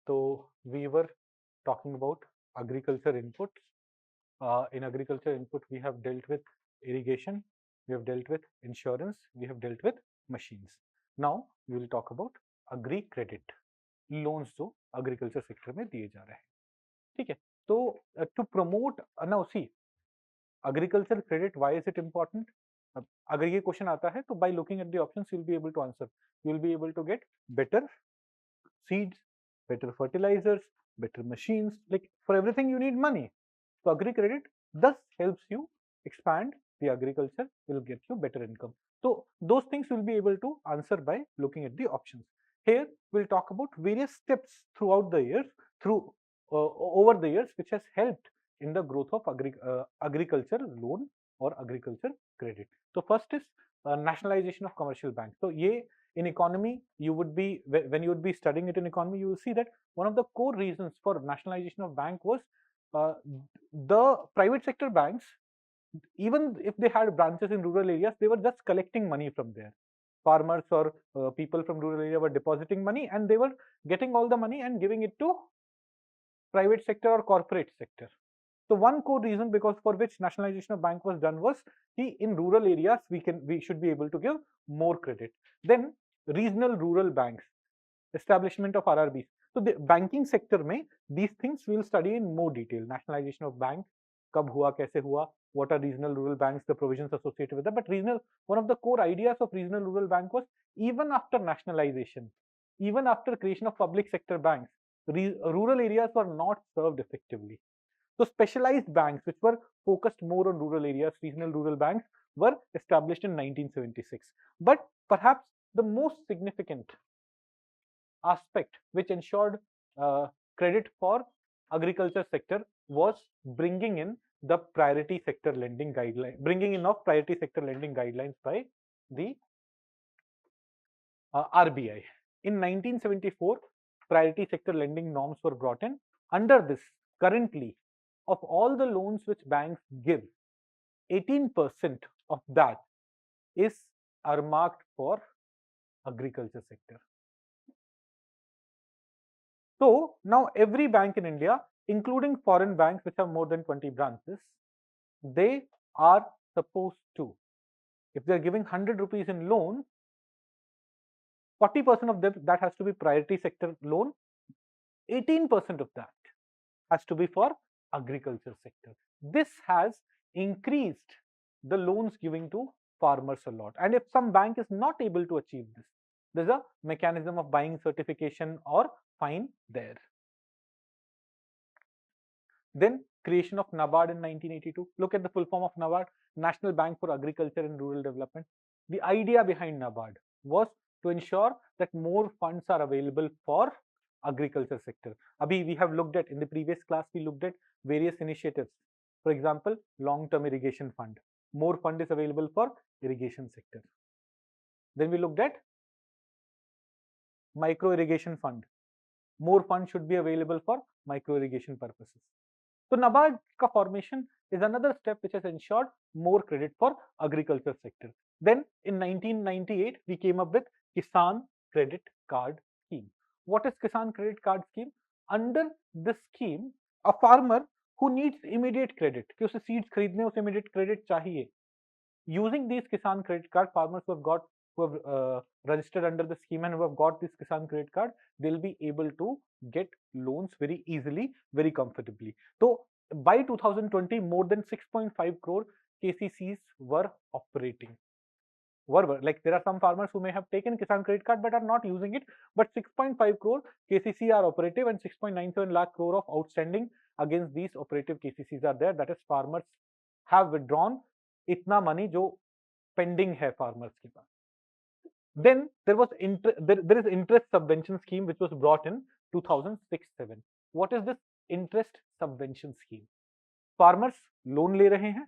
So we were talking about agriculture inputs. In agriculture input, we have dealt with irrigation, we have dealt with insurance, we have dealt with machines. Now we will talk about agri credit, loans जो agriculture sector में दिए जा रहे हैं. ठीक है, तो to promote now see agriculture credit, why is it important? अगर ये क्वेश्चन आता है तो by looking at the options you will be able to answer. You will be able to get better seeds, better fertilizers, better machines. Like for everything you need money. So agri credit thus helps you expand the agriculture, will get you better income. So those things will be able to answer by looking at the options. Here we'll talk about various steps throughout the years, through over the years, which has helped in the growth of agriculture loan or agriculture credit. So first is nationalization of commercial banks. So ye in economy, you would be, when you would be studying it in economy, you will see that one of the core reasons for nationalization of bank was the private sector banks, even if they had branches in rural areas, they were just collecting money from there. Farmers or people from rural area were depositing money and they were getting all the money and giving it to private sector or corporate sector. So one core reason because for which nationalization of bank was done was in rural areas we should be able to give more credit. Then regional rural banks, establishment of RRBs. So the banking sector में these things we will study in more detail. Nationalization of bank, कब हुआ, कैसे हुआ, what are regional rural banks, the provisions associated with that. But one of the core ideas of regional rural bank was even after nationalization, even after creation of public sector banks, rural areas were not served effectively. So specialized banks which were focused more on rural areas, regional rural banks, were established in 1976. But perhaps the most significant aspect which ensured credit for agriculture sector was bringing in the priority sector lending guideline, bringing in of priority sector lending guidelines by the RBI. In 1974, priority sector lending norms were brought in. Under this, currently, of all the loans which banks give, 18% of that is earmarked for agriculture sector. So now every bank in India, including foreign banks which have more than 20 branches, they are supposed to, if they are giving 100 rupees in loan, 40% of them, that has to be priority sector loan, 18% of that has to be for agriculture sector. This has increased the loans giving to farmers a lot. And if some bank is not able to achieve this, there's a mechanism of buying certification or fine there. Then creation of Nabard in 1982. Look at the full form of Nabard, National Bank for Agriculture and Rural Development. The idea behind Nabard was to ensure that more funds are available for agriculture sector. Abhi we have looked at, in the previous class we looked at various initiatives. For example, long-term irrigation fund. More fund is available for irrigation sector. Then we looked at micro irrigation fund. More funds should be available for micro irrigation purposes. So Nabard ka formation is another step which has ensured more credit for agriculture sector. Then in 1998 we came up with Kisan Credit Card Scheme. What is Kisan Credit Card Scheme? Under this scheme, a farmer who needs immediate credit, कि उसे seeds खरीदने उसे immediate credit चाहिए. Using these Kisan Credit Card, farmers who have registered under the scheme and who have got this Kisan Credit Card, they'll be able to get loans very easily, very comfortably. So by 2020, more than 6.5 crore KCCs were operating. Like there are some farmers who may have taken Kisan Credit Card but are not using it, but 6.5 crore KCC are operative and 6.97 lakh crore of outstanding against these operative KCCs are there. That is, farmers have withdrawn itna money jo pending hai farmers ke paas. Then there is interest subvention scheme which was brought in 2006-07. What is this interest subvention scheme? Farmers loan le rahe hain,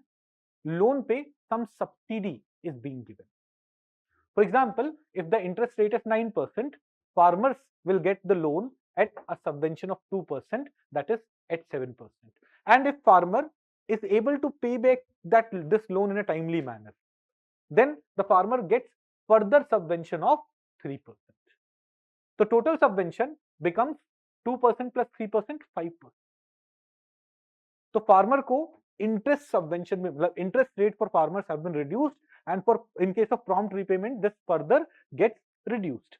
loan pe some subsidy is being given. For example, if the interest rate is 9%, farmers will get the loan at a subvention of 2%, that is at 7%. And if farmer is able to pay back this loan in a timely manner, then the farmer gets further subvention of 3%. The total subvention becomes 2% plus 3%, 5%. तो farmer को interest subvention में मतलब interest rate for farmers have been reduced, and for in case of prompt repayment this further gets reduced.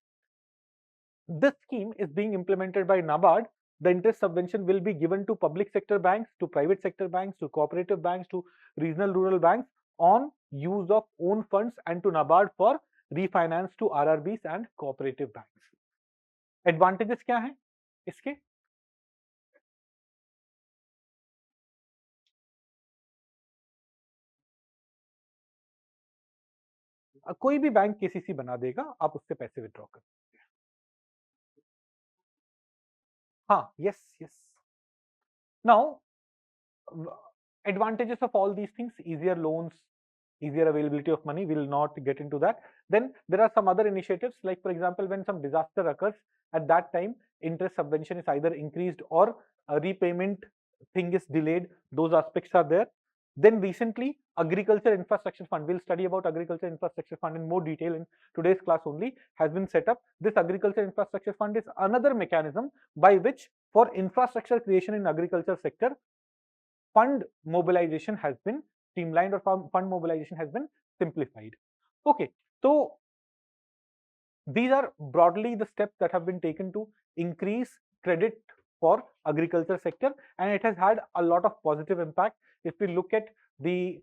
This scheme is being implemented by Nabard. The interest subvention will be given to public sector banks, to private sector banks, to cooperative banks, to regional rural banks on use of own funds, and to Nabard for refinance to RRBs and cooperative banks. Advantages क्या हैं इसके? कोई भी bank KCC बना देगा, आप उससे पैसे विड्रॉ कर सकते हैं. हाँ, yes. Now, advantages of all these things: easier loans, easier availability of money. We will not get into that. Then there are some other initiatives, like for example, when some disaster occurs, at that time interest subvention is either increased or a repayment thing is delayed. Those aspects are there. Then recently, Agriculture Infrastructure Fund, we'll study about Agriculture Infrastructure Fund in more detail in today's class only, has been set up. This Agriculture Infrastructure Fund is another mechanism by which, for infrastructure creation in agriculture sector, fund mobilization has been streamlined, or fund mobilization has been simplified. Okay, so these are broadly the steps that have been taken to increase credit for agriculture sector, and it has had a lot of positive impact. If we look at the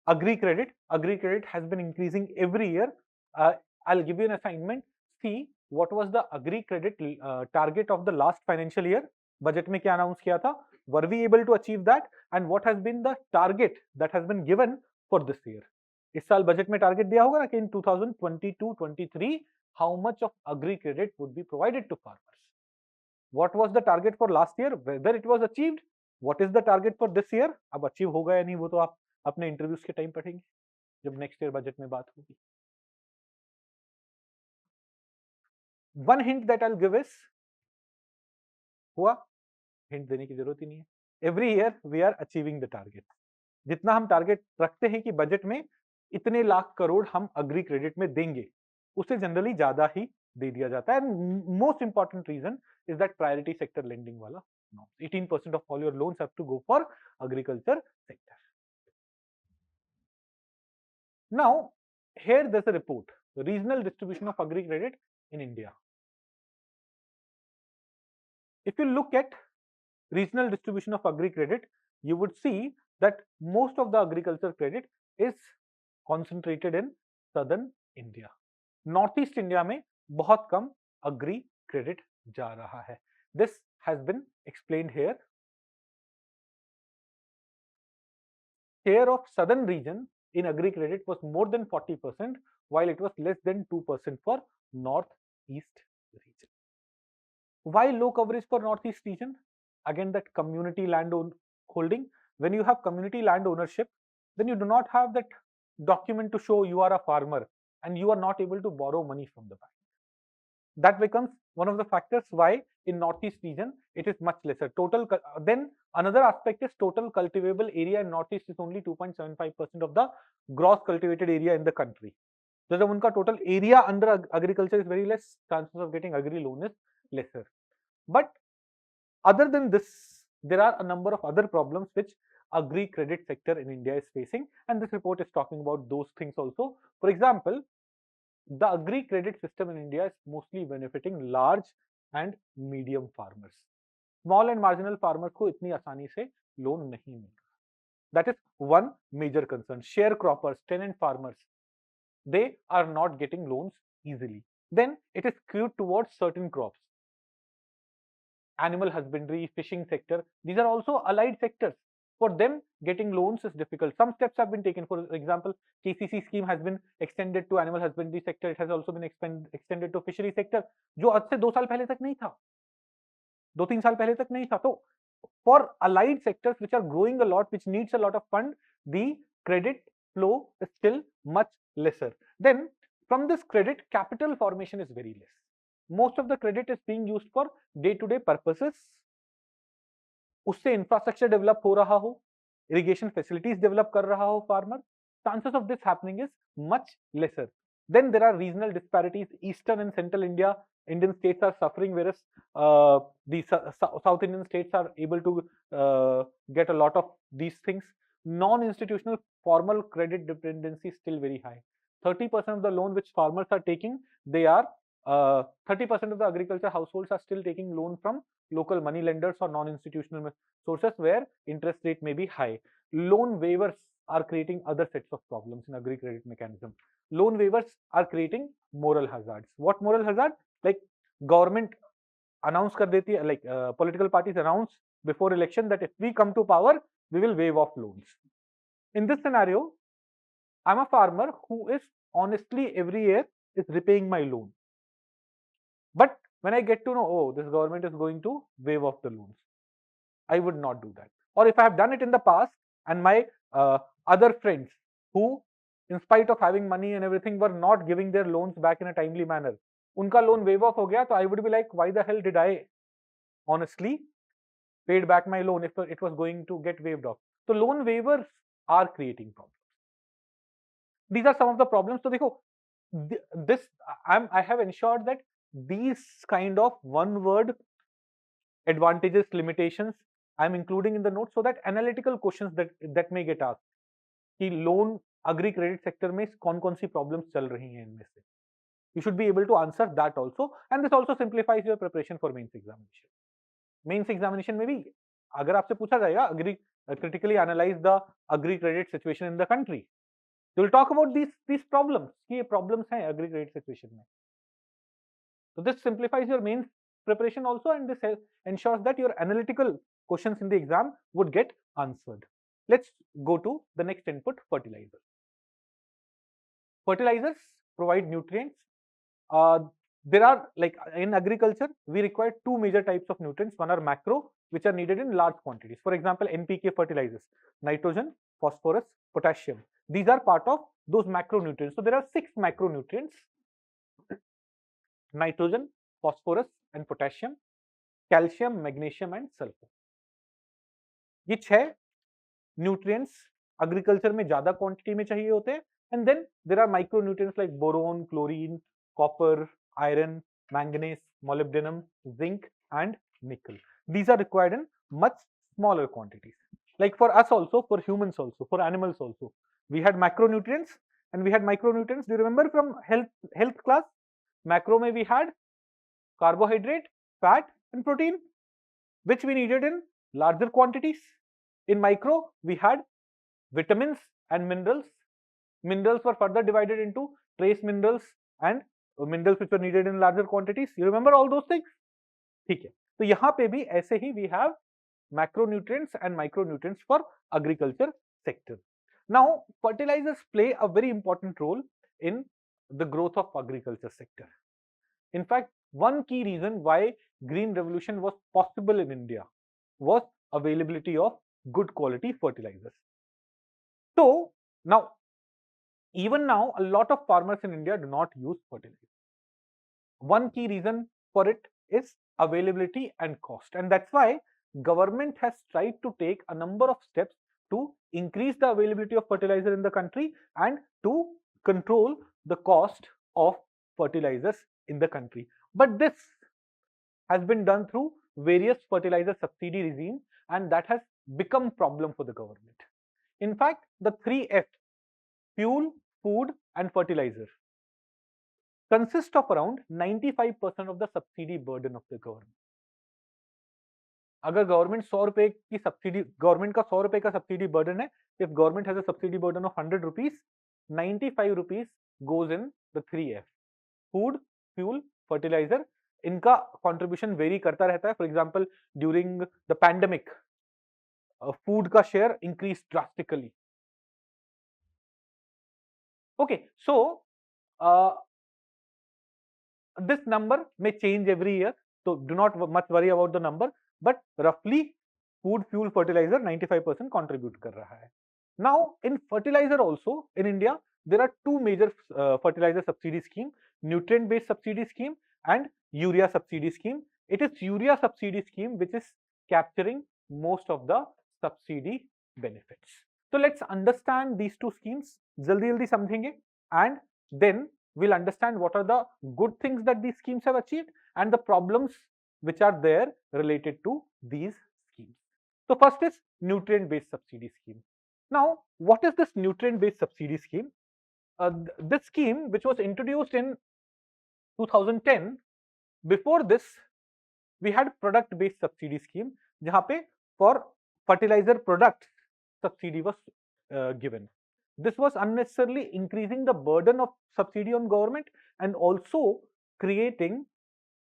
agri credit has been increasing every year. I'll give you an assignment. See what was the agri credit target of the last financial year. Budget में क्या announce किया था? Were we able to achieve that? And what has been the target that has been given for this year? इस साल budget में target दिया होगा ना कि in 2022-23 how much of agri credit would be provided to farmers. What was the target for last year? Whether it was achieved? What is the target for this year? अब achieve होगा या नहीं वो तो आप अपने इंटरव्यूज के time पढ़ेंगे जब नेक्स्ट ईयर बजट में बात होगी. One hint that I'll give is, हुआ? हिंट देने की जरूरत ही नहीं है. Every year we are achieving the target. जितना हम टारगेट रखते हैं कि बजट में इतने लाख करोड़ हम अग्री क्रेडिट में देंगे, उसे जनरली ज्यादा ही दे दिया जाता है. Most important reason is that priority sector lending वाला 18% of all your loans have to go for agriculture sector. Now here there's a report, the regional distribution of agri credit in India. If you look at regional distribution of agri credit, you would see that most of the agriculture credit is concentrated in southern India. Northeast India में बहुत कम agri credit जा रहा है. This has been explained here. Share of southern region in agri credit was more than 40%, while it was less than 2% for northeast region. Why low coverage for northeast region? Again, that community land holding. When you have community land ownership, then you do not have that document to show you are a farmer and you are not able to borrow money from the bank. That becomes one of the factors why in northeast region it is much lesser. Then another aspect is total cultivable area in northeast is only 2.75% of the gross cultivated area in the country. So जब उनका total area under agriculture is very less, chances of getting agri loan is lesser. But other than this, there are a number of other problems which agri credit sector in India is facing, and this report is talking about those things also. For example, the agri credit system in India is mostly benefiting large and medium farmers. Small and marginal farmers को इतनी आसानी से loan नहीं मिल रहा. That is one major concern. Sharecroppers, tenant farmers, they are not getting loans easily. Then it is skewed towards certain crops. Animal husbandry, fishing sector, these are also allied sectors. For them, getting loans is difficult. Some steps have been taken. For example, KCC scheme has been extended to animal husbandry sector. It has also been extended to fishery sector, जो आज से 2 साल पहले तक नहीं था, 2-3 साल पहले तक नहीं था. तो for allied sectors which are growing a lot, which needs a lot of fund, the credit flow is still much lesser. Then from this credit, capital formation is very less. Most of the credit is being used for day-to-day purposes. उससे infrastructure develop हो रहा हो, irrigation facilities develop कर रहा हो farmer, chances of this happening is much lesser. Then there are regional disparities. Eastern and central India Indian states are suffering, whereas the South Indian states are able to get a lot of these things. Non-institutional formal credit dependency is still very high. 30% of the loan which farmers are taking, they are 30% of the agriculture households are still taking loan from local money lenders or non-institutional sources where interest rate may be high. Loan waivers are creating other sets of problems in agri credit mechanism. Loan waivers are creating moral hazards. What moral hazard? Like government announce kar deti hai, like political parties announce before election that if we come to power, we will waive off loans. In this scenario, I'm a farmer who is honestly every year is repaying my loan. But when I get to know, oh, this government is going to waive off the loans, I would not do that. Or if I have done it in the past and my other friends who, in spite of having money and everything, were not giving their loans back in a timely manner, unka loan waive off ho gaya, so I would be like, why the hell did I honestly paid back my loan if it was going to get waived off? So loan waivers are creating problems. These are some of the problems. So dekho, this I have ensured that these kind of one word advantages, limitations, I'm including in the notes so that analytical questions that may get asked कि loan agri credit sector में कौन-कौन सी problems चल रही हैं इनमें से. You should be able to answer that also, and this also simplifies your preparation for mains examination. Mains examination में भी अगर आपसे पूछा जाएगा critically analyze the agri credit situation in the country, you will talk about these problems कि ये problems हैं agri credit situation में. So this simplifies your mains preparation also, and this ensures that your analytical questions in the exam would get answered. Let's go to the next input, fertilizer. Fertilizers provide nutrients. There are, like in agriculture, we require two major types of nutrients. One are macro, which are needed in large quantities. For example, NPK fertilizers, nitrogen, phosphorus, potassium. These are part of those macronutrients. So there are 6 macronutrients: nitrogen, phosphorus and potassium, calcium, magnesium and sulfur. ये 6 nutrients agriculture में ज्यादा quantity में चाहिए होते हैं. And then there are micronutrients like boron, chlorine, copper, iron, manganese, molybdenum, zinc and nickel. These are required in much smaller quantities. Like for us also, for humans also, for animals also, we had macronutrients and we had micronutrients. Do you remember from health class? Macro mein we had carbohydrate, fat and protein, which we needed in larger quantities. In micro, we had vitamins and minerals. Minerals were further divided into trace minerals and minerals which were needed in larger quantities. You remember all those things? ठीक है. तो यहाँ पे भी ऐसे ही we have macronutrients and micronutrients for agriculture sector. Now, fertilizers play a very important role in the growth of agriculture sector. In fact, one key reason why green revolution was possible in India was availability of good quality fertilizers. So now, even now, a lot of farmers in India do not use fertilizers. One key reason for it is availability and cost, and that's why government has tried to take a number of steps to increase the availability of fertilizer in the country and to control the cost of fertilizers in the country. But this has been done through various fertilizer subsidy regimes, and that has become a problem for the government. In fact, the 3F, fuel, food and fertilizer, consist of around 95% of the subsidy burden of the government. अगर government 100 रुपए की subsidy, government का 100 रुपए का subsidy burden है, if government has a subsidy burden of 100 rupees, 95 rupees goes in the 3F, food, fuel, fertilizer. इनका contribution vary करता रहता है. For example, during the pandemic, food का share increased drastically. Okay, so this number may change every year, so do not much worry about the number, but roughly food, fuel, fertilizer 95% contribute कर रहा है. Now in fertilizer also in India there are two major fertilizer subsidy scheme: nutrient based subsidy scheme and urea subsidy scheme. It is urea subsidy scheme which is capturing most of the subsidy benefits. So let's understand these two schemes. जल्दी जल्दी समझेंगे and then we'll understand what are the good things that these schemes have achieved and the problems which are there related to these schemes. So first is nutrient-based subsidy scheme. Now, what is this nutrient-based subsidy scheme? This scheme, which was introduced in 2010, before this, we had product-based subsidy scheme, जहाँ पे for fertilizer products subsidy was given. This was unnecessarily increasing the burden of subsidy on government and also creating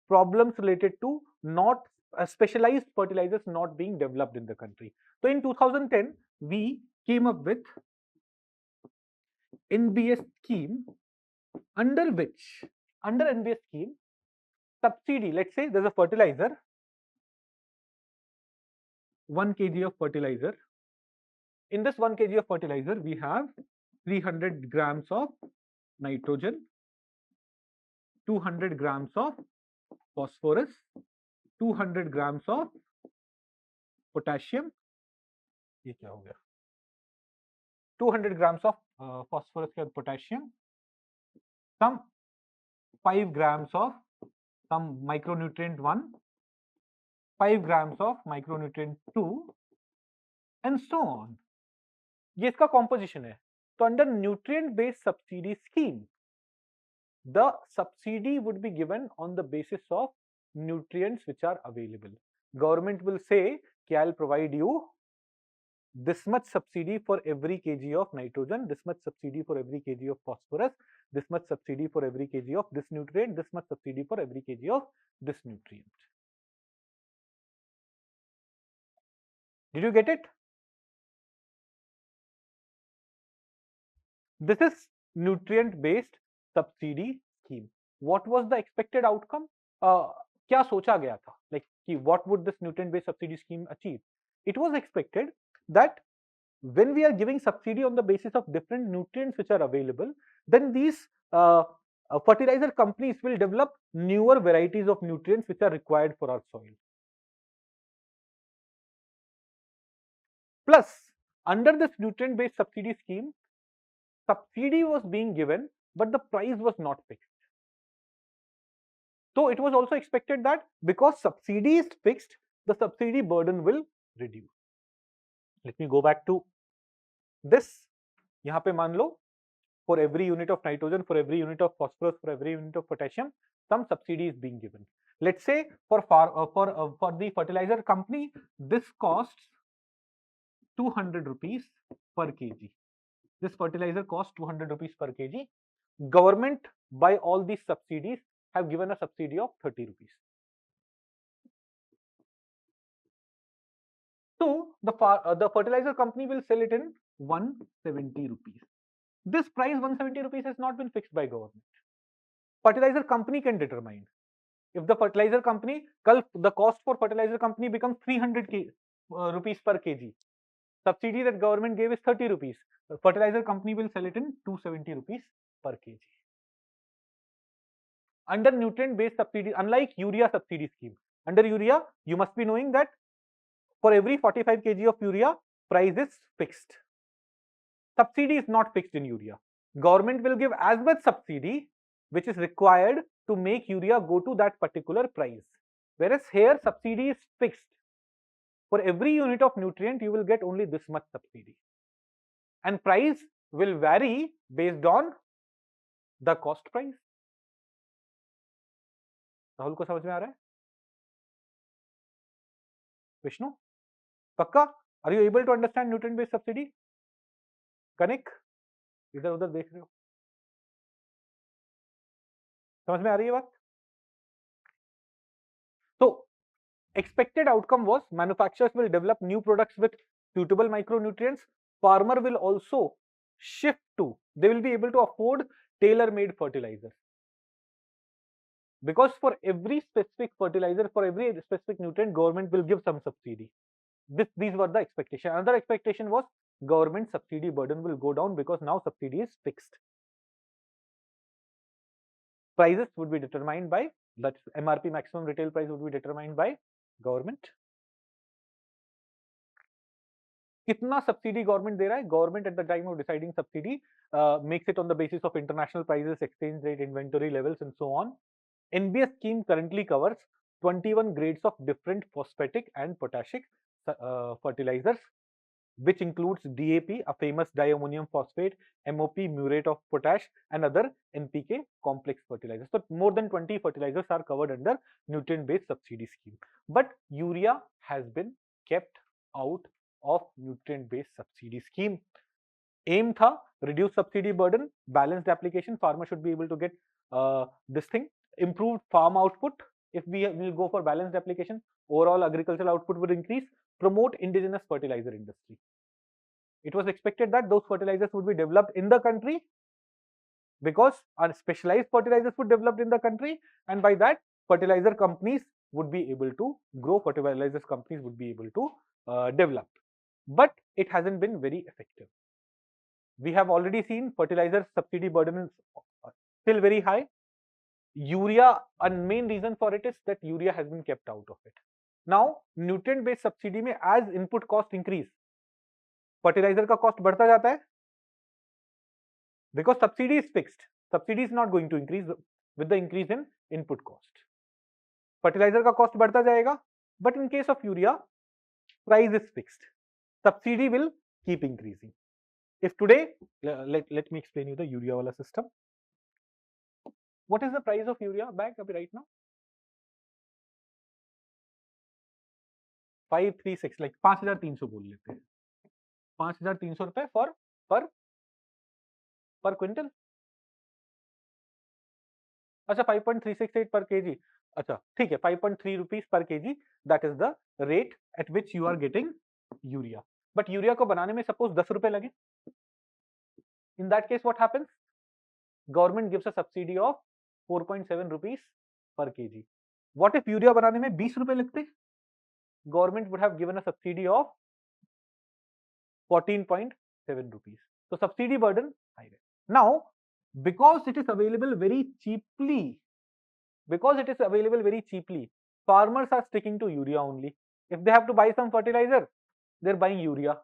problems related to not specialized fertilizers not being developed in the country. So in 2010, we came up with NBS scheme, under which, under NBS scheme, subsidy, let's say there's a fertilizer, 1 kg of fertilizer. In this 1 kg of fertilizer, we have 300 grams of nitrogen, 200 grams of phosphorus, 200 grams of potassium. ये क्या हो गया? 200 grams of phosphorus and potassium, some 5 grams of some micronutrient 1, 5 grams of micronutrient 2, and so on. ये इसका composition है. So under nutrient based subsidy scheme, the subsidy would be given on the basis of nutrients which are available. Government will say, I'll provide you this much subsidy for every kg of nitrogen, this much subsidy for every kg of phosphorus, this much subsidy for every kg of this nutrient, this much subsidy for every kg of this nutrient. Did you get it? This is nutrient based subsidy scheme. What was the expected outcome? क्या सोचा गया था? Like, what would this nutrient based subsidy scheme achieve? It was expected that when we are giving subsidy on the basis of different nutrients which are available, then these fertilizer companies will develop newer varieties of nutrients which are required for our soil. Plus, under this nutrient based subsidy scheme, subsidy was being given, but the price was not fixed. So it was also expected that because subsidy is fixed, the subsidy burden will reduce. Let me go back to this. यहाँ पे मान लो, for every unit of nitrogen, for every unit of phosphorus, for every unit of potassium, some subsidy is being given. Let's say for the fertilizer company, this costs 200 rupees per kg. This fertilizer costs 200 rupees per kg. Government, by all these subsidies, have given a subsidy of 30 rupees. So the fertilizer company will sell it in 170 rupees. This price 170 rupees has not been fixed by government. Fertilizer company can determine. If the fertilizer company, the cost for fertilizer company becomes 300 rupees per kg. Subsidy that government gave is 30 rupees. The fertilizer company will sell it in 270 rupees per kg. Under nutrient based subsidy, unlike urea subsidy scheme, under urea, you must be knowing that for every 45 kg of urea, price is fixed. Subsidy is not fixed in urea. Government will give as much subsidy which is required to make urea go to that particular price. Whereas here subsidy is fixed. For every unit of nutrient, you will get only this much subsidy. And price will vary based on the cost price. Rahul को समझ में आ रहा है? विष्णु, पक्का? Are you able to understand nutrient based subsidy? कनिक, इधर उधर देख रहे हो? समझ में आ रही है बात? So, expected outcome was manufacturers will develop new products with suitable micronutrients. Farmer will also shift to, they will be able to afford tailor-made fertilizers. Because for every specific fertilizer, for every specific nutrient, government will give some subsidy. These were the expectation. Another expectation was government subsidy burden will go down because now subsidy is fixed. Prices would be determined by, that MRP, maximum retail price, would be determined by government. कितना subsidy government दे रहा है? Government at the time of deciding subsidy makes it on the basis of international prices, exchange rate, inventory levels, and so on. NBS scheme currently covers 21 grades of different phosphatic and potassic fertilizers, which includes DAP, a famous diammonium phosphate, MOP, muriate of potash, and other NPK complex fertilizers. So more than 20 fertilizers are covered under nutrient-based subsidy scheme. But urea has been kept out of nutrient-based subsidy scheme. Aim tha reduce subsidy burden, balanced application. Farmer should be able to get this thing, improved farm output. If we will go for balanced application, overall agricultural output would increase. Promote indigenous fertilizer industry. It was expected that those fertilizers would be developed in the country because our specialized fertilizers would developed in the country, and by that fertilizer companies would be able to grow, fertilizers companies would be able to develop. But it hasn't been very effective. We have already seen fertilizer subsidy burden is still very high. Urea, a main reason for it is that urea has been kept out of it. Now, nutrient based subsidy में as input cost increase, fertilizer का cost बढ़ता जाता है because subsidy is fixed. Subsidy is not going to increase with the increase in input cost. Fertilizer का cost बढ़ता जाएगा, but in case of urea, price is fixed. Subsidy will keep increasing. If today, let me explain you the urea wala system. What is the price of urea bag right now? 536, like 5300 बोल लेते हैं, 5300 रुपए पर quintal. अच्छा 5.368 per kg. अच्छा ठीक है, 5.3 rupees per kg. That is the rate at which you are getting urea. But urea को बनाने में suppose 10 रुपए लगे. In that case, what happens? Government gives a subsidy of 4.7 rupees per kg. What if urea बनाने में 20 रुपए लगते? Government would have given a subsidy of 14.7 rupees. So subsidy burden higher. Now, because it is available very cheaply, farmers are sticking to urea only. If they have to buy some fertilizer, they're buying urea.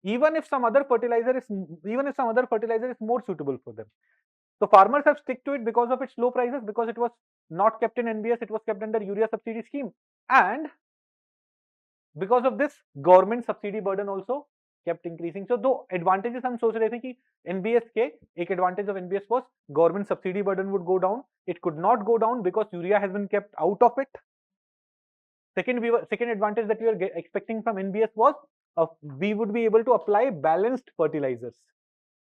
Even if some other fertilizer is more suitable for them. So farmers have stick to it because of its low prices, because it was not kept in NBS, it was kept under urea subsidy scheme, and because of this government subsidy burden also kept increasing. So दो advantages हम सोच रहे थे कि NBS के एक advantage of NBS was government subsidy burden would go down. It could not go down because urea has been kept out of it. Second advantage that we were expecting from NBS was we would be able to apply balanced fertilizers.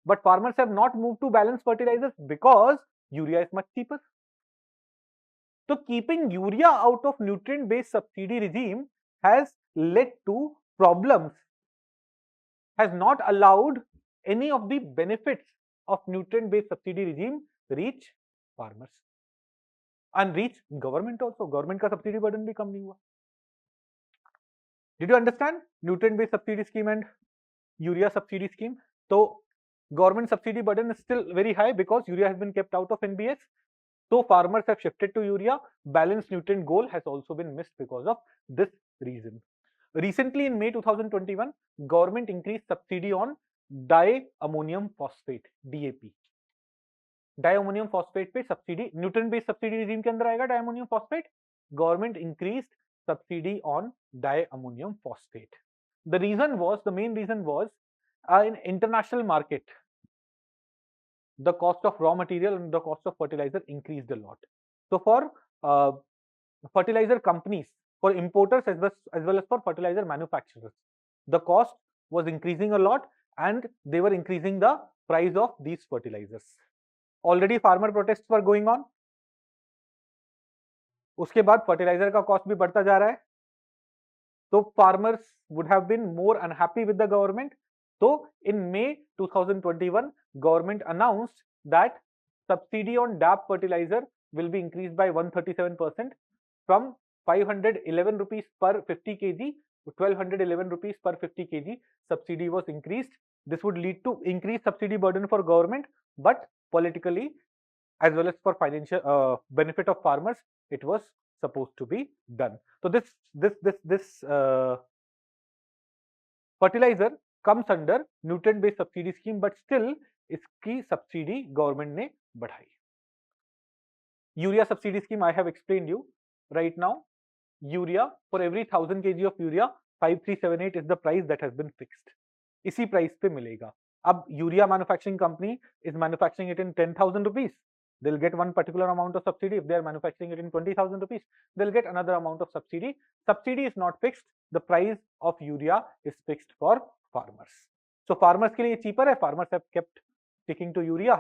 But farmers have not moved to balanced fertilizers because urea is much cheaper. So keeping urea out of nutrient-based subsidy regime has led to problems, has not allowed any of the benefits of nutrient-based subsidy regime reach farmers and reach government also. Government का subsidy burden भी कम नहीं हुआ. Did you understand nutrient-based subsidy scheme and urea subsidy scheme? So government subsidy burden is still very high because urea has been kept out of NBS. So farmers have shifted to urea. Balanced nutrient goal has also been missed because of this reason. Recently in May 2021, government increased subsidy on diammonium phosphate DAP. Diammonium phosphate पे subsidy, nutrient based subsidy regime के अंदर आएगा diammonium phosphate. Government increased subsidy on diammonium phosphate. The main reason was in international market, the cost of raw material and the cost of fertilizer increased a lot. So for fertilizer companies, for importers as well as for fertilizer manufacturers, the cost was increasing a lot and they were increasing the price of these fertilizers. Already farmer protests were going on. उसके बाद fertilizer का cost भी बढ़ता जा रहा है. So farmers would have been more unhappy with the government. So in May 2021, government announced that subsidy on DAP fertilizer will be increased by 137% from 511 rupees per 50 kg to 1211 rupees per 50 kg. Subsidy was increased. This would lead to increased subsidy burden for government, but politically as well as for financial benefit of farmers, it was supposed to be done. So this fertiliser comes under nutrient based subsidy scheme, but still इसकी subsidy government ने बढ़ाई. Urea subsidy scheme I have explained you. Right now, urea for every 1000 kg of urea, 5378 is the price that has been fixed. इसी price पे मिलेगा. अब urea manufacturing company is manufacturing it in 10,000 rupees. They'll get one particular amount of subsidy. If they are manufacturing it in 20,000 rupees, they'll get another amount of subsidy. Subsidy is not fixed. The price of urea is fixed for farmers. So farmers के लिए cheaper है. Farmers have kept sticking to urea.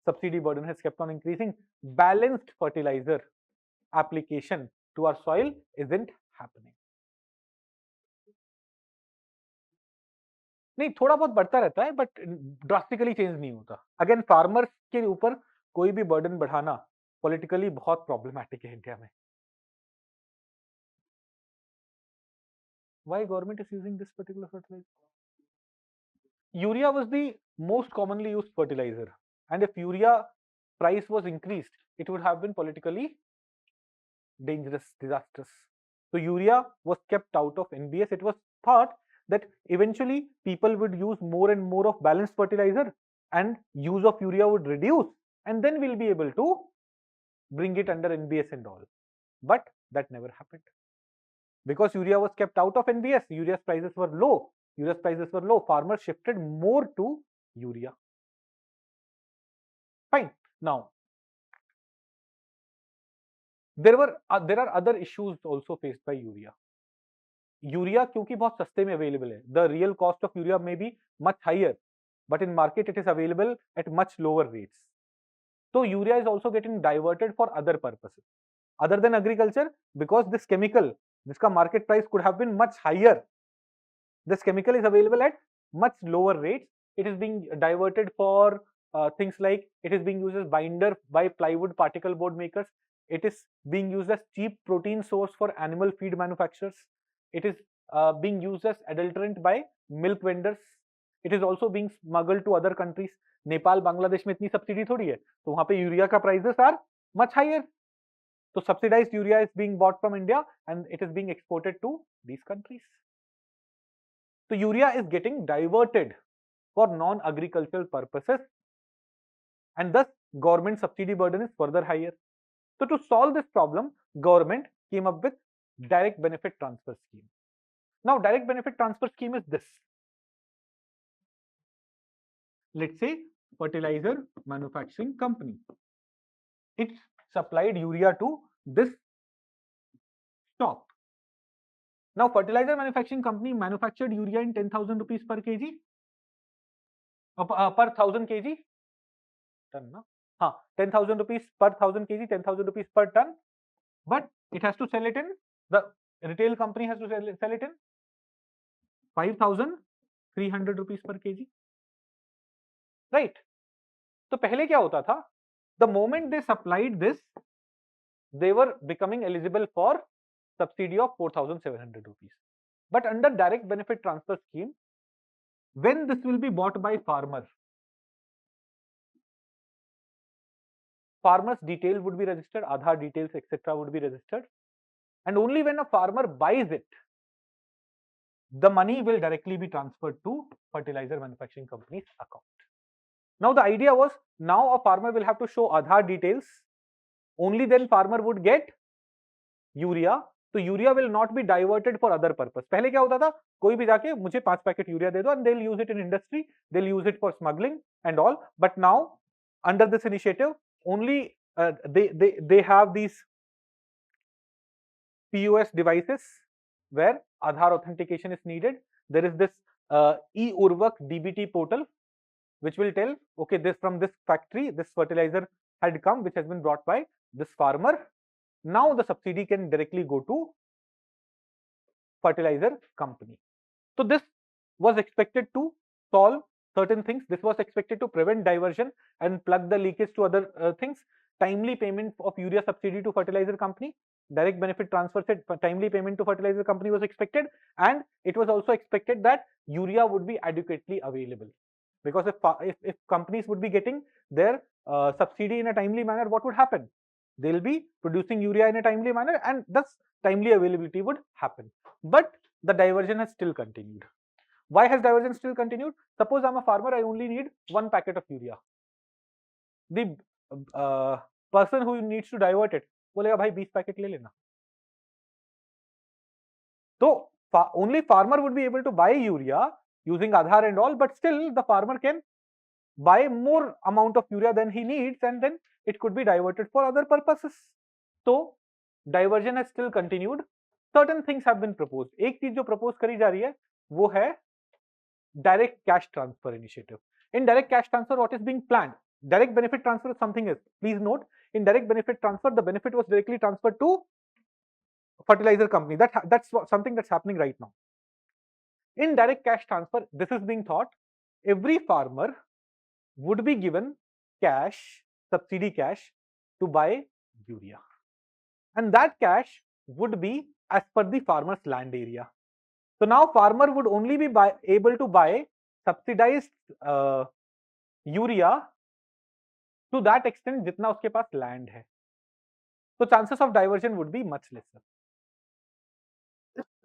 Subsidy burden has kept on increasing. Balanced fertilizer application to our soil isn't happening. नहीं, थोड़ा बहुत बढ़ता रहता है, but drastically change नहीं होता. अगेन फार्मर्स के ऊपर कोई भी बर्डन बढ़ाना पॉलिटिकली बहुत प्रॉब्लमैटिक है इंडिया में. Why government is using this particular fertilizer? Urea was the most commonly used fertilizer, and if urea price was increased, it would have been politically dangerous, disastrous. So urea was kept out of NBS. It was thought that eventually people would use more and more of balanced fertilizer and use of urea would reduce, and then we'll be able to bring it under NBS and all. But that never happened. Because urea was kept out of NBS, urea's prices were low. Urea's prices were low. Farmers shifted more to urea. Fine. Now, there are other issues also faced by urea. Urea क्योंकि बहुत सस्ते में available है, the real cost of urea may be much higher, but in market it is available at much lower rates. तो urea is also getting diverted for other purposes other than agriculture, because this chemical, जिसका market price could have been much higher, this chemical is available at much lower rates. It is being diverted for things like, it is being used as binder by plywood particle board makers. It is being used as cheap protein source for animal feed manufacturers. It is being used as adulterant by milk vendors. It is also being smuggled to other countries. Nepal, Bangladesh में इतनी subsidy थोड़ी है, तो वहां पे urea का prices are much higher. So subsidized urea is being bought from India and it is being exported to these countries. So urea is getting diverted for non-agricultural purposes, and thus government subsidy burden is further higher. So to solve this problem, government came up with direct benefit transfer scheme. Now direct benefit transfer scheme is this. Let's say fertilizer manufacturing company. It supplied urea to this shop. Now fertilizer manufacturing company manufactured urea in 10,000 rupees per kg, per 1000 kg ton, na? 10,000 rupees per 1000 kg, 10,000 rupees per ton, but it has to sell it in, the retail company has to sell it in 5,300 rupees per kg, right? तो पहले क्या होता था, the moment they supplied this, they were becoming eligible for subsidy of 4,700 rupees. But under direct benefit transfer scheme, when this will be bought by farmers, farmers' detail would be registered, Aadhaar details, etc. would be registered, and only when a farmer buys it, the money will directly be transferred to fertilizer manufacturing company's account. Now the idea was, now a farmer will have to show Aadhaar details, only then farmer would get urea. तो urea will not be diverted for other purpose. पहले क्या होता था, कोई भी जाके मुझे 5 packet urea दे दो and they will use it in industry, they will use it for smuggling and all. But now under this initiative only they have these POS devices where Aadhaar authentication is needed. There is this e-Urvak DBT portal which will tell, okay, this from this factory, this fertilizer had come, which has been brought by this farmer. Now the subsidy can directly go to fertilizer company. So this was expected to solve certain things. This was expected to prevent diversion and plug the leakage to other things. Timely payment of urea subsidy to fertilizer company, direct benefit transfer said timely payment to fertilizer company was expected, and it was also expected that urea would be adequately available. Because if companies would be getting their subsidy in a timely manner, what would happen? They will be producing urea in a timely manner, and thus timely availability would happen. But the diversion has still continued. Why has diversion still continued? Suppose I'm a farmer, I only need 1 packet of urea. The person who needs to divert it बोलेगा भाई 20 packet ले लेना. So only farmer would be able to buy urea using Aadhaar and all, but still the farmer can buy more amount of urea than he needs, and then it could be diverted for other purposes. So diversion has still continued. Certain things have been proposed. एक चीज जो propose करी जा रही है वो है direct cash transfer initiative. In direct cash transfer, what is being planned? Direct benefit transfer is something else. Please note, in direct benefit transfer, the benefit was directly transferred to fertilizer company. That's something that's happening right now. In direct cash transfer, this is being thought, every farmer would be given cash, subsidy cash, to buy urea. And that cash would be as per the farmer's land area. So now farmer would only be able to buy subsidized urea to that extent जितना उसके पास land है. So chances of diversion would be much lesser.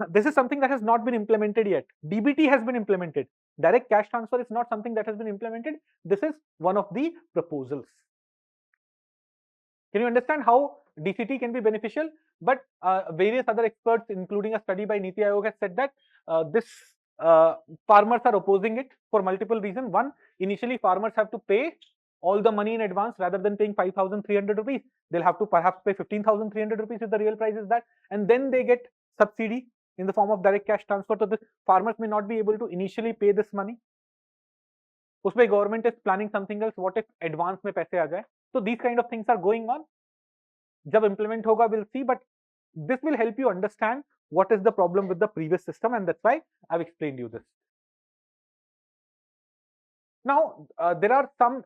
This is something that has not been implemented yet. DBT has been implemented. Direct cash transfer is not something that has been implemented. This is one of the proposals. Can you understand how DCT can be beneficial? But various other experts, including a study by Niti Aayog, has said that farmers are opposing it for multiple reasons. One, initially farmers have to pay all the money in advance rather than paying 5,300 rupees. They'll have to perhaps pay 15,300 rupees if the real price is that, and then they get subsidy in the form of direct cash transfer. So the farmers may not be able to initially pay this money. उसमें government is planning something else. What if advance में पैसे आ जाए? So these kind of things are going on. जब implement होगा, we'll see. But this will help you understand what is the problem with the previous system, and that's why I've explained you this. Now there are some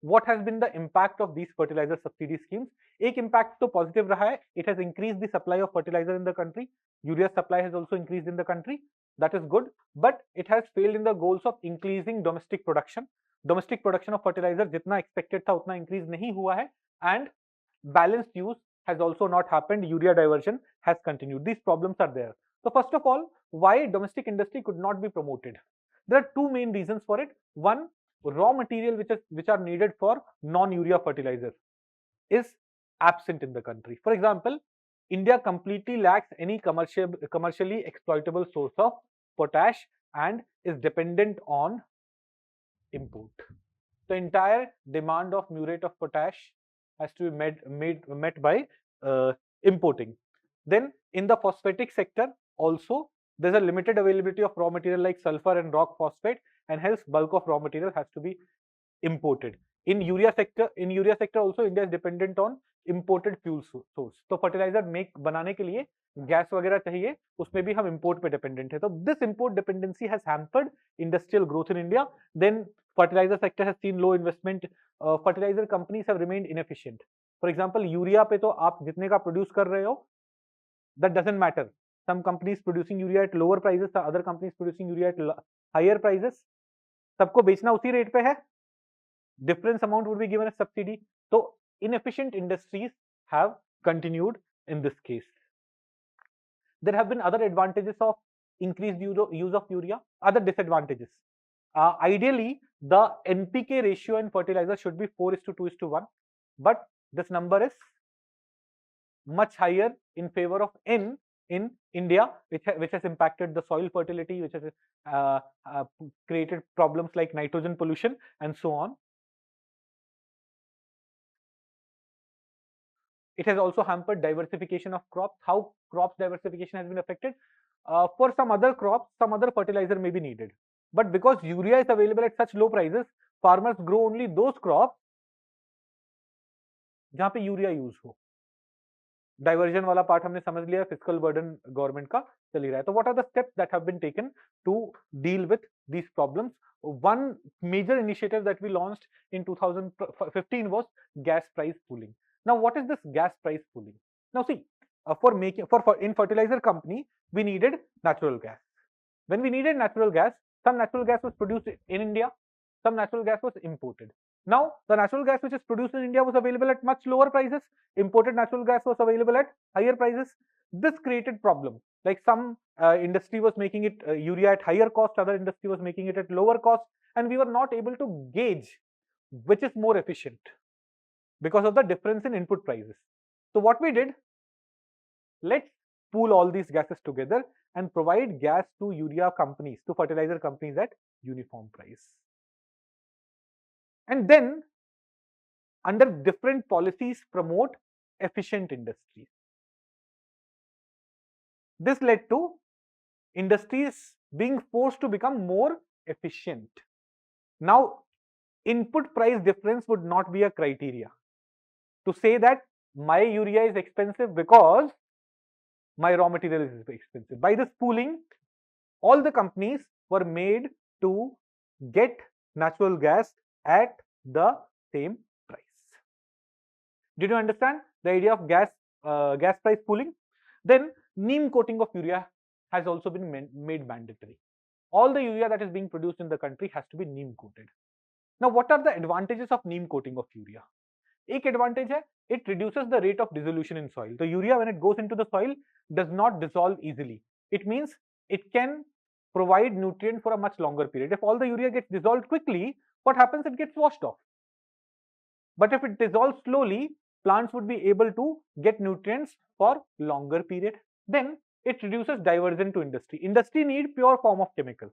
what has been the impact of these fertilizer subsidy schemes? एक impact तो positive रहा है. It has increased the supply of fertilizer in the country. Urea supply has also increased in the country. That is good, but it has failed in the goals of increasing domestic production. Domestic production of fertilizer जितना expected था उतना increase नहीं हुआ है, and balanced use has also not happened. Urea diversion has continued. These problems are there. So first of all, why domestic industry could not be promoted? There are two main reasons for it. One, raw material which are needed for non-urea fertilizer is absent in the country. For example, India completely lacks any commercially exploitable source of potash and is dependent on import. The entire demand of muriate of potash has to be met by importing. Then in the phosphatic sector also, there's a limited availability of raw material like sulfur and rock phosphate, and hence bulk of raw material has to be imported. In urea sector also India is dependent on imported fuel source. तो fertilizer बनाने के लिए gas वगैरह चाहिए, उसमें भी हम import पे dependent है. So this import dependency has hampered industrial growth in India. Then fertilizer sector has seen low investment. Fertilizer companies have remained inefficient. For example, urea पे तो आप जितने का produce कर रहे हो, that doesn't matter. Some companies producing urea at lower prices, other companies producing urea at higher prices. सबको बेचना उसी रेट पे है. Difference amount would be given as subsidy. So inefficient industries have continued in this case. There have been other advantages of increased use of urea, other disadvantages. Ideally, the NPK ratio in fertilizer should be 4:2:1, but this number is much higher in favor of N in India, which has impacted the soil fertility, which has created problems like nitrogen pollution and so on. It has also hampered diversification of crops. How crops diversification has been affected? For some other crops, some other fertilizer may be needed. But because urea is available at such low prices, farmers grow only those crops जहां पे urea use हो. Diversion वाला part हमने समझ लिया, fiscal burden government का चल ही रहा है. तो what are the steps that have been taken to deal with these problems? One major initiative that we launched in 2015 was gas price pooling. Now, what is this gas price pooling? Now, see, in fertilizer company, we needed natural gas. When we needed natural gas, some natural gas was produced in India, some natural gas was imported. Now, the natural gas which is produced in India was available at much lower prices. Imported natural gas was available at higher prices. This created problem. Like some industry was making it urea at higher cost, other industry was making it at lower cost, and we were not able to gauge which is more efficient because of the difference in input prices. So what we did, let's pool all these gases together and provide gas to urea companies, to fertilizer companies at uniform price. And then under different policies promote efficient industries. This led to industries being forced to become more efficient. Now, input price difference would not be a criteria to say that my urea is expensive because my raw material is expensive. By this pooling, all the companies were made to get natural gas at the same price. Did you understand the idea of gas price pooling? Then neem coating of urea has also been made mandatory. All the urea that is being produced in the country has to be neem coated. Now, what are the advantages of neem coating of urea? एक advantage है, it reduces the rate of dissolution in soil. The urea, when it goes into the soil, does not dissolve easily. It means it can provide nutrient for a much longer period. If all the urea gets dissolved quickly, what happens? It gets washed off. But if it dissolves slowly, plants would be able to get nutrients for longer period. Then it reduces diversion to industry. Industry need pure form of chemical.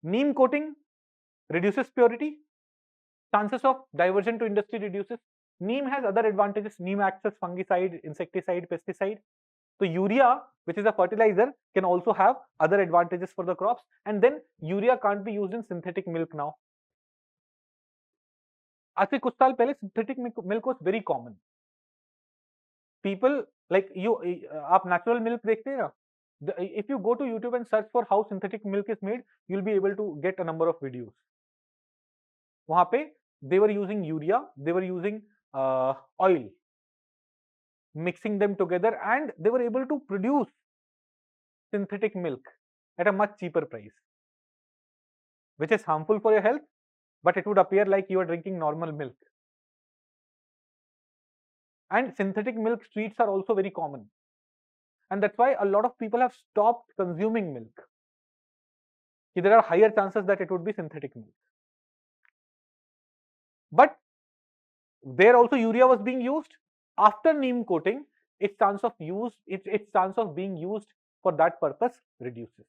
Neem coating reduces purity. Chances of diversion to industry reduces. Neem has other advantages. Neem acts as fungicide, insecticide, pesticide. So urea, which is a fertilizer, can also have other advantages for the crops. And then urea can't be used in synthetic milk now. आज से कुछ साल पहले synthetic milk was very common. People like you, आप natural milk देखते हैं ना? If you go to YouTube and search for how synthetic milk is made, you'll be able to get a number of videos. वहां पे they were using urea, they were using oil, mixing them together, and they were able to produce synthetic milk at a much cheaper price, which is harmful for your health, but it would appear like you are drinking normal milk. And synthetic milk streets are also very common, and that's why a lot of people have stopped consuming milk. There are higher chances that it would be synthetic milk. But there also urea was being used. After neem coating, its chance of being used for that purpose reduces.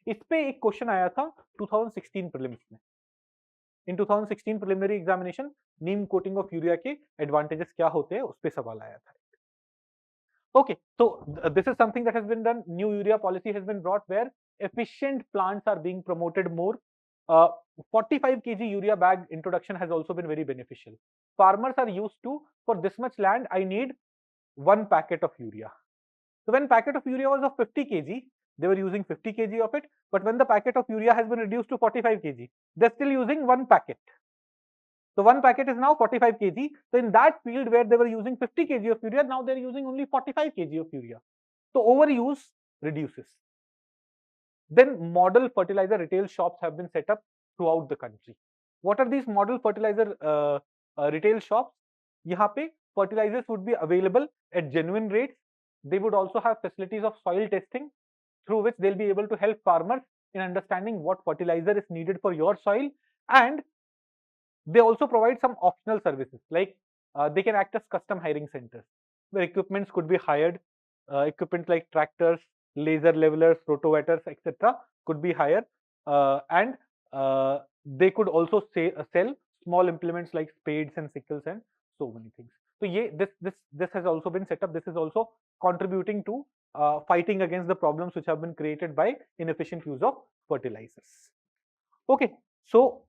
इस पे एक question आया था 2016 prelims में. इन 2016 preliminary examination Neem coating of urea के advantages क्या होते हैं उस पे सवाल आया था. Okay, so this is something that has been done. New urea policy has been brought where efficient plants are being promoted more. 45 kg urea bag introduction has also been very beneficial. Farmers are used to, for this much land, I need one packet of urea. So when packet of urea was of 50 kg, they were using 50 kg of it. But when the packet of urea has been reduced to 45 kg, they're still using one packet. So one packet is now 45 kg. So in that field where they were using 50 kg of urea, now they're using only 45 kg of urea. So overuse reduces. Then model fertilizer retail shops have been set up throughout the country. What are these model fertilizer retail shops? यहाँ पे fertilizers would be available at genuine rates. They would also have facilities of soil testing through which they'll be able to help farmers in understanding what fertilizer is needed for your soil, and they also provide some optional services like they can act as custom hiring centers where equipments could be hired. Equipment like tractors, laser levelers, rotovators, etc. could be hired, and they could also sell small implements like spades and sickles and so many things. So this has also been set up. This is also contributing to fighting against the problems which have been created by inefficient use of fertilizers. Okay, so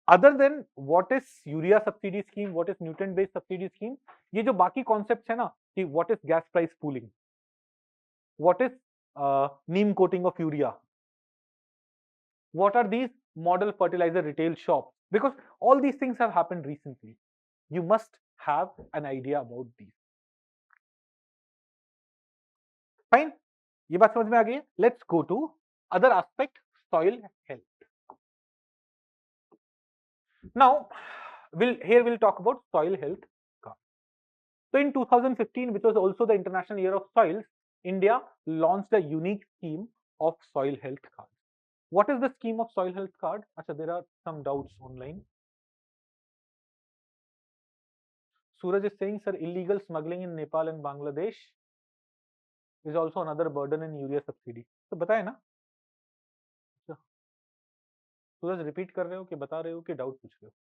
other than what is urea subsidy scheme, what is nutrient based subsidy scheme, ये जो बाकी concepts है ना कि what is gas price pooling, what is neem coating of urea, what are these model fertilizer retail shops, because all these things have happened recently. You must have an idea about these. Fine, ये बात समझ में आ गई है. Let's go to other aspect, soil health. Now, we'll talk about soil health. So in 2015, which was also the International Year of Soils, India launched a unique scheme of soil health card. What is the scheme of soil health card? Achha, there are some doubts online. Suraj is saying, sir, illegal smuggling in Nepal and Bangladesh is also another burden in urea subsidy. तो बताए ना? सूरज repeat कर रहे हो कि बता रहे हो कि डाउट पूछ रहे हो?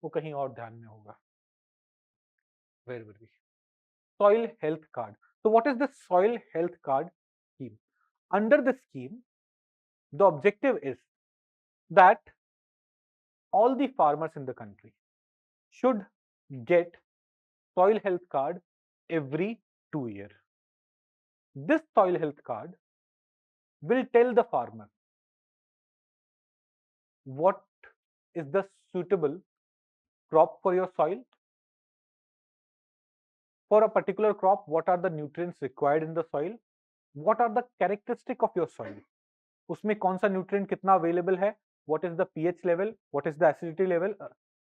वो कहीं और ध्यान में होगा. Where were we? Soil health card. So what is the soil health card scheme? Under the scheme, the objective is that all the farmers in the country should get soil health card every 2 years. This soil health card will tell the farmer what is the suitable crop for your soil. For a particular crop, what are the nutrients required in the soil? What are the characteristic of your soil? उसमें कौन सा nutrient कितना available है? What is the pH level? What is the acidity level?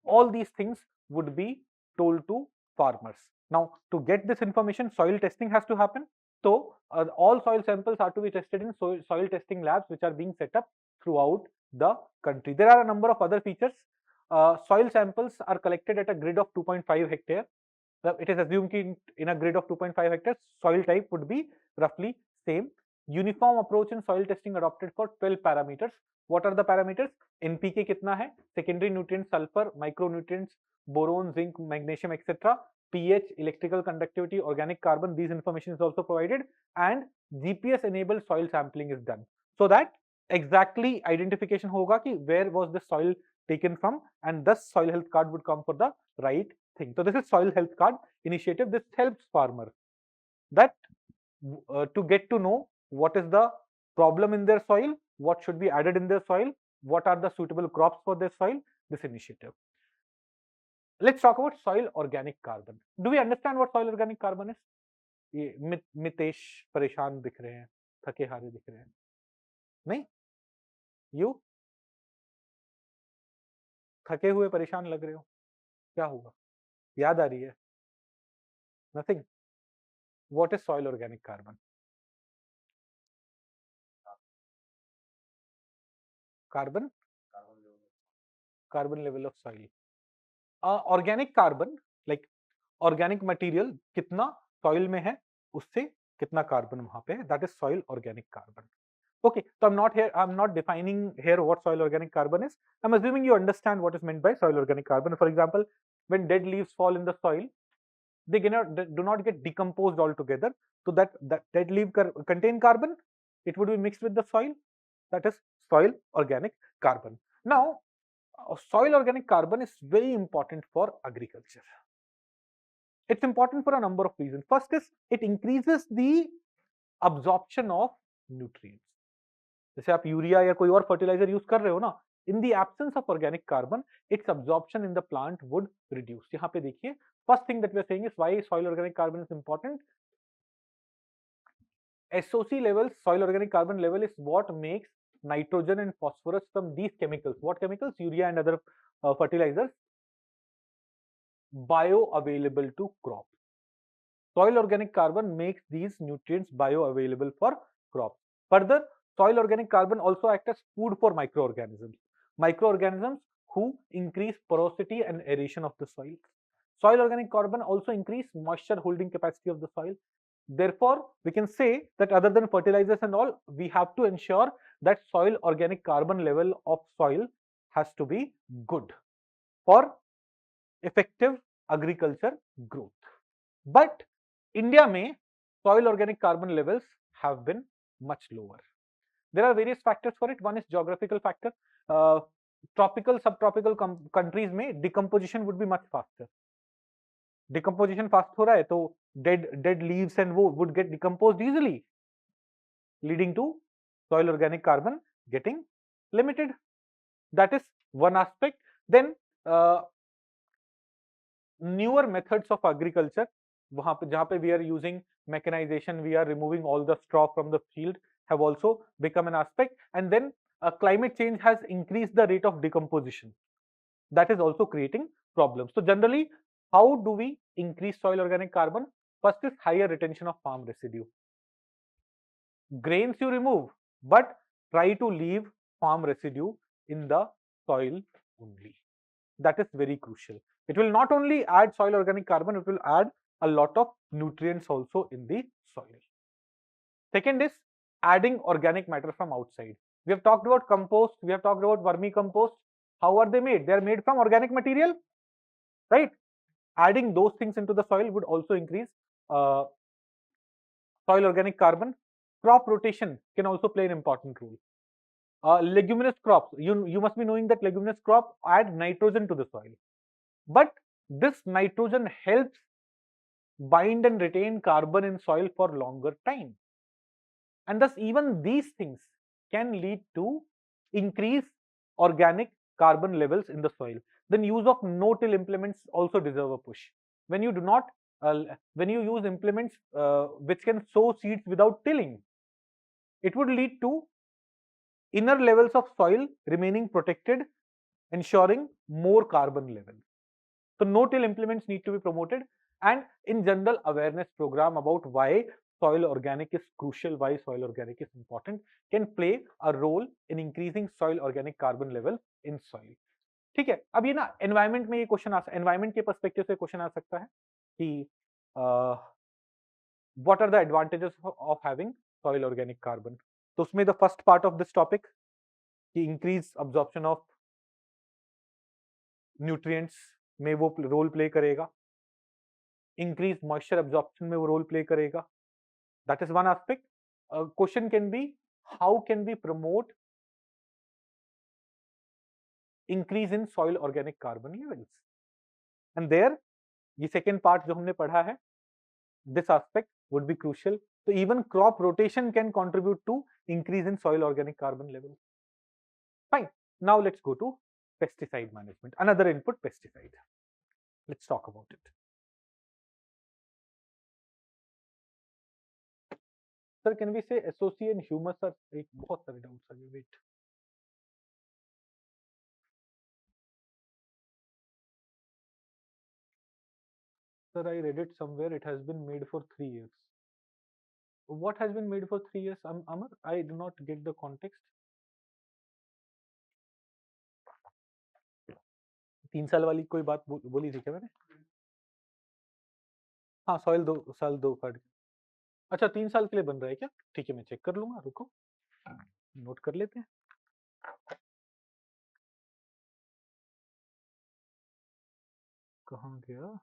All these things would be told to farmers. Now, to get this information, soil testing has to happen. So, all soil samples are to be tested in soil testing labs, which are being set up throughout the country. There are a number of other features. Soil samples are collected at a grid of 2.5 hectare. It is assumed in a grid of 2.5 hectares, soil type would be roughly same. Uniform approach in soil testing adopted for 12 parameters. What are the parameters? NPK कितना है, secondary nutrients, sulfur, micronutrients, boron, zinc, magnesium, etc. pH, electrical conductivity, organic carbon, these information is also provided, and GPS enabled soil sampling is done, so that exactly identification होगा कि where was the soil taken from, and thus soil health card would come for the right thing. So this is soil health card initiative. This helps farmer that to get to know what is the problem in their soil, what should be added in their soil, what are the suitable crops for their soil. This initiative. Let's talk about soil organic carbon. Do we understand what soil organic carbon is? ये मितेश परेशान दिख रहे हैं, थके हारे दिख रहे हैं. नहीं, यू थके हुए परेशान लग रहे हो, क्या होगा? याद आ रही है? Nothing. What is soil organic carbon? Carbon level of soil. Organic carbon, like organic material कितना soil में है, उससे कितना carbon वहां पे है, that is soil organic carbon. Okay, so I'm not defining here what soil organic carbon is. I'm assuming you understand what is meant by soil organic carbon. For example, when dead leaves fall in the soil, they do not get decomposed altogether. So that dead leaf contain carbon, it would be mixed with the soil. That is soil organic carbon. Now, soil organic carbon is very important for agriculture. It's important for a number of reasons. First is it increases the absorption of nutrients. जैसे आप urea या कोई और fertiliser use कर रहे हो ना, in the absence of organic carbon, its absorption in the plant would reduce. यहाँ पे देखिए, first thing that we are saying is why soil organic carbon is important. SOC levels, soil organic carbon level, is what makes nitrogen and phosphorus from these chemicals. What chemicals? Urea and other fertilizers bioavailable to crops. Soil organic carbon makes these nutrients bioavailable for crops. Further, soil organic carbon also acts as food for microorganisms. Microorganisms who increase porosity and aeration of the soil. Soil organic carbon also increase moisture holding capacity of the soil. Therefore, we can say that other than fertilizers and all, we have to ensure that soil organic carbon level of soil has to be good for effective agriculture growth. But India mein soil organic carbon levels have been much lower. There are various factors for it. One is geographical factor. Tropical, subtropical countries में decomposition would be much faster. Decomposition fast हो रहा है तो dead leaves and वो would get decomposed easily, leading to soil organic carbon getting limited. That is one aspect. Then newer methods of agriculture, वहां पे जहां पे we are using mechanization, we are removing all the straw from the field, have also become an aspect. And then climate change has increased the rate of decomposition. That is also creating problems. So generally, how do we increase soil organic carbon? First is higher retention of farm residue. Grains you remove, but try to leave farm residue in the soil only. That is very crucial. It will not only add soil organic carbon, it will add a lot of nutrients also in the soil. Second is adding organic matter from outside. We have talked about compost, we have talked about vermicompost. How are they made? They are made from organic material, right? Adding those things into the soil would also increase soil organic carbon. Crop rotation can also play an important role. Leguminous crops, you must be knowing that leguminous crop add nitrogen to the soil, but this nitrogen helps bind and retain carbon in soil for longer time, and thus even these things can lead to increase organic carbon levels in the soil. Then use of no-till implements also deserve a push. When you do not when you use implements which can sow seeds without tilling, it would lead to inner levels of soil remaining protected, ensuring more carbon levels. So no-till implements need to be promoted, and in general awareness program about why soil organic is crucial, why soil organic is important, can play a role in increasing soil organic carbon level in soil. ठीक है, अब ये ना environment में ये question environment के perspective से question आ सकता है कि what are the advantages of having soil organic carbon. तो उसमें the first part of this topic कि increase absorption of nutrients में वो रोल प्ले करेगा, increase moisture absorption में वो रोल प्ले करेगा. That is one aspect. Question can be how can we promote increase in soil organic carbon levels, and there ये second part जो हमने पढ़ा है, this aspect would be crucial. So even crop rotation can contribute to increase in soil organic carbon level. Fine. Now let's go to pesticide management. Another input, pesticide. Let's talk about it. Sir, can we say SOC and humus are एक बहुत सारे doubts are. Wait. Sir, I read it somewhere. It has been made for 3 years. What has been made for 3 years, Amar? I do not get the context. 3 साल वाली कोई बात बोली थी क्या मैंने? हाँ, सॉइल 2 साल 2 काट. अच्छा 3 साल के लिए बन रहा है क्या? ठीक है, मैं चेक कर लूंगा, रुको, नोट कर लेते हैं. कहाँ गया?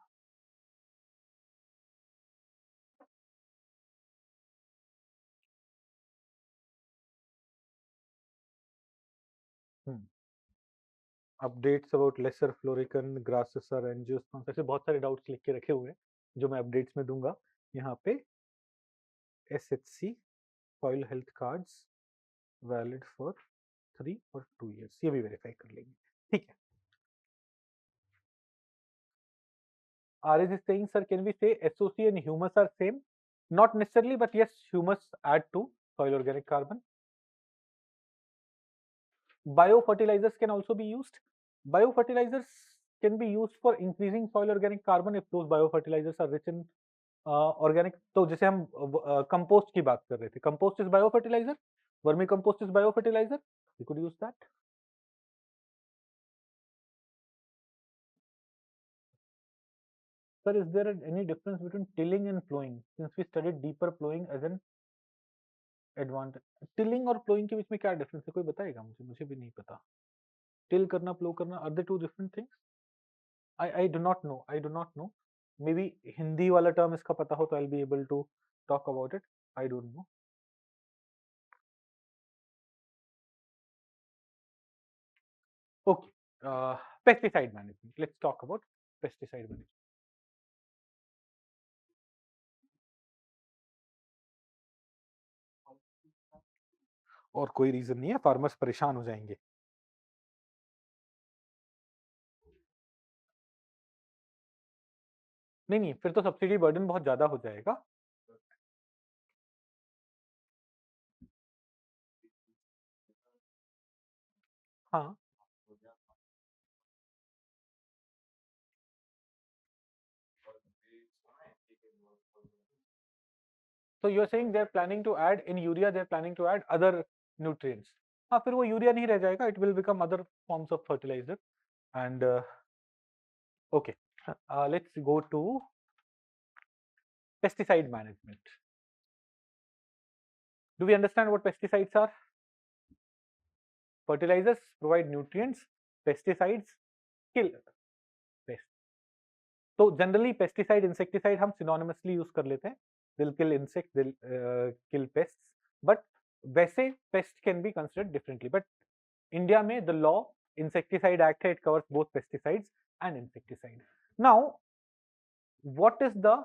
Updates about lesser florican, grasses are angiosperms, ऐसे बहुत सारे डाउट्स लिख के रखे हुए हैं जो मैं अपडेट्स में दूंगा. यहाँ पे SHC soil health cards valid for 3 और 2 years, ये भी वेरीफाई कर लेंगे. ठीक है. RS is saying, sir, can we say SOC and humus are same? Not necessarily, but yes, humus add to soil organic carbon. Biofertilizers can also be used. Biofertilizers can be used for increasing soil organic carbon if those biofertilizers are rich in organic. तो जैसे हम compost की बात कर रहे थे, compost is biofertiliser, vermicompost is biofertiliser, we could use that. Sir, is there any difference between tilling and plowing since we studied deeper plowing as an advantage? Tilling और ploughing के बीच में क्या difference है, कोई बताएगा मुझे? मुझे भी नहीं पता. टिल करना, प्लो करना, are they two different things? I do not know. I do not know. Maybe Hindi वाला टर्म इसका पता हो तो I'll be able to talk about it. I don't know. Okay. Pesticide management. Let's talk about pesticide management. और कोई reason नहीं है, farmers परेशान हो जाएंगे. नहीं नहीं, फिर तो सब्सिडी बर्डन बहुत ज्यादा हो जाएगा. हाँ, So you're saying they're planning to add in urea, they're planning to add other nutrients. हाँ, फिर वो यूरिया नहीं रह जाएगा, it will become other forms of fertilizer. And okay, let's go to pesticide management. Do we understand what pesticides are? Fertilizers provide nutrients, pesticides kill pests. तो generally pesticide insecticide हम synonymously use कर लेते हैं. They'll kill insects, they'll kill pests, but वैसे paste can be considered differently. But India में the law insecticide act है, it covers both pesticides and insecticide. Now what is the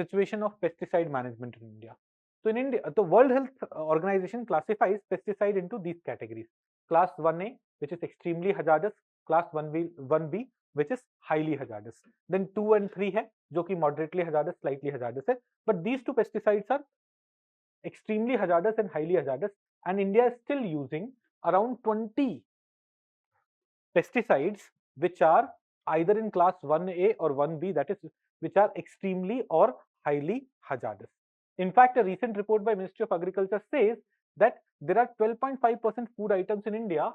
situation of pesticide management in India? So in India, the World Health Organization classifies pesticide into these categories: class 1A, which is extremely hazardous; class 1B, which is highly hazardous; then 2 and 3 है जो कि moderately hazardous, slightly hazardous है. But these two pesticides are extremely hazardous and highly hazardous, and India is still using around 20 pesticides which are either in class 1A or 1B, that is, which are extremely or highly hazardous. In fact, a recent report by Ministry of Agriculture says that there are 12.5% food items in India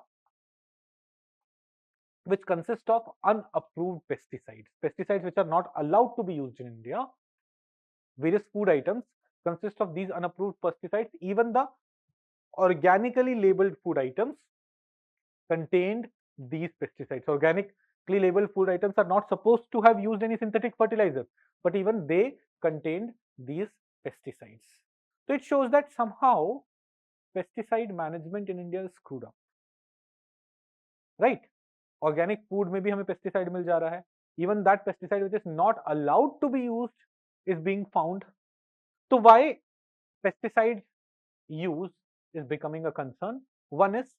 which consist of unapproved pesticides. Pesticides which are not allowed to be used in India. Various food items consist of these unapproved pesticides. Even the organically labeled food items contained these pesticides. Organically labeled food items are not supposed to have used any synthetic fertilizer, but even they contained these pesticides. So it shows that somehow pesticide management in India is screwed up, right? Organic food में भी हमें pesticide मिल जा रहा है. Even that pesticide which is not allowed to be used is being found. So why pesticide use is becoming a concern? One is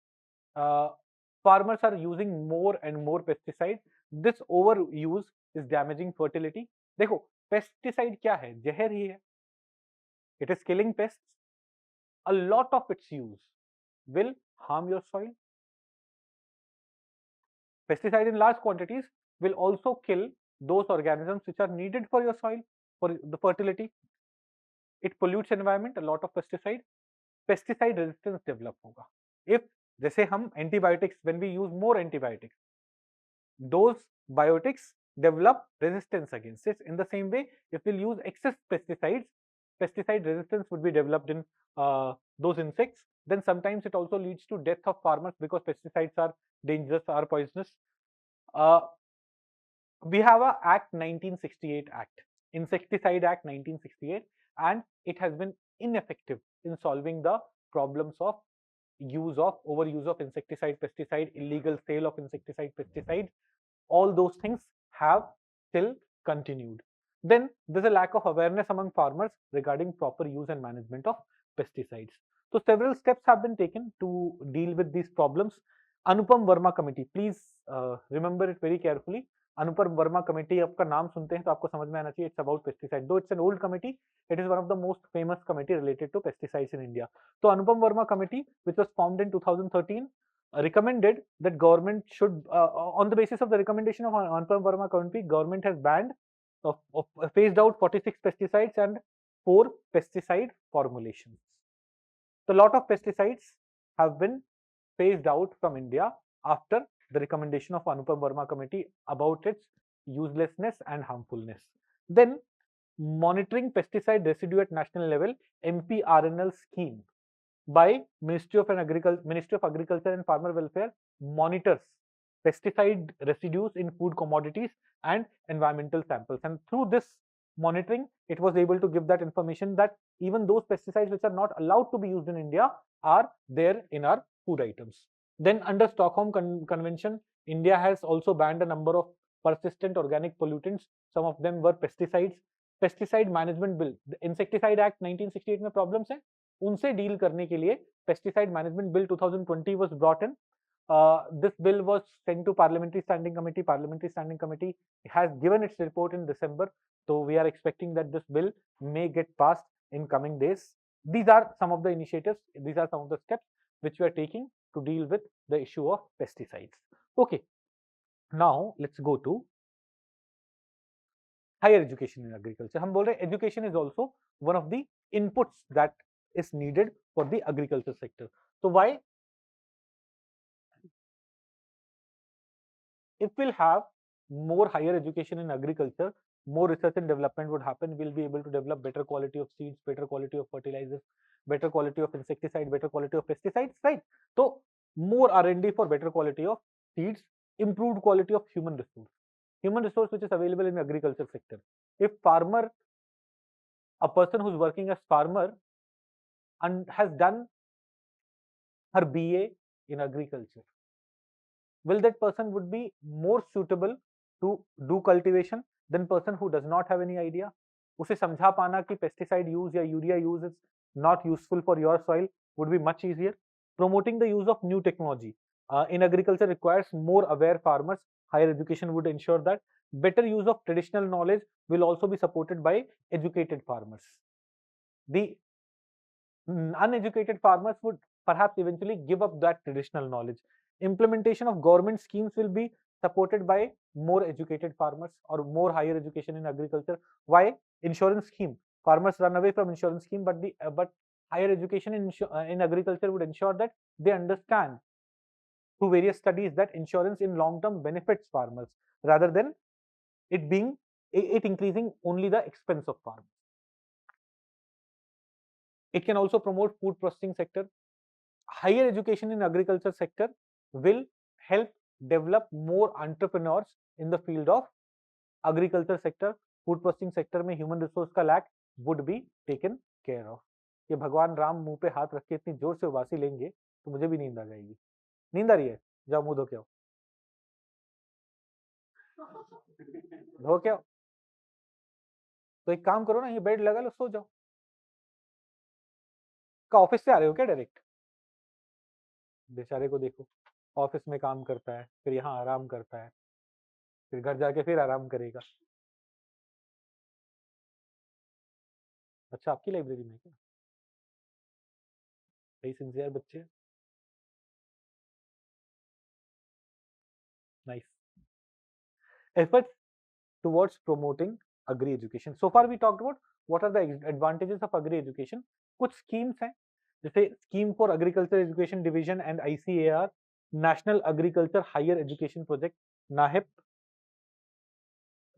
farmers are using more and more pesticides. This overuse is damaging fertility. देखो pesticide क्या है? जहर ही है. It is killing pests. A lot of its use will harm your soil. Pesticide in large quantities will also kill those organisms which are needed for your soil, for the fertility. It pollutes environment. A lot of pesticide resistance develop होगा. If जैसे हम antibiotics, when we use more antibiotics, those biotics develop resistance against it. In the same way, if we'll use excess pesticides, pesticide resistance would be developed in those insects. Then sometimes it also leads to death of farmers because pesticides are dangerous, are poisonous. We have a Act 1968 Act, Insecticide Act 1968, and it has been ineffective in solving the problems of overuse of insecticide, pesticide, illegal sale of insecticide, pesticides. All those things have still continued. Then there's a lack of awareness among farmers regarding proper use and management of pesticides. So several steps have been taken to deal with these problems. Anupam Verma Committee, please remember it very carefully. Anupam Verma Committee, आपका नाम सुनते हैं तो आपको समझ में आना चाहिए. It's about pesticide. Though it's an old committee, it is one of the most famous committee related to pesticides in India. So Anupam Verma Committee, which was formed in 2013, recommended that government should, on the basis of the recommendation of Anupam Verma Committee, government has banned phased out 46 pesticides and 4 pesticide formulations. So a lot of pesticides have been phased out from India after the recommendation of Anupam Verma Committee about its uselessness and harmfulness. Then monitoring pesticide residue at national level, MPRNL scheme by Ministry of Agriculture and Farmer Welfare monitors pesticide residues in food commodities and environmental samples, and through this monitoring it was able to give that information that even those pesticides which are not allowed to be used in India are there in our food items. Then under Stockholm Convention, India has also banned a number of persistent organic pollutants. Some of them were pesticides. Pesticide Management Bill, the Insecticide Act 1968 में problems हैं, उनसे deal करने के लिए Pesticide Management Bill 2020 was brought in. This bill was sent to Parliamentary Standing Committee. Parliamentary Standing Committee has given its report in December, so we are expecting that this bill may get passed in coming days. These are some of the initiatives, these are some of the steps which we are taking to deal with the issue of pesticides. Okay, now let's go to higher education in agriculture. हम बोल रहे हैं education is also one of the inputs that is needed for the agriculture sector. So why? If we'll have more higher education in agriculture, more research and development would happen. We'll be able to develop better quality of seeds, better quality of fertilizers, better quality of insecticide, better quality of pesticides, right? So more R&D for better quality of seeds, improved quality of human resource which is available in agriculture sector. If farmer, a person who's working as farmer and has done her BA in agriculture, will that person would be more suitable to do cultivation than person who does not have any idea? उसे समझा पाना कि pesticide use या urea use is not useful for your soil would be much easier. Promoting the use of new technology in agriculture requires more aware farmers. Higher education would ensure that. Better use of traditional knowledge will also be supported by educated farmers. The uneducated farmers would perhaps eventually give up that traditional knowledge. Implementation of government schemes will be supported by more educated farmers or more higher education in agriculture. Why? Insurance scheme. Farmers run away from insurance scheme, but higher education in agriculture would ensure that they understand through various studies that insurance in long term benefits farmers rather than it increasing only the expense of farmers. It can also promote food processing sector. Higher education in agriculture sector will help develop more entrepreneurs in the field of agriculture sector. Food processing sector में human resource का lack would be taken care of. ये भगवान राम मुंह पे हाथ रख के इतनी जोर से उबासी लेंगे तो मुझे भी नींद आ जाएगी. नींद आ रही है? जाओ मुंह धो के आओ. धो के आओ. तो एक काम करो ना, ये बेड लगा लो, सो जाओ. का ऑफिस से आ रहे हो क्या डायरेक्ट? बेचारे को देखो, ऑफिस में काम करता है, फिर यहाँ आराम करता है, फिर घर जाके फिर आराम करेगा. अच्छा, आपकी लाइब्रेरी में क्या? सही सिंसियर बच्चे. Nice. Efforts towards promoting agri education. So far we talked about what are the advantages of agri education. कुछ schemes हैं जैसे Scheme for Agriculture Education Division and ICAR, National Agriculture Higher Education Project, NAHEP.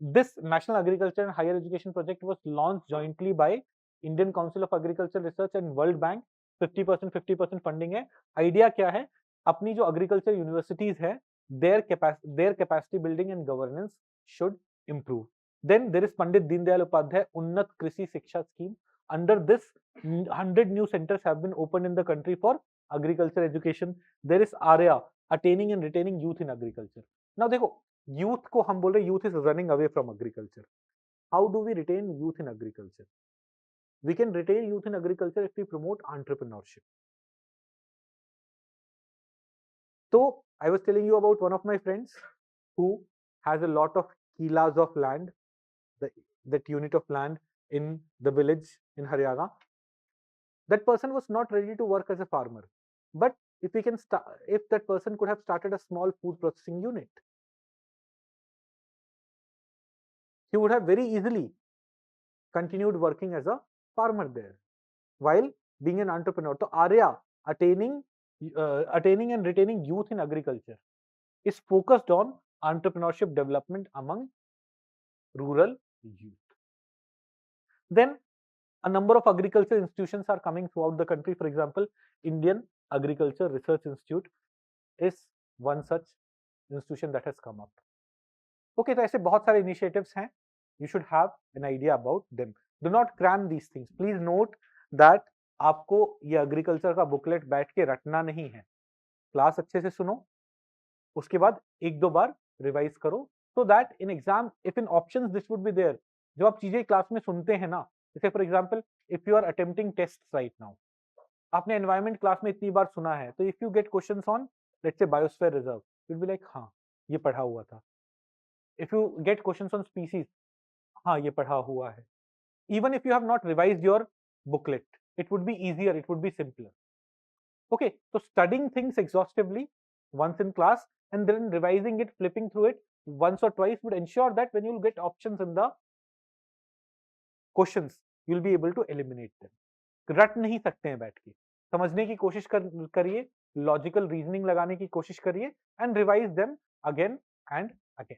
This National Agriculture and Higher Education Project was launched jointly by Indian Council of Agricultural Research and World Bank. 50% funding है. Idea क्या है? अपनी जो agriculture universities है, their capacity building and governance should improve. Then there is Pandit Deendayal Upadhyay Unnat Krishi Shiksha Scheme. Under this, 100 new centers have been opened in the country for agriculture education. There is ARYA, Attaining and Retaining Youth in Agriculture. Now देखो, youth को हम बोल रहे youth is running away from agriculture. How do we retain youth in agriculture? We can retain youth in agriculture if we promote entrepreneurship. So I was telling you about one of my friends who has a lot of kilas of land, that unit of land in the village in Haryana. That person was not ready to work as a farmer, but if that person could have started a small food processing unit, he would have very easily continued working as a farmer there while being an entrepreneur. So ARYA, attaining and retaining youth in agriculture, is focused on entrepreneurship development among rural youth. Then a number of agriculture institutions are coming throughout the country. For example, Indian Agriculture Research Institute is one such institution that has come up. Okay, तो ऐसे बहुत सारे initiatives हैं. You should have an idea about them. Do not cram these things. Please note that आपको ये agriculture का booklet बैठ के रटना नहीं है. क्लास अच्छे से सुनो, उसके बाद एक दो बार रिवाइज करो, so that in exam, if in options this would be there. जो आप चीजें क्लास में सुनते हैं ना, जैसे for example if you are attempting test right now, आपने एनवायरमेंट क्लास में इतनी बार सुना है, तो if you get questions on let's say biosphere reserve, you will be like हाँ ये पढ़ा हुआ था. If you get questions on species, हाँ ये पढ़ा हुआ है. Even if you have not revised your booklet, it would be easier, it would be simpler. Okay, so studying things exhaustively once in class and then revising it, flipping through it once or twice would ensure that when you will get options in the questions, you'll be able to eliminate them. रट नहीं सकते हैं बैठ के, समझने की कोशिश करिए, लॉजिकल रीजनिंग लगाने की कोशिश करिए and revise them again and again.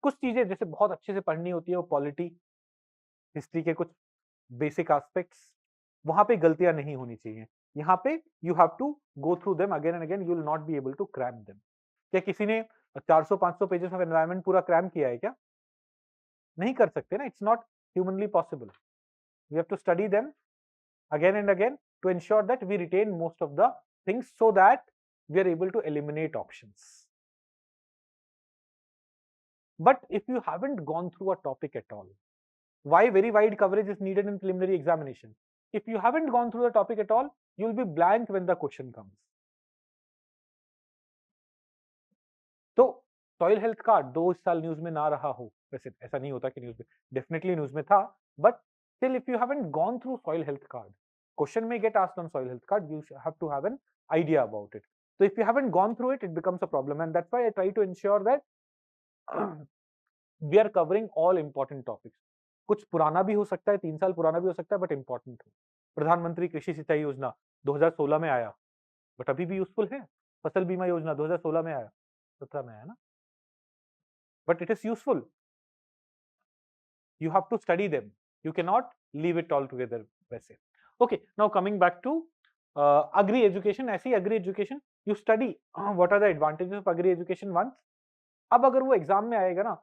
कुछ चीजें जैसे बहुत अच्छे से पढ़नी होती है, वो पॉलिटी, हिस्ट्री के कुछ बेसिक एस्पेक्ट्स, वहां पे गलतियां नहीं होनी चाहिए। यहाँ पे you have to go through them again and again, you will not be able to cram them. क्या किसी ने 400-500 पेजेस ऑफ एनवायरनमेंट पूरा क्रैम किया है क्या? नहीं कर सकते ना, it's not humanly possible. We have to study them again and again to ensure that we retain most of the things so that we are able to eliminate options. But if you haven't gone through a topic at all, why very wide coverage is needed in preliminary examination? If you haven't gone through the topic at all, you will be blank when the question comes. तो soil health card 2 साल news में ना रहा हो, वैसे ऐसा नहीं होता कि न्यूज में, डेफिनेटली न्यूज में था, but still if you haven't gone through soil health card, question may get asked on soil health card, you have to have an idea about it. So if you haven't gone through it, it becomes a problem, and that's why I try to ensure that we are covering all important topics. कुछ पुराना भी हो सकता है, 3 साल पुराना भी हो सकता है, बट इंपॉर्टेंट हो। प्रधानमंत्री कृषि सिंचाई योजना 2016 में आया, बट अभी भी यूजफुल है। फसल बीमा योजना 2016 में आया, 17 में आया ना, but it is useful. You have to study them. You cannot leave it all together वैसे. Okay, now coming back to agri education. ऐसी agri education you study what are the advantages of agri education once. अब अगर वो exam में आएगा ना,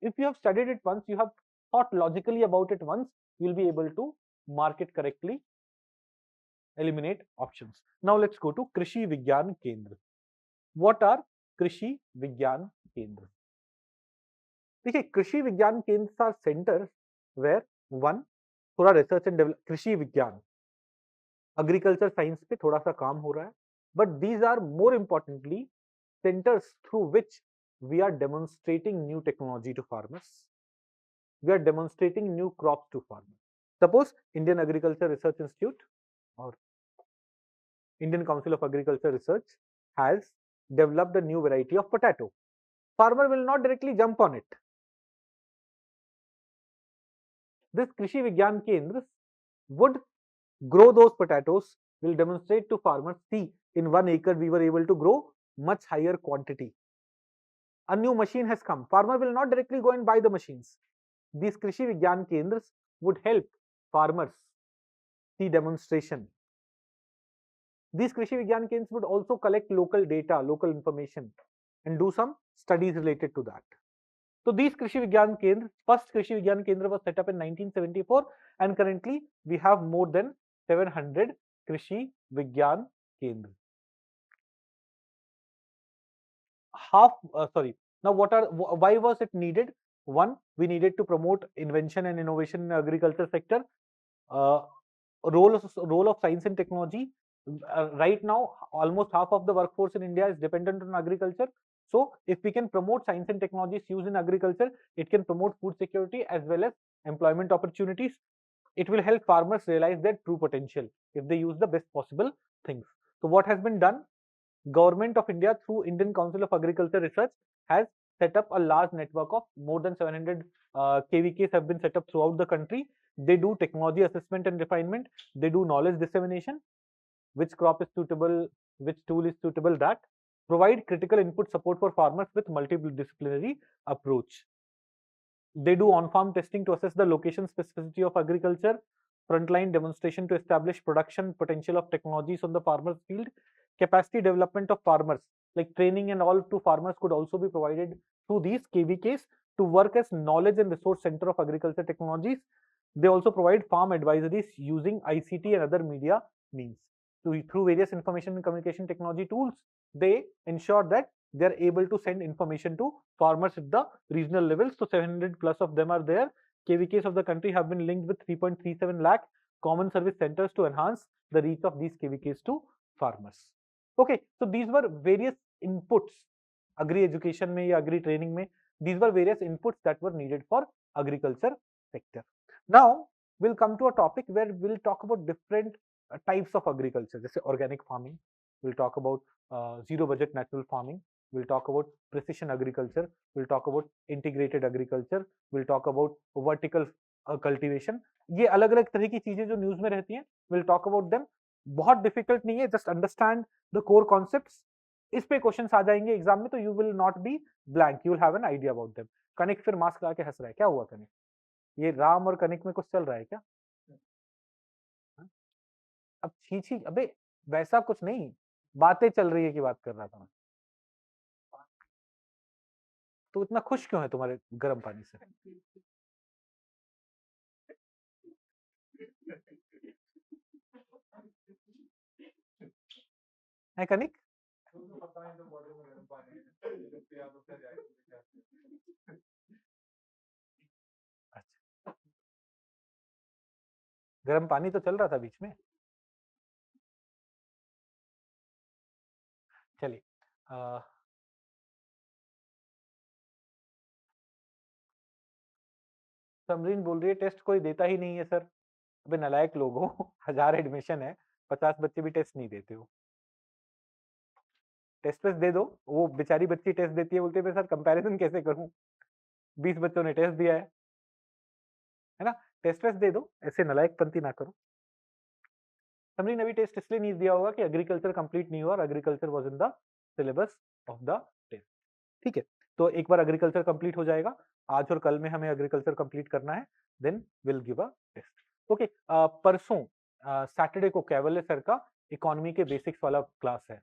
if you have studied it once, you have thought logically about it once, you will be able to mark it correctly, eliminate options. Now let's go to कृषि विज्ञान केंद्र. What are कृषि विज्ञान केंद्र? देखिए, कृषि विज्ञान केंद्र आर सेंटर्स वेयर वन थोड़ा रिसर्च एंड डेवलप, कृषि विज्ञान एग्रीकल्चर साइंस पे थोड़ा सा काम हो रहा है, but these are more importantly centres through which we are demonstrating new technology to farmers, we are demonstrating new crops to farmers. Suppose Indian Agriculture Research Institute और Indian Council of Agriculture Research has developed a new variety of potato. Farmer will not directly jump on it. This Krishi Vigyan Kendras would grow those potatoes, will demonstrate to farmers, see, in 1 acre we were able to grow much higher quantity. A new machine has come. Farmer will not directly go and buy the machines. These Krishi Vigyan Kendras would help farmers see demonstration. These Krishi Vigyan Kendras would also collect local data, local information, and do some studies related to that. So these Krishi Vigyan Kendra, first Krishi Vigyan Kendra was set up in 1974, and currently we have more than 700 Krishi Vigyan Kendra. Now why was it needed? One, we needed to promote invention and innovation in the agriculture sector. Role of science and technology. Right now, almost half of the workforce in India is dependent on agriculture. So if we can promote science and technologies used in agriculture, it can promote food security as well as employment opportunities. It will help farmers realize their true potential if they use the best possible things. So what has been done? Government of India through Indian Council of Agriculture Research has set up a large network of more than 700 KVKs have been set up throughout the country. They do technology assessment and refinement. They do knowledge dissemination. Which crop is suitable, which tool is suitable, that provide critical input support for farmers with multidisciplinary approach. They do on-farm testing to assess the location specificity of agriculture, frontline demonstration to establish production potential of technologies on the farmer's field, capacity development of farmers, like training and all to farmers could also be provided through these KVKs to work as knowledge and resource center of agriculture technologies. They also provide farm advisories using ICT and other media means. So through various information and communication technology tools, they ensure that they are able to send information to farmers at the regional level. So 700 plus of them are there. KVKs of the country have been linked with 3.37 lakh common service centers to enhance the reach of these KVKs to farmers. Okay, so these were various inputs, agri education mein ya agri training mein, these were various inputs that were needed for agriculture sector. Now we'll come to a topic where we'll talk about different types of agriculture, जैसे organic farming, we'll talk about zero budget natural farming, we'll talk about precision agriculture, we'll talk about integrated agriculture, we'll talk about vertical cultivation. ये अलग अलग तरह की चीजें जो news में रहती हैं, विल टॉक अबाउट देम। बहुत डिफिकल्ट नहीं है, just understand the core concepts. इस पे क्वेश्चंस आ जाएंगे एग्जाम में, तो you will not B blank, you will have an idea about them. कनिक फिर मास्क लगा के हंस रहा है, क्या हुआ कनिक? ये राम और कनिक में कुछ चल रहा है क्या? अब छी छी, अबे वैसा कुछ नहीं, बातें चल रही है की बात कर रहा था मैं। तो इतना खुश क्यों है तुम्हारे गर्म पानी से? है कनिक? अच्छा, गर्म पानी तो चल रहा था बीच में। चलिए, समरीन बोल रही है टेस्ट कोई देता ही नहीं है सर। अबे नालायक लोग हो, 1000 एडमिशन है, 50 बच्चे भी टेस्ट नहीं देते हो। टेस्ट दे दो। वो बेचारी बच्ची टेस्ट देती है, बोलते हैं सर कंपैरिजन कैसे करूं, 20 बच्चों ने टेस्ट दिया है ना? टेस्ट दे दो, ऐसे नालायकपंती ना करो। समरीन अभी टेस्ट इसलिए नहीं दिया होगा कि एग्रीकल्चर कंप्लीट नहीं हुआ और agriculture was in the syllabus of the test. ठीक है, तो एक बार एग्रीकल्चर कंप्लीट हो जाएगा, आज और कल में हमें एग्रीकल्चर कंप्लीट करना है, then will give a test. Okay, परसों सैटरडे को कैवल्य सर का इकोनॉमी के बेसिक्स वाला क्लास है।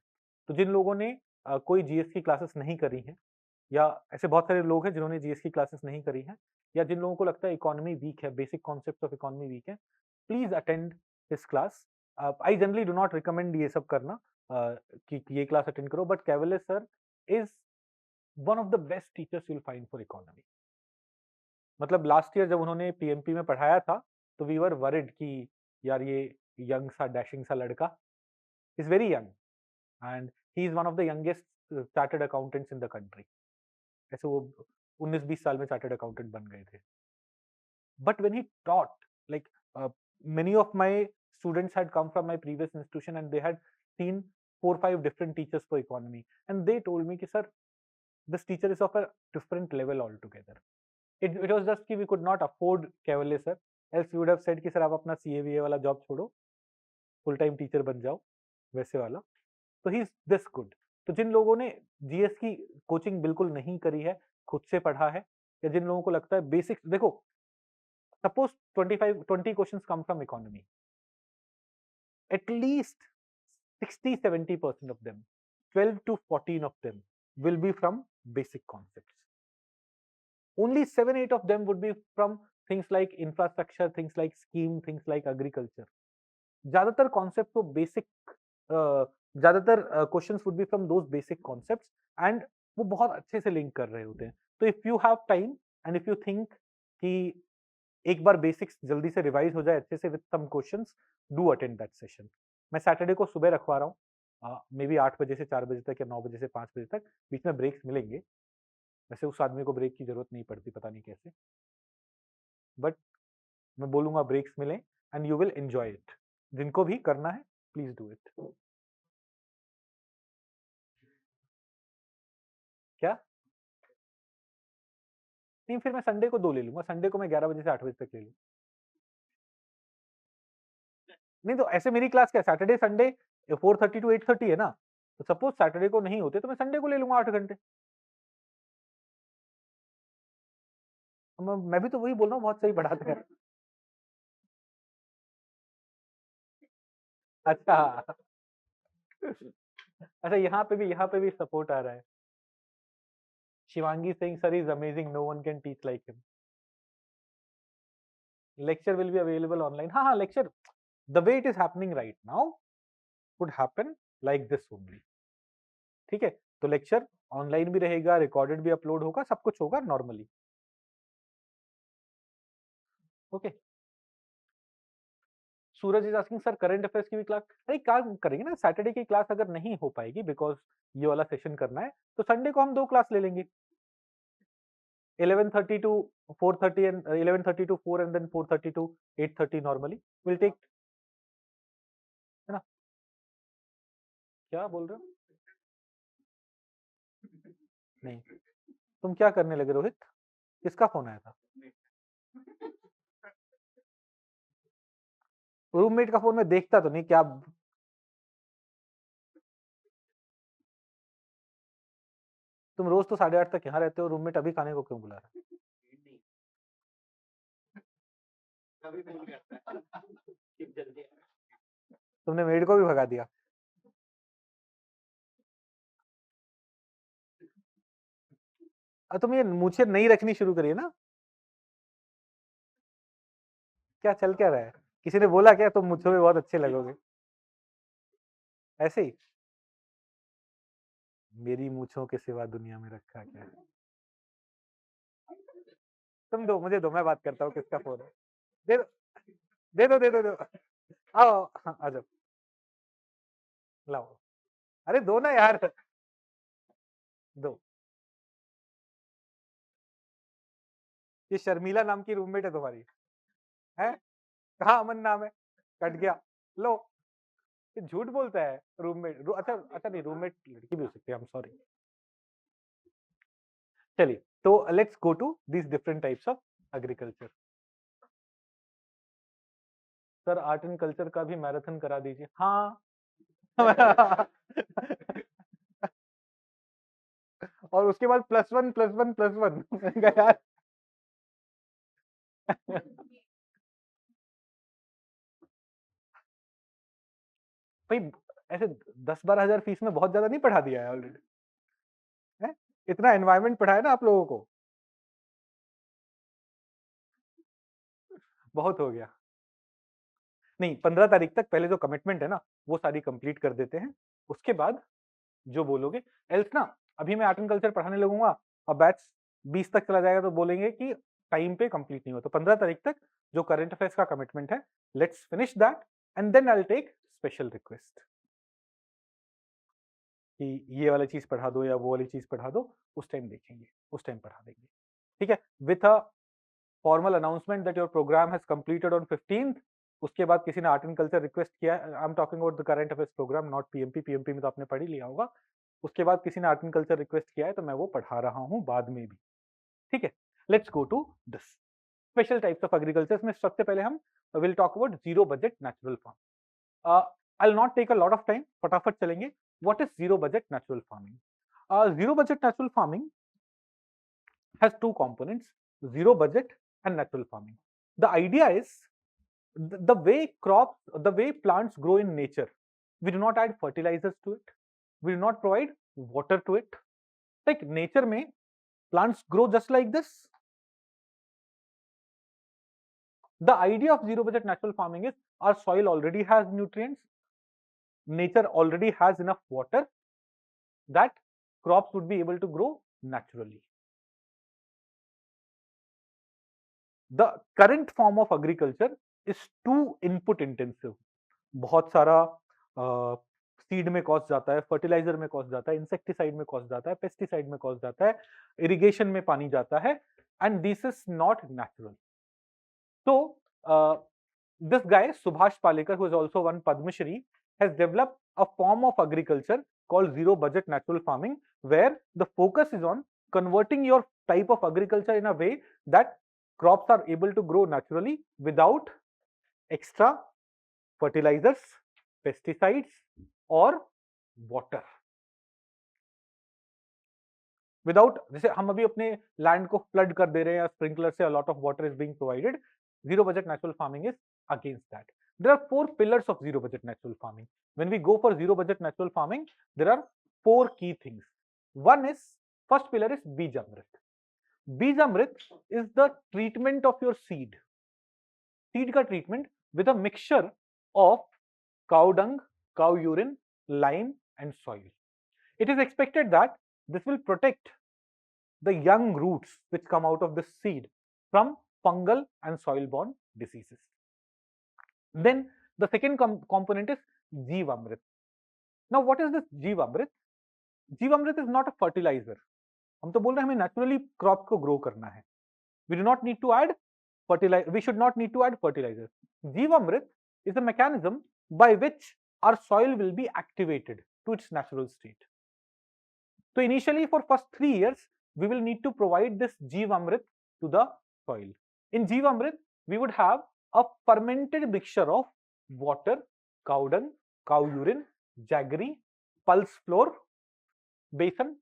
तो जिन लोगों ने कोई जीएस की क्लासेस नहीं करी हैं, या ऐसे बहुत सारे लोग हैं जिन्होंने जीएस की क्लासेस नहीं करी हैं, या जिन लोगों को लगता है इकोनॉमी वीक है, basic concept of economy weak है, please attend this class. I generally do not recommend ये सब करना, कि ये क्लास अटेंड करो, but Kaivalya sir is one of the best teachers you will find for economy. मतलब last year जब उन्होंने पीएमपी में पढ़ाया था, तो वी वर वरिड कि यार ये यंग सा डैशिंग सा लड़का is very young, and he is one of the youngest chartered accountants in the country. ऐसे वो 19-20 साल में चार्टर्ड अकाउंटेंट बन गए थे। But when he taught, like many of my students had come from my previous institution and they had seen 4-5 different teachers for economy, and they told me ki sir, this teacher is of a different level altogether. It was just कि we could not afford Kaivalya sir, else we would have said कि sir आप अपना CA वाला job छोड़ो, full time teacher बन जाओ, वैसे वाला। तो ही इज दिस गुड। तो जिन लोगों ने जीएस की कोचिंग बिल्कुल नहीं करी है, खुद से पढ़ा है, या जिन लोगों को लगता है बेसिक्स, देखो suppose 20 questions come from economy, at least 60-70% of them, 12 to 14 of them will be from basic concepts. Only 7-8 of them would be from things like infrastructure, things like scheme, things like agriculture. ज्यादातर concept तो basic, ज्यादातर questions would be from those basic concepts, and वो बहुत अच्छे से link कर रहे होते हैं। तो if you have time and if you think कि एक बार बेसिक्स जल्दी से रिवाइज हो जाए अच्छे से with some questions, do attend that session. मैं सैटरडे को सुबह रखवा रहा हूँ, मे बी 8 बजे से 4 बजे तक या 9 बजे से 5 बजे तक, बीच में ब्रेक्स मिलेंगे। वैसे उस आदमी को ब्रेक की जरूरत नहीं पड़ती, पता नहीं कैसे, बट मैं बोलूंगा ब्रेक्स मिले and you will enjoy it. जिनको भी करना है प्लीज डू इट। क्या? नहीं, फिर मैं संडे को 2 ले लूंगा, संडे को मैं 11 बजे से 8 बजे तक ले लूँ। नहीं तो ऐसे मेरी क्लास क्या, सैटरडे संडे 4:30 to 8:30 है ना, तो सपोज सैटरडे को नहीं होते तो मैं संडे को ले लूंगा 8 घंटे। मैं भी तो वही बोल रहा हूँ, बहुत सही पढ़ाते हैं। अच्छा, अच्छा यहाँ पे भी सपोर्ट आ रहा है। Shivangi Singh sir is amazing, no one can teach like him. Lecture will be available online. हाँ हाँ, lecture the way it is happening right now would happen like this only. ठीक है, तो लेक्चर ऑनलाइन भी रहेगा, रिकॉर्डेड भी अपलोड होगा, सब कुछ होगा normally. Okay, Suraj is asking sir current affairs की भी क्लास, अरे काम करेंगे ना, सैटरडे की क्लास अगर नहीं हो पाएगी बिकॉज ये वाला सेशन करना है, तो संडे को हम 2 क्लास ले लेंगे, 11:30 to 4:30 and 11:30 to 4 and then 4:30 to 8:30 normally we'll take, है ना? क्या बोल रहे हो? नहीं, तुम क्या करने लगे रोहित? किसका फोन आया था? रूममेट का फोन मैं देखता तो नहीं, क्या तुम रोज तो 8:30 तक यहाँ रहते हो, रूममेट अभी खाने को क्यों बुला रहा है? तुमने मेड को भी भगा दिया। तुम ये मूछें नहीं रखनी शुरू करिए ना। क्या चल क्या रहा है? किसी ने बोला क्या तुम मुझसे भी बहुत अच्छे लगोगे? ऐसे ही। मेरी मूछों के सिवा दुनिया में रखा क्या है? तुम दो, मुझे दो, मैं बात करता हूँ किसका फोन है। दे दो दे दो दे दो, दे दो। आओ, हाँ, आ जाओ, लाओ। अरे दो ना यार, दो। ये शर्मिला नाम की रूममेट है तुम्हारी? है? कहाँ अमन नाम है? कट गया। लो, ये झूठ बोलता है रूममेट। अच्छा अच्छा, नहीं, रूममेट लड़की भी हो सकती है, आई एम सॉरी। चलिए, तो let's go to these different types of agriculture. Sir art and culture का भी मैराथन करा दीजिए। हाँ। और उसके बाद +1 +1 +1 यार। भाई ऐसे 10-12 हजार फीस में बहुत ज्यादा नहीं पढ़ा दिया है ऑलरेडी? है? इतना एनवायरनमेंट पढ़ाया ना आप लोगों को, बहुत हो गया। नहीं, 15 तारीख तक पहले जो कमिटमेंट है ना वो सारी कंप्लीट कर देते हैं, उसके बाद जो बोलोगे। एल्स ना, अभी मैं आर्ट एंड कल्चर पढ़ाने लगूंगा और बैच 20 तक चला जाएगा तो बोलेंगे कि टाइम पे कंप्लीट नहीं हुआ। तो 15 तारीख तक जो करंट अफेयर्स का कमिटमेंट है, let's finish that and then I will take special request कि ये वाली चीज पढ़ा दो या वो वाली चीज पढ़ा दो। उस टाइम देखेंगे, उस टाइम पढ़ा देंगे, ठीक है। With a formal announcement that your programme has completed on 15th। उसके बाद किसी ने आर्ट एंड कल्चर रिक्वेस्ट किया, I am talking about the current affairs programme, not PMP. PMP में तो आपने पढ़ ही लिया होगा। उसके बाद किसी ने आर्ट एंड कल्चर रिक्वेस्ट किया है तो मैं वो पढ़ा रहा हूँ बाद में भी, ठीक है। Let's go to this special types of agriculture में। सबसे पहले हम will talk about zero budget natural farm. I will not take a lot of time, फटाफट चलेंगे। What is zero budget natural farming? Zero budget natural farming has two components: zero budget and natural farming. The idea is the way crops, the way plants grow in nature, we do not add fertilizers to it, we do not provide water to it. Like nature में plants grow just like this. The idea of zero budget natural farming is our soil already has nutrients, nature already has enough water that crops would be able to grow naturally. The current form of agriculture is too input intensive. बहुत सारा seed में cost जाता है, fertiliser में cost जाता है, insecticide में cost जाता है, पेस्टिसाइड में कॉस्ट जाता है, इरिगेशन में पानी जाता है, and this is not natural. So this guy Subhash Palekar, who has also won Padma Shri, has developed a form of agriculture called zero budget natural farming, where the focus is on converting your type of agriculture in a way that crops are able to grow naturally without extra fertilizers, pesticides or water. Without, जैसे हम अभी अपने land को flood कर दे रहे हैं, sprinkler से lot of water is being provided. Zero budget natural farming is against that. There are 4 pillars of zero budget natural farming. When we go for zero budget natural farming, there are 4 key things. One is, first pillar is beej amrit. Beej amrit is the treatment of your seed, seed का treatment with a mixture of cow dung, cow urine, lime and soil. It is expected that this will protect the young roots which come out of the seed from fungal and soil-borne diseases. Then the second component is Jeevamrit. Now what is this Jeevamrit? Jeevamrit is not a fertilizer. हम तो बोल रहे हैं हमें naturally crop को grow करना है. We do not need to add fertilizer. We should not need to add fertilizers. Jeevamrit is a mechanism by which our soil will be activated to its natural state. So initially for first 3 years, we will need to provide this Jeevamrit to the soil. In Jeevamrit, we would have a fermented mixture of water, cow dung, cow urine, jaggery, pulse floor, besan,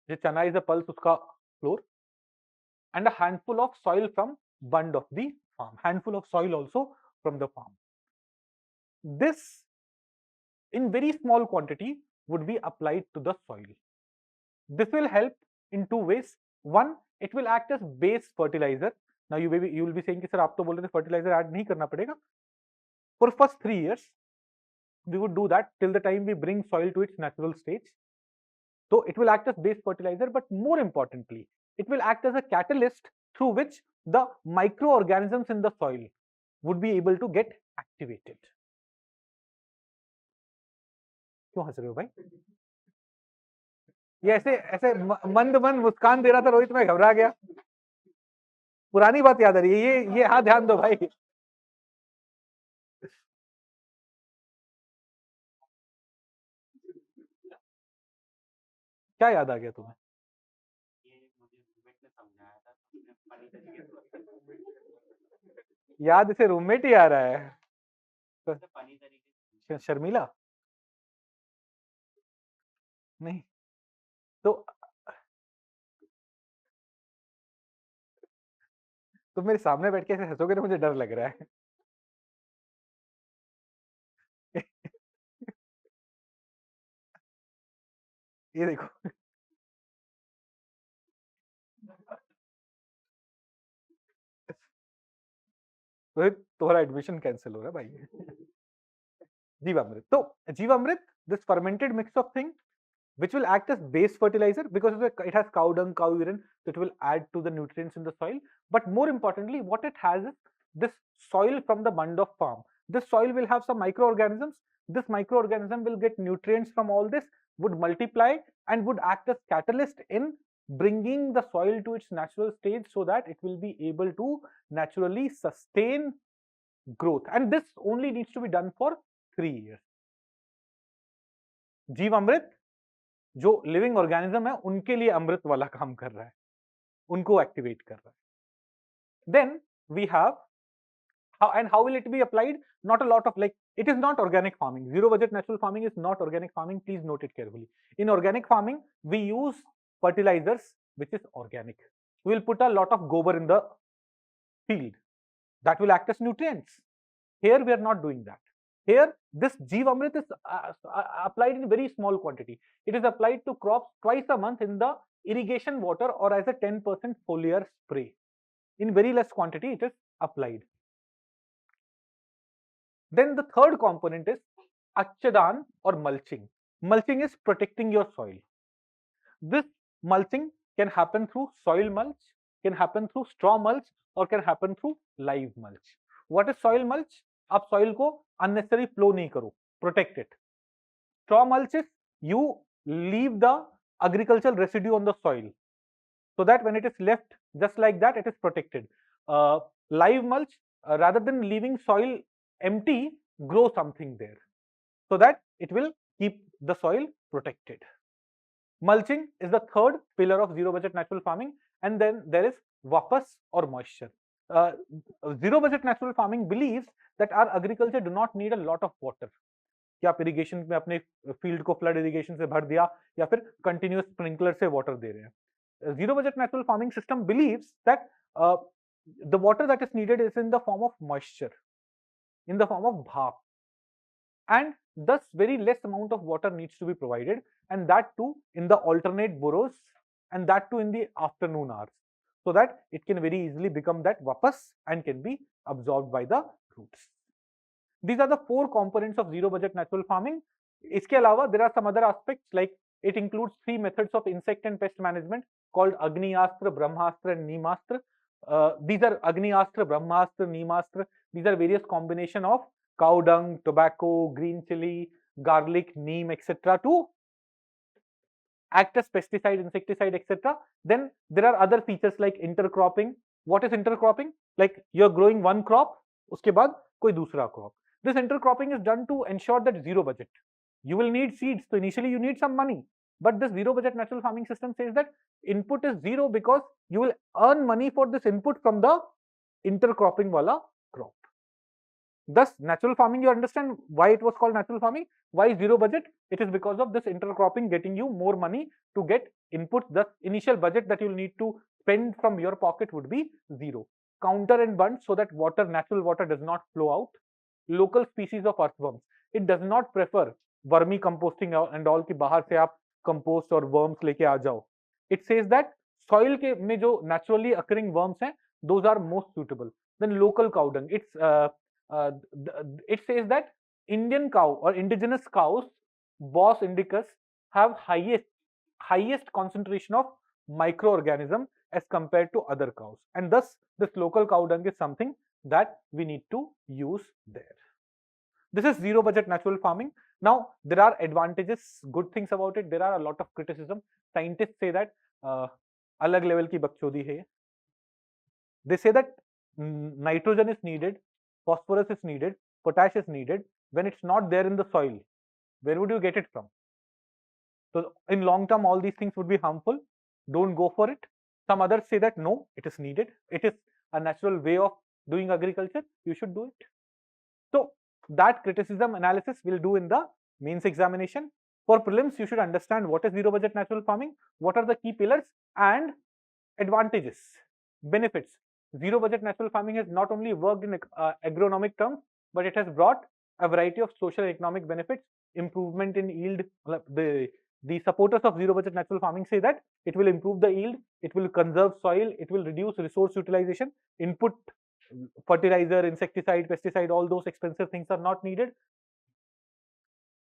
जो चना is a pulse उसका floor, and a handful of soil from bund of the farm. Handful of soil also from the farm. This in very small quantity would be applied to the soil. This will help in two ways. One, it will act as base fertilizer. Now you will be saying कि sir आप तो बोल रहे थे fertilizer add नहीं करना पड़ेगा. For first 3 years, we would do that till the time we bring soil to its natural stage. So it will act as base fertilizer, but more importantly, it will act as a catalyst through which the microorganisms in the soil would be able to get activated. क्यों हंस रहे हो भाई? ये ऐसे ऐसे मंद मंद मुस्कान दे रहा था रोहित, मैं घबरा गया. पुरानी बात याद आ रही है. ये हाँ ध्यान दो भाई. क्या याद आ गया तुम्हें? याद इसे रूममेट ही आ रहा है. शर्मिला नहीं तो तुम मेरे सामने बैठ के ऐसे हंसोगे तो मुझे डर लग रहा है. ये देखो रोहित, तुम्हारा एडमिशन कैंसिल हो रहा है भाई. जीवामृत. तो जीवामृत, this fermented mix of thing which will act as base fertilizer because it has cow dung, cow urine, so it will add to the nutrients in the soil. But more importantly, what it has is this soil from the bund of farm. This soil will have some microorganisms. This microorganism will get nutrients from all this, would multiply and would act as catalyst in bringing the soil to its natural stage so that it will be able to naturally sustain growth. And this only needs to be done for 3 years. जीवामृत जो living organism है उनके लिए अमृत वाला काम कर रहा है, उनको एक्टिवेट कर रहा है. Then we have and how will it be applied? Not a lot of, like, it is not organic farming. Zero budget natural farming is not organic farming. Please note it carefully. In organic farming, we use fertilizers which is organic. We will put a lot of gobar in the field. That will act as nutrients. Here we are not doing that. Here this Jeevamrit is applied in very small quantity. It is applied to crops twice a month in the irrigation water or as a 10% foliar spray. In very less quantity it is applied. Then the third component is Achadan or mulching. Mulching is protecting your soil. This mulching can happen through soil mulch, can happen through straw mulch, or can happen through live mulch. What is soil mulch? आप soil को unnecessary flow नहीं करो, protect it. Straw mulch is you leave the agricultural residue on the soil so that when it is left just like that, it is protected. Live mulch, rather than leaving soil empty, grow something there so that it will keep the soil protected. Mulching is the third pillar of zero budget natural farming, and then there is vapas or moisture. Zero budget natural farming believes that our agriculture do not need a lot of water. कि आप irrigation में अपने field को flood irrigation से भर दिया या फिर कंटिन्यूअस स्प्रिंकलर से वाटर दे रहे हैं. Zero budget natural farming system believes that the water that is needed is in the form of moisture, in the form of bhaap, and thus very less amount of water needs to be provided, and that too in the alternate burrows, and that too in the afternoon hours, so that it can very easily become that vapas and can be absorbed by the roots. These are the 4 components of zero budget natural farming. इसके अलावा there are some other aspects, like it includes 3 methods of insect and pest management called Agniastra, Brahmastra and Neemastra. These are Agniastra, Brahmastra, Neemastra. These are various combination of cow dung, tobacco, green chili, garlic, neem, etc. to act as pesticide, insecticide, etc. Then there are other features like intercropping. What is intercropping? Like you're growing one crop, उसके बाद कोई दूसरा crop. This intercropping is done to ensure that zero budget. You will need seeds, so initially you need some money. But this zero budget natural farming system says that input is zero because you will earn money for this input from the intercropping wala crop. Thus, natural farming, you understand why it was called natural farming. Why zero budget? It is because of this intercropping getting you more money to get input. The initial budget that you'll need to spend from your pocket would be zero. Counter and bunt so that water, natural water does not flow out. Local species of earthworms. It does not prefer vermi composting and all कि बाहर से आप compost और worms लेके आ जाओ. It says that soil के में जो नेचुरली अकरिंग वर्म्स हैं those are most suitable. Then local cow dung, it says that Indian cow or indigenous cows, Bos indicus, have highest concentration of microorganism as compared to other cows, and thus this local cow dung is something that we need to use there. This is zero budget natural farming. Now there are advantages, good things about it. There are a lot of criticism. Scientists say that alag level ki bakchodi hai. They say that nitrogen is needed, phosphorus is needed, potash is needed. When it's not there in the soil, where would you get it from? So in long term, all these things would be harmful. Don't go for it. Some others say that no, it is needed. It is a natural way of doing agriculture. You should do it. So that criticism analysis we'll do in the mains examination. For prelims, you should understand what is zero budget natural farming, what are the key pillars and advantages, benefits. Zero budget natural farming has not only worked in agronomic terms, but it has brought a variety of social and economic benefits, improvement in yield. The supporters of zero budget natural farming say that it will improve the yield, it will conserve soil, it will reduce resource utilization, input, fertilizer, insecticide, pesticide, all those expensive things are not needed.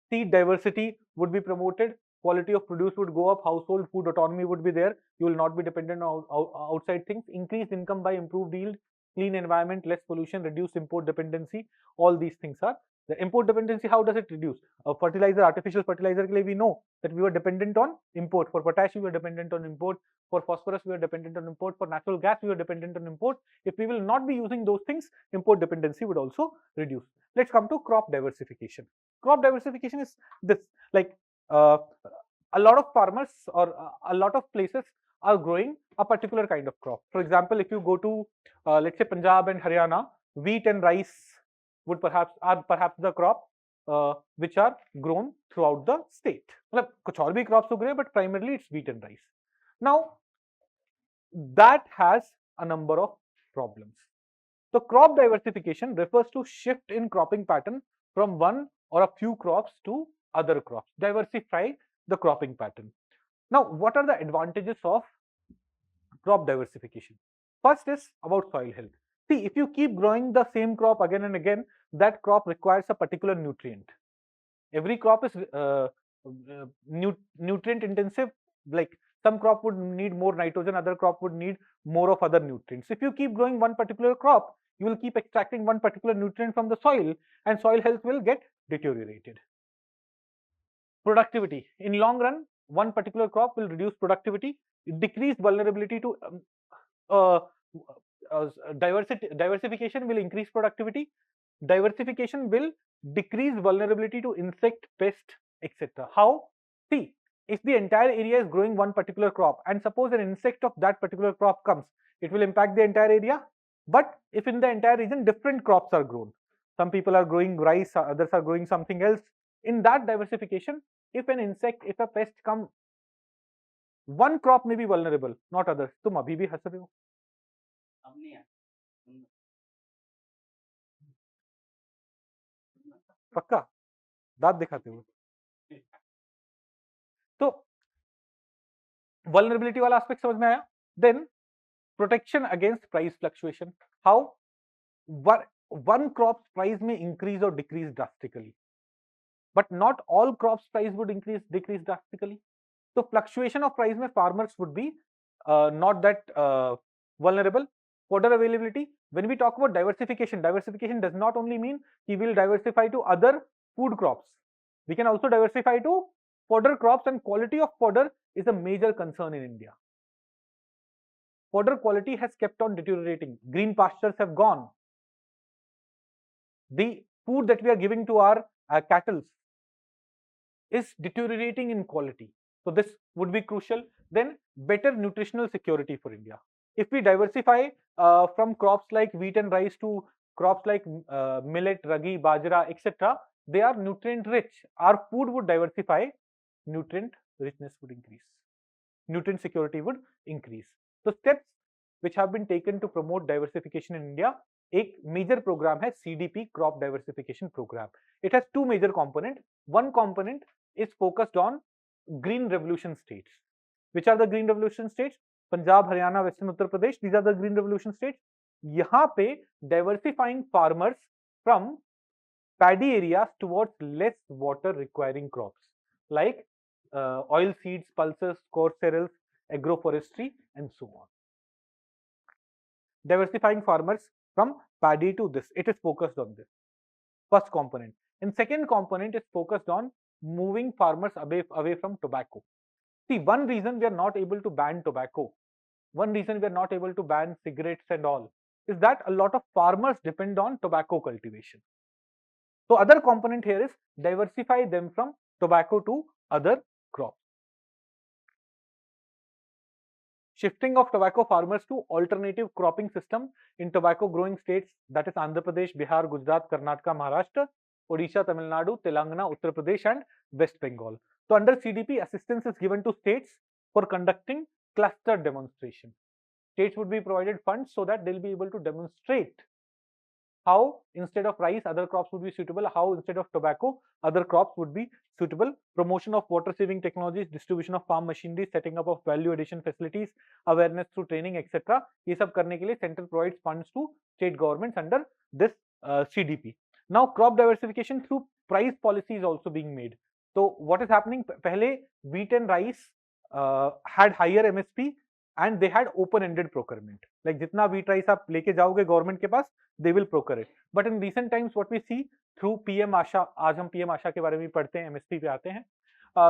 Seed diversity would be promoted, quality of produce would go up, household food autonomy would be there, you will not be dependent on outside things, increased income by improved yield, clean environment, less pollution, reduced import dependency. All these things are the import dependency. How does it reduce? Fertilizer, artificial fertilizer, we know that we were dependent on import. For potash, we were dependent on import. For phosphorus, we were dependent on import. For natural gas, we were dependent on import. If we will not be using those things, import dependency would also reduce. Let's come to crop diversification. Crop diversification is this, like a lot of farmers or a lot of places are growing a particular kind of crop. For example, if you go to let's say Punjab and Haryana, wheat and rice would perhaps the crop which are grown throughout the state. कुछ और भी crops उग रहे हैं, but primarily it's wheat and rice. Now that has a number of problems. So crop diversification refers to shift in cropping pattern from one or a few crops to other crops. Diversify the cropping pattern. Now, what are the advantages of crop diversification? First is about soil health. See, if you keep growing the same crop again and again, that crop requires a particular nutrient. Every crop is nutrient intensive. Like some crop would need more nitrogen, other crop would need more of other nutrients. If you keep growing one particular crop, you will keep extracting one particular nutrient from the soil and soil health will get deteriorated. Productivity. In long run, one particular crop will reduce productivity, decrease vulnerability to diversification will increase productivity. Diversification will decrease vulnerability to insect, pest, etc. How? See, if the entire area is growing one particular crop and suppose an insect of that particular crop comes, it will impact the entire area. But if in the entire region different crops are grown, some people are growing rice, others are growing something else, in that diversification, if an insect, if a pest comes, one crop may be vulnerable, not others. तुम अभी भी हंस रहे हो? पक्का दांत दिखाते हो? तो vulnerability वाला aspect समझ में आया? Then protection against price fluctuation. How? One crop's price may increase or decrease drastically, but not all crops price would decrease drastically. So fluctuation of price में farmers would be not that vulnerable. Fodder availability. When we talk about diversification does not only mean we will diversify to other food crops. We can also diversify to fodder crops, and quality of fodder is a major concern in India. Fodder quality has kept on deteriorating. Green pastures have gone. The food that we are giving to our cattle is deteriorating in quality. So this would be crucial. Then better nutritional security for India. If we diversify from crops like wheat and rice to crops like millet, ragi, bajra, etc., they are nutrient rich. Our food would diversify, nutrient richness would increase, nutrient security would increase. So steps which have been taken to promote diversification in India, एक major program है CDP, Crop Diversification Program. It has two major components. One component is focused on green revolution states. Which are the green revolution states? Punjab, Haryana, Western Uttar Pradesh. These are the green revolution states. यहाँ पे diversifying farmers from paddy areas towards less water requiring crops like oil seeds, pulses, coarse cereals, agroforestry, and so on. Diversifying farmers from paddy to this, it is focused on this. First component. And second component is focused on moving farmers away from tobacco. See, one reason we are not able to ban tobacco, one reason we are not able to ban cigarettes and all, is that a lot of farmers depend on tobacco cultivation. So other component here is diversify them from tobacco to other crops. Shifting of tobacco farmers to alternative cropping system in tobacco growing states, that is Andhra Pradesh, Bihar, Gujarat, Karnataka, Maharashtra, Odisha, Tamil Nadu, Telangana, Uttar Pradesh, and West Bengal. So under CDP, assistance is given to states for conducting cluster demonstration. States would be provided funds so that they'll be able to demonstrate how instead of rice other crops would be suitable, how instead of tobacco other crops would be suitable. Promotion of water saving technologies, distribution of farm machinery, setting up of value addition facilities, awareness through training, etc. ये सब करने के लिए center provides funds to state governments under this CDP. Now crop diversification through price policy is also being made. So what is happening? पहले wheat and rice had higher MSP and they had open-ended procurement. Like जितना wheat rice आप लेके जाओगे government के पास, they will procure it. But in recent times, what we see through PM Asha, आज हम PM Asha के बारे में पढ़ते हैं, MSP पे आते हैं.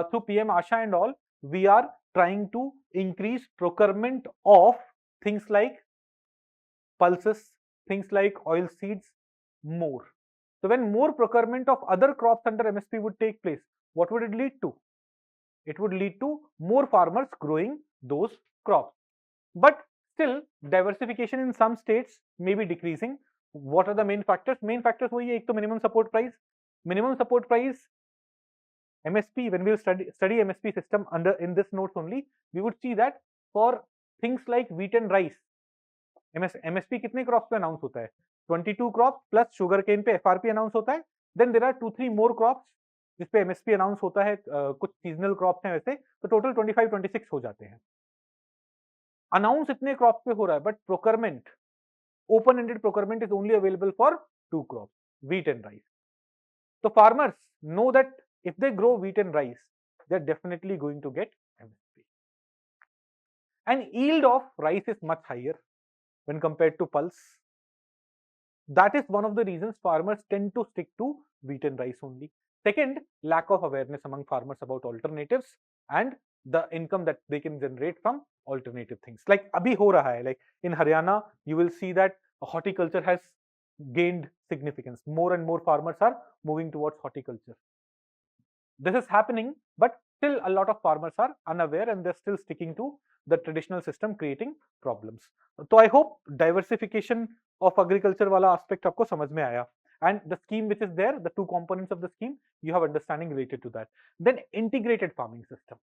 Through PM Asha and all, we are trying to increase procurement of things like pulses, things like oil seeds more. So when more procurement of other crops under MSP would take place, what would it lead to? It would lead to more farmers growing those crops. But still, diversification in some states may be decreasing. What are the main factors? Main factors वही है, एक तो minimum support price. Minimum support price, MSP, when we will study MSP system under in this notes only, we would see that for things like wheat and rice, MSP कितने crops पे announce होता है? 22 crops plus sugarcane पे FRP announce होता है. Then there are 2-3 more crops जिस पे MSP announce होता है. कुछ seasonal crops हैं वैसे, तो total 25-26 हो जाते हैं. Announce इतने crops पे हो रहा है, but procurement, open-ended procurement is only available for 2 crops, wheat and rice. So farmers know that if they grow wheat and rice, they're definitely going to get MSP. And yield of rice is much higher when compared to pulse. That is one of the reasons farmers tend to stick to wheat and rice only. Second, lack of awareness among farmers about alternatives and the income that they can generate from alternative things. Like abhi ho raha hai, like in Haryana, you will see that horticulture has gained significance. More and more farmers are moving towards horticulture. This is happening, but still a lot of farmers are unaware and they're still sticking to the traditional system, creating problems. So I hope diversification of agriculture wala aspect aapko samajh mein aaya. And the scheme which is there, the two components of the scheme, you have understanding related to that. Then integrated farming system.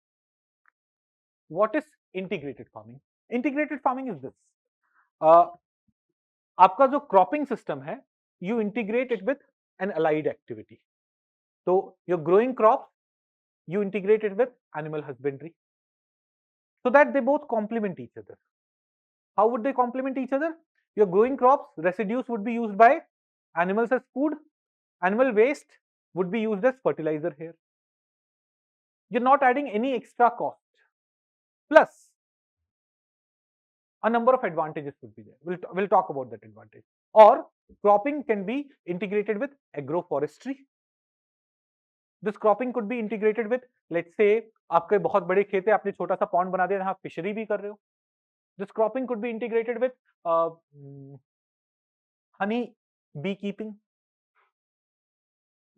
What is integrated farming? Integrated farming is this. आपका जो cropping system है, you integrate it with an allied activity. So you're growing crops, you integrate it with animal husbandry, so that they both complement each other. How would they complement each other? You're growing crops, residues would be used by animals as food, animal waste would be used as fertilizer here. You're not adding any extra cost. Plus, a number of advantages would be there. We'll talk about that advantage. Or cropping can be integrated with agroforestry. This cropping could be integrated with, let's say, आपके बहुत बड़े खेत है, आपने छोटा सा pond बना दिया, यहाँ फिशरी भी कर रहे हो. This cropping could be integrated with honey beekeeping.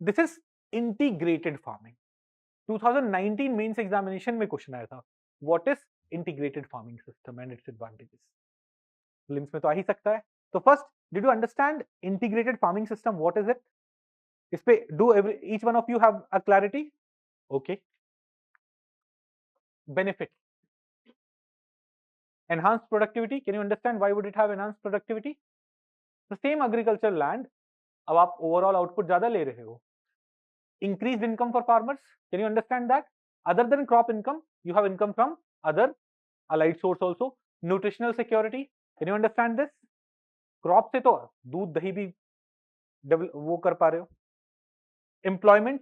This is integrated farming. 2019 mains examination में क्वेश्चन आया था, what is integrated farming system and its advantages. Prelims में तो आ ही सकता है. तो first, Did you understand integrated farming system? What is it? इस पे do each one of you have a clarity? Okay. Benefit. Enhanced productivity. Can you understand why would it have enhanced productivity? The same agricultural land, अब आप overall output ज़्यादा ले रहे हो. Increased income for farmers. Can you understand that? Other than crop income, you have income from other allied source also. Nutritional security. Can you understand this? Crop से तो दूध दही भी वो कर पा रहे हो. Employment.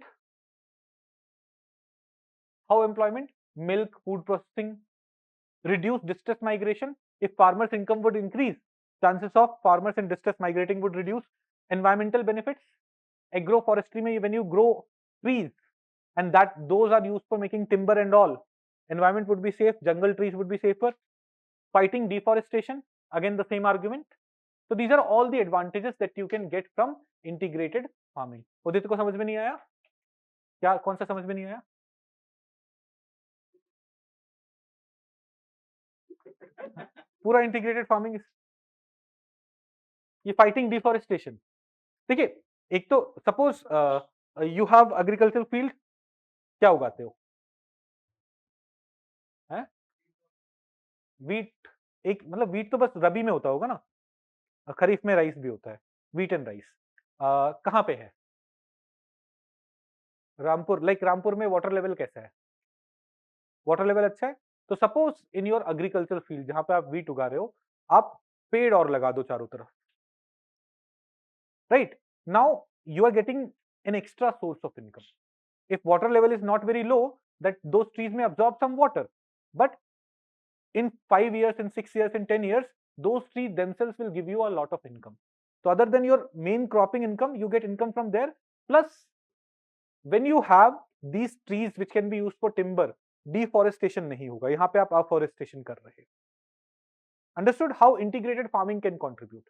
How employment? Milk, food processing. Reduce distress migration. If farmers' income would increase, chances of farmers in distress migrating would reduce. Environmental benefits. Agroforestry mein when you grow trees and those are used for making timber and all, environment would be safe, jungle trees would be safer. Fighting deforestation, again the same argument. So these are all the advantages that you can get from integrated farming. उदित को समझ में नहीं आया? क्या कौन सा समझ में नहीं आया? पूरा इंटीग्रेटेड फार्मिंग ये फाइटिंग डिफॉरेस्टेशन. देखिए एक तो suppose you have agriculture field, क्या उगाते हो? हैं? वीट. एक मतलब वीट तो बस रबी में होता होगा ना, खरीफ में राइस भी होता है. वीट एंड राइस कहाँ पे है? रामपुर. लाइक रामपुर में वाटर लेवल कैसा है? वाटर लेवल अच्छा है. तो suppose in your agriculture field जहां पे आप वीट उगा रहे हो, आप पेड़ और लगा दो चारों तरफ. Right now you are getting an extra source of income. If water level is not very low, that those trees may absorb some water, but in 5 years, in 6 years, in 10 years, those trees themselves will give you a lot of income. So other than your main cropping income, you get income from there. Plus, when you have these trees which can be used for timber, deforestation नहीं होगा. यहाँ पे आप afforestation कर रहे हैं. Understood how integrated farming can contribute?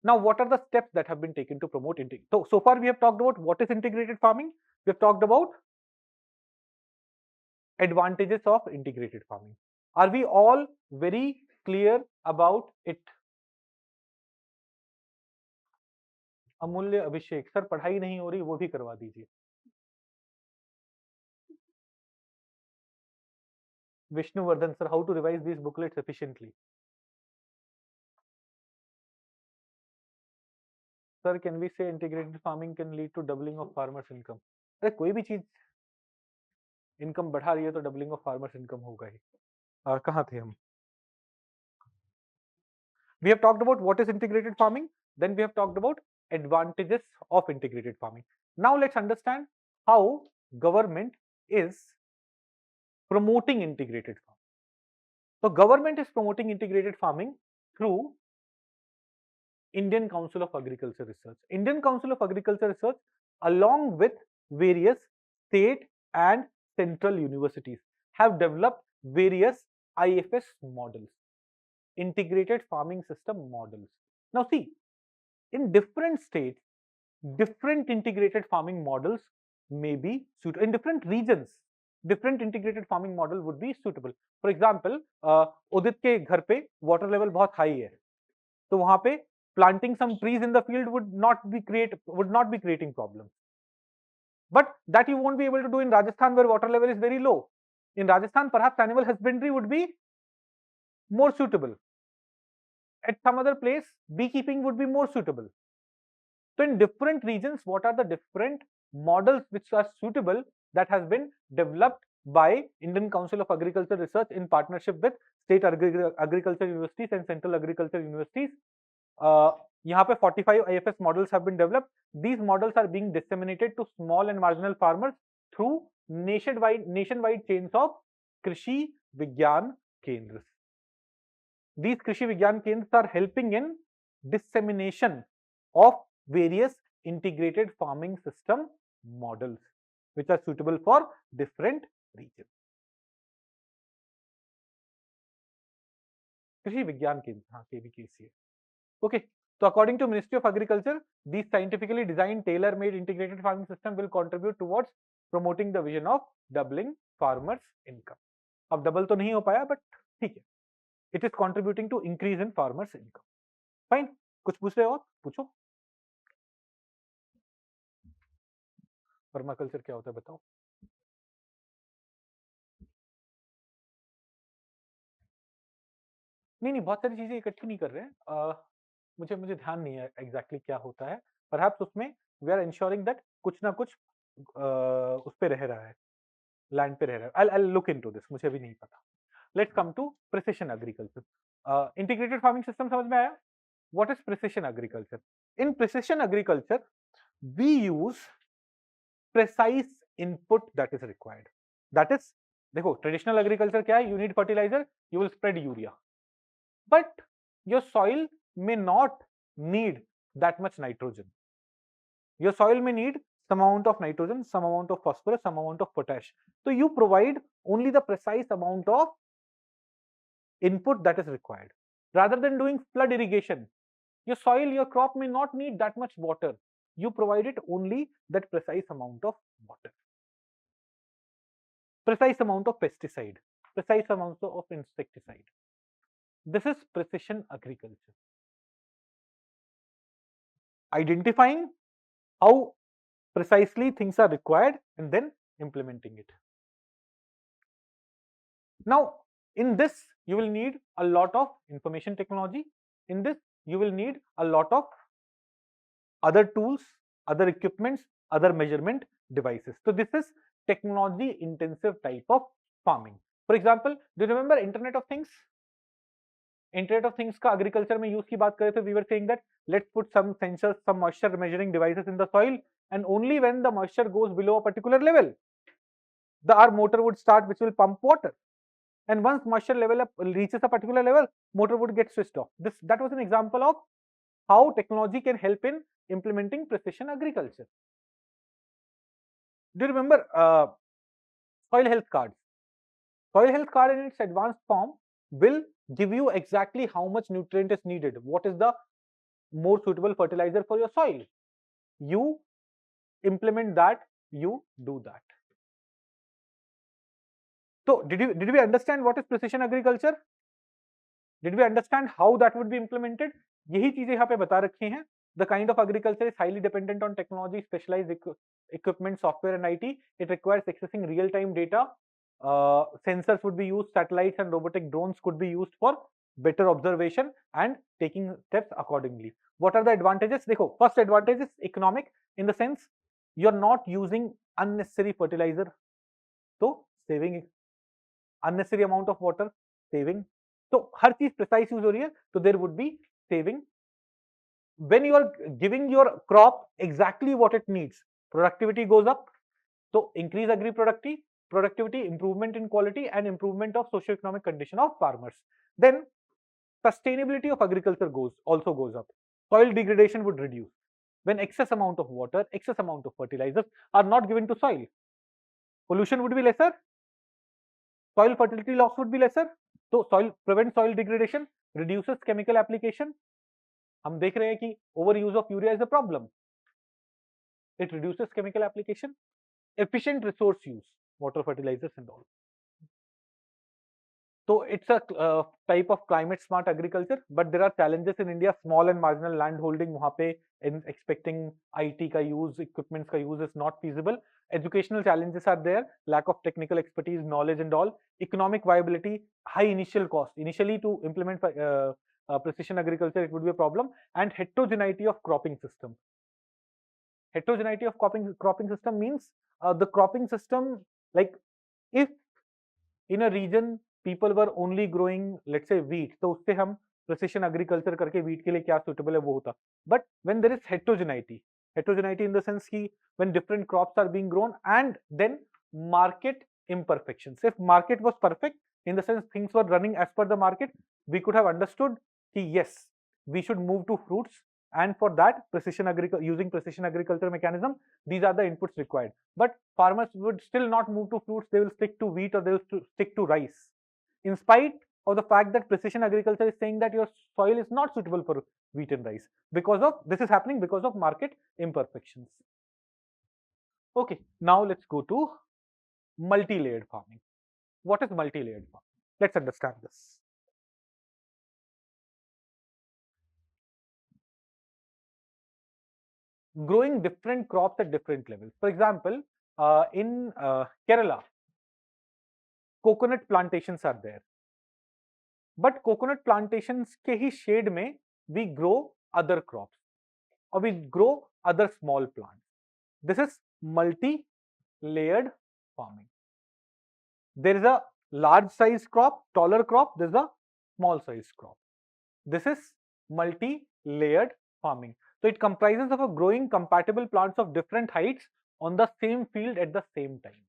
Now, what are the steps that have been taken to promote integration? So far we have talked about what is integrated farming. We have talked about advantages of integrated farming. Are we all very clear about it? अमूल्य अभिषेक sir पढ़ाई नहीं हो रही, वो भी करवा दीजिए. Vishnuvardhana sir, how to revise these booklets efficiently? Sir, can we say integrated farming can lead to doubling of farmers' income? अरे कोई भी चीज इनकम बढ़ा रही है तो डबलिंग ऑफ फार्मर्स इनकम होगा ही. कहाँ थे हम? We have talked about what is integrated farming. Then we have talked about advantages of integrated farming. Now let's understand how government is promoting integrated farming. So government is promoting integrated farming through Indian Council of Agriculture Research. Indian Council of Agriculture Research along with various state and central universities have developed various IFS models, integrated farming system models. Now see, in different states, different integrated farming models may be suitable. In different regions, different integrated farming model would be suitable. For example, उदित के घर पे water level बहुत high है, तो वहां पे planting some trees in the field would not be creating problems. But that you won't be able to do in Rajasthan where water level is very low. In Rajasthan, perhaps animal husbandry would be more suitable. At some other place, beekeeping would be more suitable. So in different regions, what are the different models which are suitable that has been developed by Indian Council of Agriculture Research in partnership with state agriculture universities and central agriculture universities. यहाँ पे 45 IFS models have been developed. These models are being disseminated to small and marginal farmers through nationwide chains of Krishi Vigyan Kendras. These Krishi Vigyan Kendras are helping in dissemination of various integrated farming system models which are suitable for different regions. Krishi Vigyan Kendra, हाँ KVKC. Okay, so according to Ministry of Agriculture, these scientifically designed tailor-made integrated farming system will contribute towards promoting the vision of doubling farmers' income. अब double तो नहीं हो पाया, but ठीक है. It is contributing to increase in farmers' income. Fine, कुछ पूछ रहे हो आप, पूछो। पर्माकल्चर क्या होता है बताओ। नहीं नहीं, बहुत सारी चीजें इकट्ठी नहीं कर रहे हैं। मुझे ध्यान नहीं है एग्जैक्टली क्या होता है। परहैप्स उसमें वी आर इंश्योरिंग दैट कुछ ना कुछ उस पे रह रहा है, लैंड पे रह रहा है। आई लुक इनटू दिस, मुझे अभी नहीं पता। Let's come to precision agriculture. Integrated farming system समझ में आया? What is precision agriculture? In precision agriculture we use precise input that is required. That is, देखो ट्रेडिशनल एग्रीकल्चर क्या है? You need fertiliser, you will spread urea, but your soil may not need that much nitrogen. Your soil may need some amount of nitrogen, some amount of phosphorus, some amount of potash. So you provide only the precise amount of input that is required. Rather than doing flood irrigation, your soil, your crop may not need that much water. You provide it only that precise amount of water, precise amount of pesticide, precise amount of insecticide. This is precision agriculture. Identifying how precisely things are required and then implementing it. Now, in this, you will need a lot of information technology. In this, you will need a lot of other tools, other equipments, other measurement devices. So this is technology intensive type of farming. For example, do you remember Internet of Things? Internet of Things का agriculture में use की बात करें तो we were saying that let's put some sensors, some moisture measuring devices in the soil, and only when the moisture goes below a particular level, our motor would start, which will pump water. And once moisture level up reaches a particular level, motor would get switched off. That was an example of how technology can help in implementing precision agriculture. Do you remember soil health cards? Soil health card in its advanced form will give you exactly how much nutrient is needed, what is the more suitable fertilizer for your soil. You implement that, you do that. So did we understand what is precision agriculture? Did we understand how that would be implemented? यही चीजें यहाँ पे बता रखी हैं. The kind of agriculture is highly dependent on technology, specialized equipment, software and IT. It requires accessing real-time data. Sensors would be used, satellites and robotic drones could be used for better observation and taking steps accordingly. What are the advantages? देखो, first advantage is economic, in the sense you're not using unnecessary fertilizer, so saving unnecessary amount of water, saving. तो हर चीज precise use हो रही है, तो there would be saving. When you are giving your crop exactly what it needs, productivity goes up. So increase agri productivity, improvement in quality and improvement of socio-economic condition of farmers. Then sustainability of agriculture also goes up. Soil degradation would reduce. When excess amount of water, excess amount of fertilizers are not given to soil, pollution would be lesser, soil fertility loss would be lesser. So soil prevents soil degradation, reduces chemical application. हम देख रहे हैं कि over use of urea is a problem. It reduces chemical application, efficient resource use, water, fertilizers and all. So it's a type of climate smart agriculture, but there are challenges in India. Small and marginal land holding, वहाँ पे in expecting IT का use, equipments का use is not feasible. Educational challenges are there, lack of technical expertise, knowledge and all. Economic viability, high initial cost. Initially to implement precision agriculture, it would be a problem. And heterogeneity of cropping system. Heterogeneity of cropping system means the cropping system, like if in a region people were only growing let's say wheat, तो उससे हम precision agriculture करके wheat के लिए क्या suitable है वो होता. But when there is heterogeneity in the sense कि when different crops are being grown, and then market imperfections. If market was perfect, in the sense things were running as per the market, we could have understood कि yes, we should move to fruits, and for that using precision agriculture mechanism, these are the inputs required. But farmers would still not move to fruits, they will stick to wheat or they will stick to rice, in spite of the fact that precision agriculture is saying that your soil is not suitable for wheat and rice. Because of this is happening because of market imperfections. Okay, now let's go to multi-layered farming. What is multi-layered farming? Let's understand this. growing different crops at different levels. For example, in Kerala, coconut plantations are there, but coconut plantations के ही shade में we grow other crops or we grow other small plants. This is multi-layered farming. There is a large size crop, taller crop, there is a small size crop. This is multi-layered farming. So it comprises of a growing compatible plants of different heights on the same field at the same time.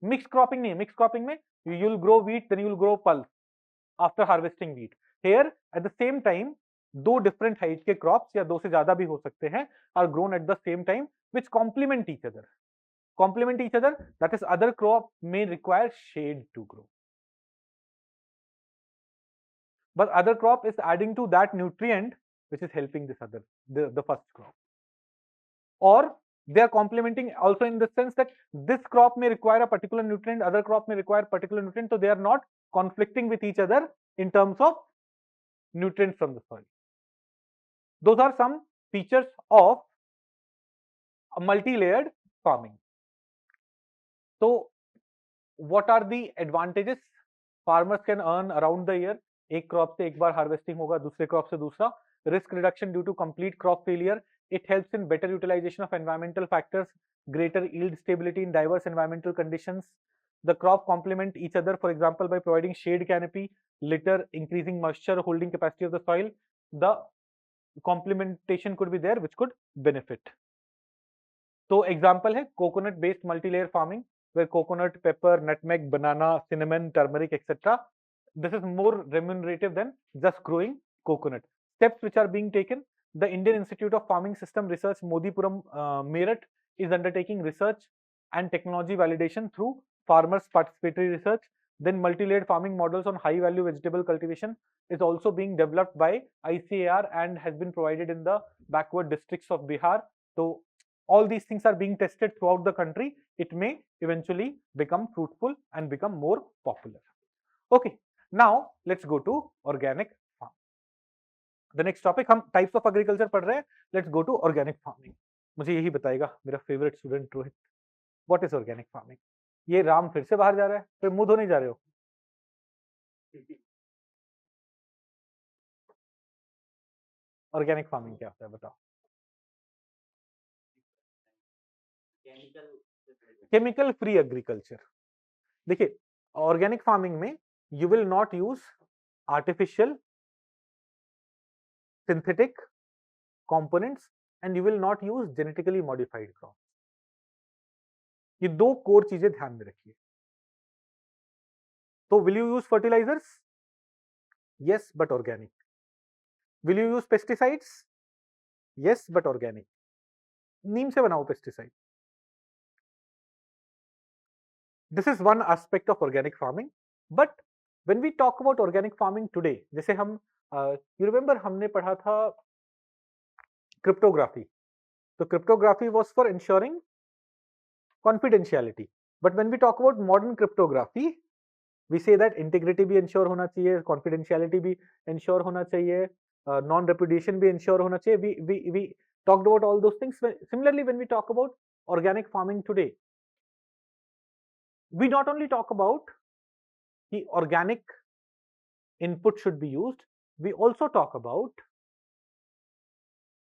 Mixed cropping नहीं, mixed cropping में you will grow wheat, then you will grow pulse after harvesting wheat. Here at the same time, दो different height के crops या दो से ज्यादा भी हो सकते हैं are grown at the same time, which complement each other. Complement each other, that is other crop may require shade to grow. But other crop is adding to that nutrient which is helping this other, the first crop. Or they are complementing also in the sense that this crop may require a particular nutrient, other crop may require particular nutrient, so they are not conflicting with each other in terms of nutrients from the soil. Those are some features of a multi-layered farming. So what are the advantages? Farmers can earn around the year. एक crop से एक बार harvesting होगा, दूसरे crop से दूसरा. Risk reduction due to complete crop failure. It helps in better utilization of environmental factors, greater yield stability in diverse environmental conditions. The crop complement each other, for example, by providing shade canopy, litter, increasing moisture holding capacity of the soil. The complementation could be there, which could benefit. So example है coconut based multi-layer farming, where coconut, pepper, nutmeg, banana, cinnamon, turmeric, etc. This is more remunerative than just growing coconut. Steps which are being taken: the Indian Institute of Farming System Research, Modipuram, Meerut, is undertaking research and technology validation through farmers' participatory research. Then multi-layered farming models on high-value vegetable cultivation is also being developed by ICAR and has been provided in the backward districts of Bihar. So all these things are being tested throughout the country. It may eventually become fruitful and become more popular. Okay, now let's go to organic farm. The next topic, हम types of agriculture पढ़ रहे हैं. Let's go to organic farming. मुझे यही बताएगा मेरा favorite student Rohit. What is organic farming? ये राम फिर से बाहर जा रहा है, फिर मुंह धोने जा रहे हो? ऑर्गेनिक फार्मिंग क्या होता है बताओ? Chemical free agriculture. देखिए ऑर्गेनिक फार्मिंग में you will not use artificial synthetic components and you will not use genetically modified crop. ये दो कोर चीजें ध्यान में रखिए. तो will you use fertilisers? Yes but organic. Will you use pesticides? Yes but organic. नीम से बनाओ pesticide. This is one aspect of organic farming. But when we talk about organic farming today, जैसे हम you remember हमने पढ़ा था cryptography. So cryptography was for ensuring confidentiality. But when we talk about modern cryptography, we say that integrity भी ensure होना चाहिए, confidentiality भी ensure होना चाहिए, non-repudiation भी ensure होना चाहिए. We talked about all those things. Similarly, when we talk about organic farming today, we not only talk about the organic input should be used, we also talk about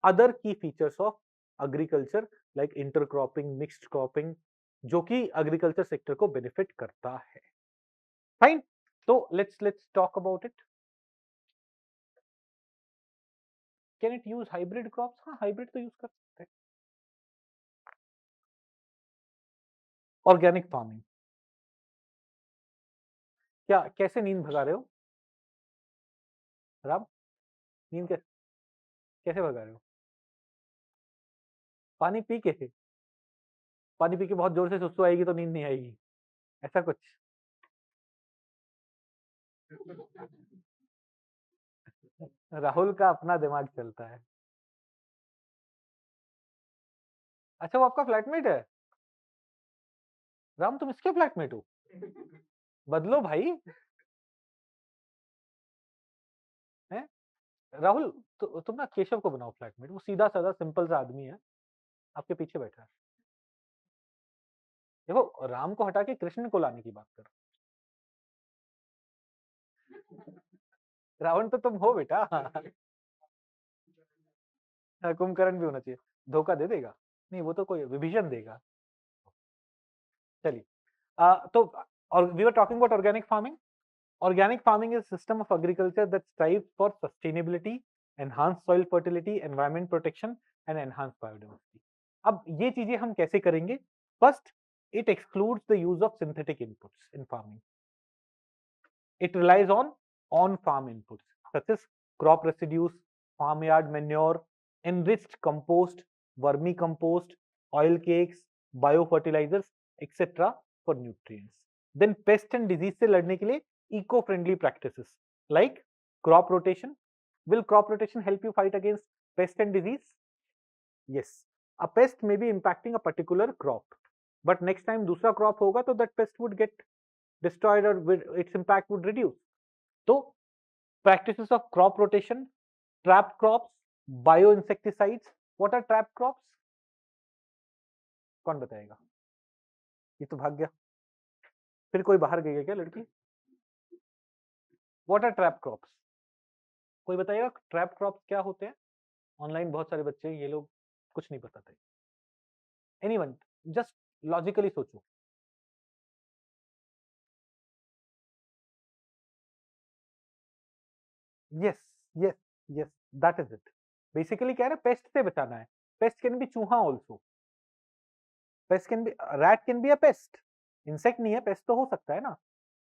other key features of agriculture like intercropping, mixed cropping, जो कि agriculture sector को benefit करता है. Fine. So let's talk about it. Can it use hybrid crops? हाँ, hybrid तो use कर सकते हैं. Organic farming. क्या कैसे नींद भगा रहे हो राम? नींद कैसे भगा रहे हो? पानी पी के? पानी पी के बहुत जोर से सुसु आएगी तो नींद नहीं आएगी, ऐसा कुछ? राहुल का अपना दिमाग चलता है. अच्छा वो आपका फ्लैटमेट है? राम तुम इसके फ्लैटमेट हो? बदलो भाई. हैं? राहुल तो तुम ना केशव को बनाओ फ्लैटमेट, वो सीधा साधा सिंपल सा आदमी है, आपके पीछे बैठा है। देखो राम को हटा के कृष्ण को लाने की बात कर। रावण तो तुम हो बेटा। कुंभकर्ण भी होना चाहिए, धोखा दे देगा। नहीं वो तो कोई विभीषण देगा। चलिए तो और we were talking about organic farming. Organic farming is a system of agriculture that strives for sustainability, enhanced soil fertility, environment protection, and enhanced biodiversity. अब ये चीजें हम कैसे करेंगे? First, it excludes the use of synthetic inputs in farming. It relies on on-farm inputs such as crop residues, farmyard manure, enriched compost, vermicompost, oil cakes, biofertilizers, etc. for nutrients. Then pest and disease से लड़ने के लिए eco-friendly practices like crop rotation. Will crop rotation help you fight against pest and disease? Yes. A pest may be impacting a particular crop, but next time दूसरा crop होगा तो that pest would get destroyed or its impact would reduce. So practices of crop rotation, trap crops, bioinsecticides. What are trap crops? कौन बताएगा? ये तो भाग गया, फिर कोई बाहर गई है क्या लड़की? What are trap crops? कोई बताएगा ट्रैप क्रॉप्स क्या होते हैं? ऑनलाइन बहुत सारे बच्चे ये लोग कुछ नहीं बताते। एनीवन जस्ट लॉजिकली सोचो। Yes yes yes that is it. Basically क्या है ना, पेस्ट से बचाना है। पेस्ट कैन बी चूहा also, paste can be rat, can be a paste. Insect नहीं है, पेस्ट तो हो सकता है ना।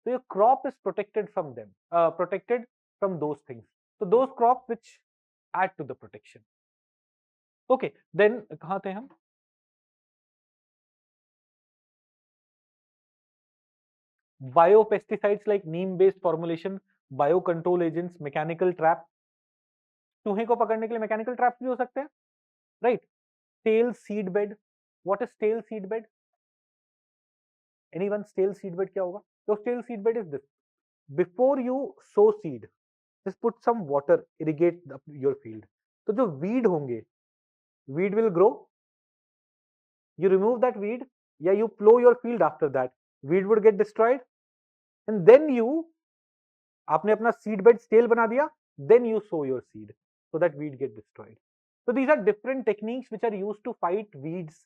तो your crop is protected from them, protected from those things. So those crops which add to the protection. Okay, then कहाँ थे हम? Biopesticides like neem-based formulation, biocontrol agents, mechanical trap. चूहे को पकड़ने के लिए मैकेनिकल ट्रैप्स भी हो सकते हैं, right? Stale seed bed. What is stale seed bed? Anyone? Stale seed bed क्या होगा? तो stale seed bed is this. Before you sow seed, just put some water, irrigate your field. तो जो weed होंगे, weed will grow. You remove that weed, yeah, you plow your field after that. Weed would get destroyed, and then you, आपने अपना seed bed stale बना दिया, then you sow your seed so that weed get destroyed. So these are different techniques which are used to fight weeds,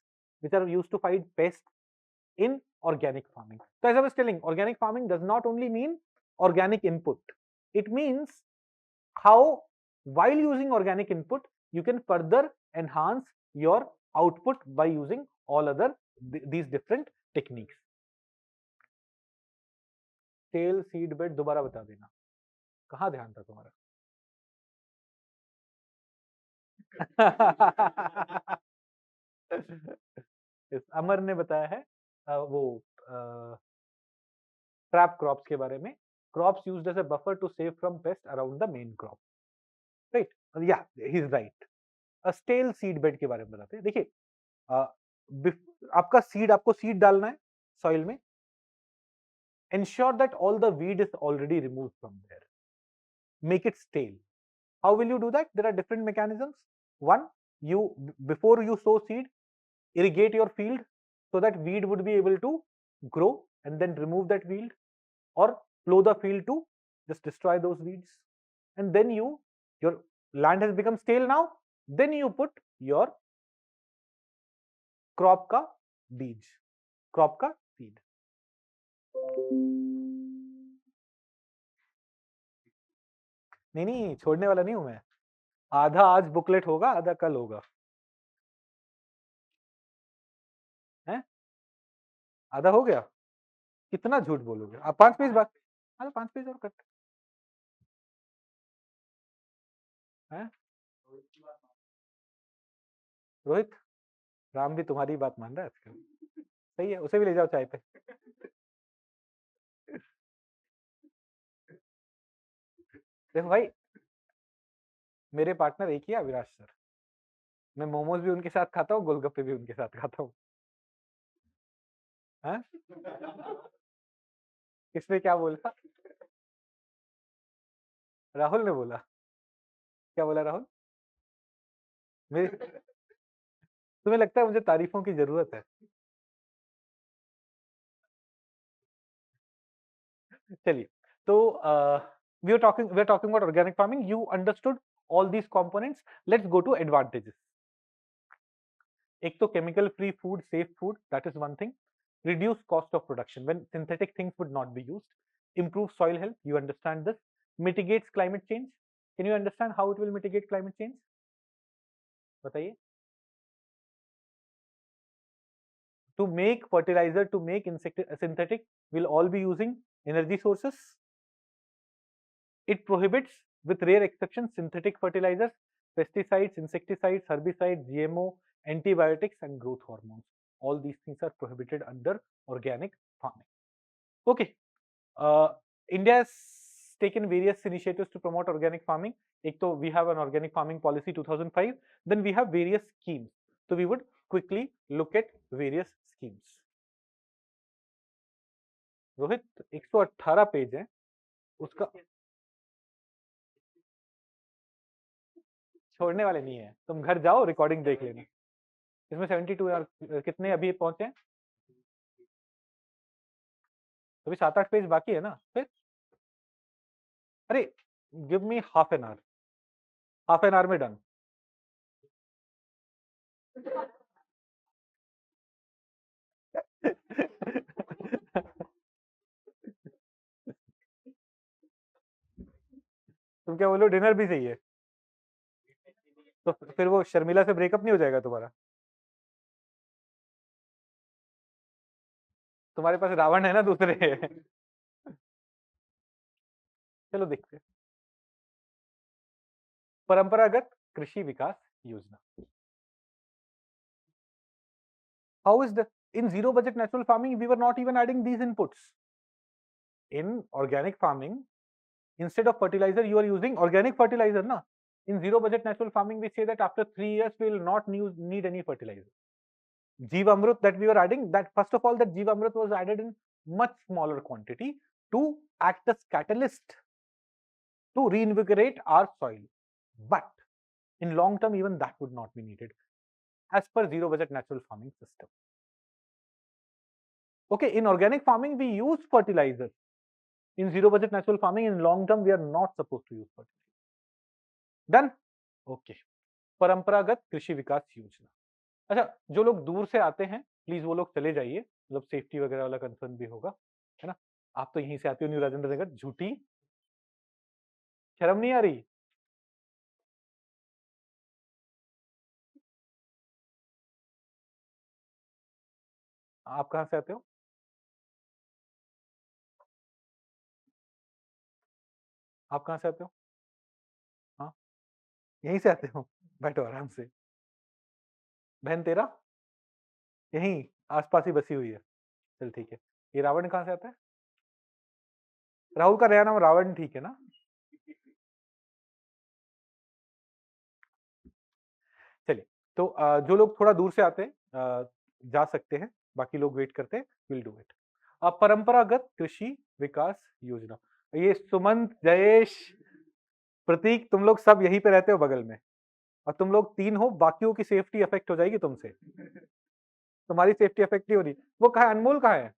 which are used to fight pests in organic farming. So as I was telling, organic farming does not only mean organic input. It means how, while using organic input, you can further enhance your output by using all other these different techniques. Stale seed bed दोबारा बता देना, कहाँ ध्यान था तुम्हारा? इस अमर ने बताया है वो ट्रैप क्रॉप्स के बारे में. Crops used as a buffer to save from pest around the main crop, right? या he is right. A stale seed bed के बारे में बताते हैं. देखिए आपका सीड, आपको सीड डालना है सॉइल में. ensure that all the weed is already removed from there. Make it stale. How will you do that? There are different mechanisms. One, you, before you sow seed, irrigate your field so that weed would be able to grow, and then remove that weed, or plow the field to just destroy those weeds. And then your land has become stale now, then you put your crop ka beej, crop ka seed. नहीं नहीं, छोड़ने वाला नहीं हूं मैं. आधा आज booklet होगा, आधा कल होगा. है? आधा हो गया? कितना झूठ बोलोगे आप? 5 पेज बाकी. हाँ, 5 पेज और कट है. रोहित, राम भी तुम्हारी बात मान रहा है आजकल. सही है, उसे भी ले जाओ चाय पे. देखो भाई, मेरे पार्टनर एक ही है, अविनाश सर. मैं मोमोज भी उनके साथ खाता हूँ, गोलगप्पे भी उनके साथ खाता हूँ. किसने क्या बोला? राहुल ने बोला. क्या बोला राहुल? तुम्हें लगता है मुझे तारीफों की जरूरत है? चलिए, तो we are talking about organic farming. You understood all these components. Let's go to advantages. एक तो chemical free food, safe food, that is one thing. Reduce cost of production when synthetic things would not be used. Improve soil health, you understand this. Mitigates climate change. Can you understand how it will mitigate climate change? बताइए. To make fertilizer, to make synthetic, we'll all be using energy sources. It prohibits, with rare exceptions, synthetic fertilizers, pesticides, insecticides, herbicides, GMO, antibiotics, and growth hormones. All these things are prohibited under organic farming. Okay. India has taken various initiatives to promote organic farming. We have an organic farming policy 2005. Then we have various schemes. So we would quickly look at various schemes. Rohit, 118 page है उसका, छोड़ने वाले नहीं है, तुम घर जाओ recording देख लेना. इसमें 72 यार, कितने अभी पहुंचे हैं? अभी 7-8 पेज बाकी है ना. फिर अरे give me half an hour में डन. तुम क्या बोलो, डिनर भी चाहिए? तो फिर वो शर्मिला से ब्रेकअप नहीं हो जाएगा तुम्हारा? तुम्हारे पास रावण है ना दूसरे. चलो देखते हैं. परंपरागत कृषि विकास योजना. How is the in zero budget natural farming we were not even adding these inputs. In organic farming, instead of fertilizer you are using organic fertilizer na. In zero budget natural farming we say that after 3 years we will not need any fertilizer. Jeevamrut that we were adding, that first of all that Jeevamrut was added in much smaller quantity to act as catalyst to reinvigorate our soil, but in long term even that would not be needed as per zero budget natural farming system. Okay, in organic farming we use fertilizer. In zero budget natural farming in long term we are not supposed to use fertilizer. Done? Okay. परंपरागत कृषि विकास योजना. अच्छा, जो लोग दूर से आते हैं प्लीज वो लोग चले जाइए, मतलब सेफ्टी वगैरह वाला कंसर्न भी होगा, है ना. आप तो यहीं से आते हो न्यू राजेंद्र नगर. झूठी, शर्म नहीं आ रही? आप कहाँ से आते हो? आप कहाँ से आते हो? हाँ, यहीं से आते हो. बैठो आराम से. बहन तेरा यहीं आसपास ही बसी हुई है. चल ठीक है. ये रावण कहाँ से आता है? राहुल का नया नाम रावण, ठीक है ना. चलिए, तो जो लोग थोड़ा दूर से आते हैं जा सकते हैं, बाकी लोग वेट करते हैं. Will do it. परंपरागत कृषि विकास योजना. ये सुमंत, जयेश, प्रतीक, तुम लोग सब यहीं पे रहते हो बगल में, और तुम लोग 3 हो, बाकियों की सेफ्टी अफेक्ट हो जाएगी तुमसे. तुम्हारी सेफ्टी अफेक्ट नहीं हो रही. वो कहा है, अनमोल कहाँ है?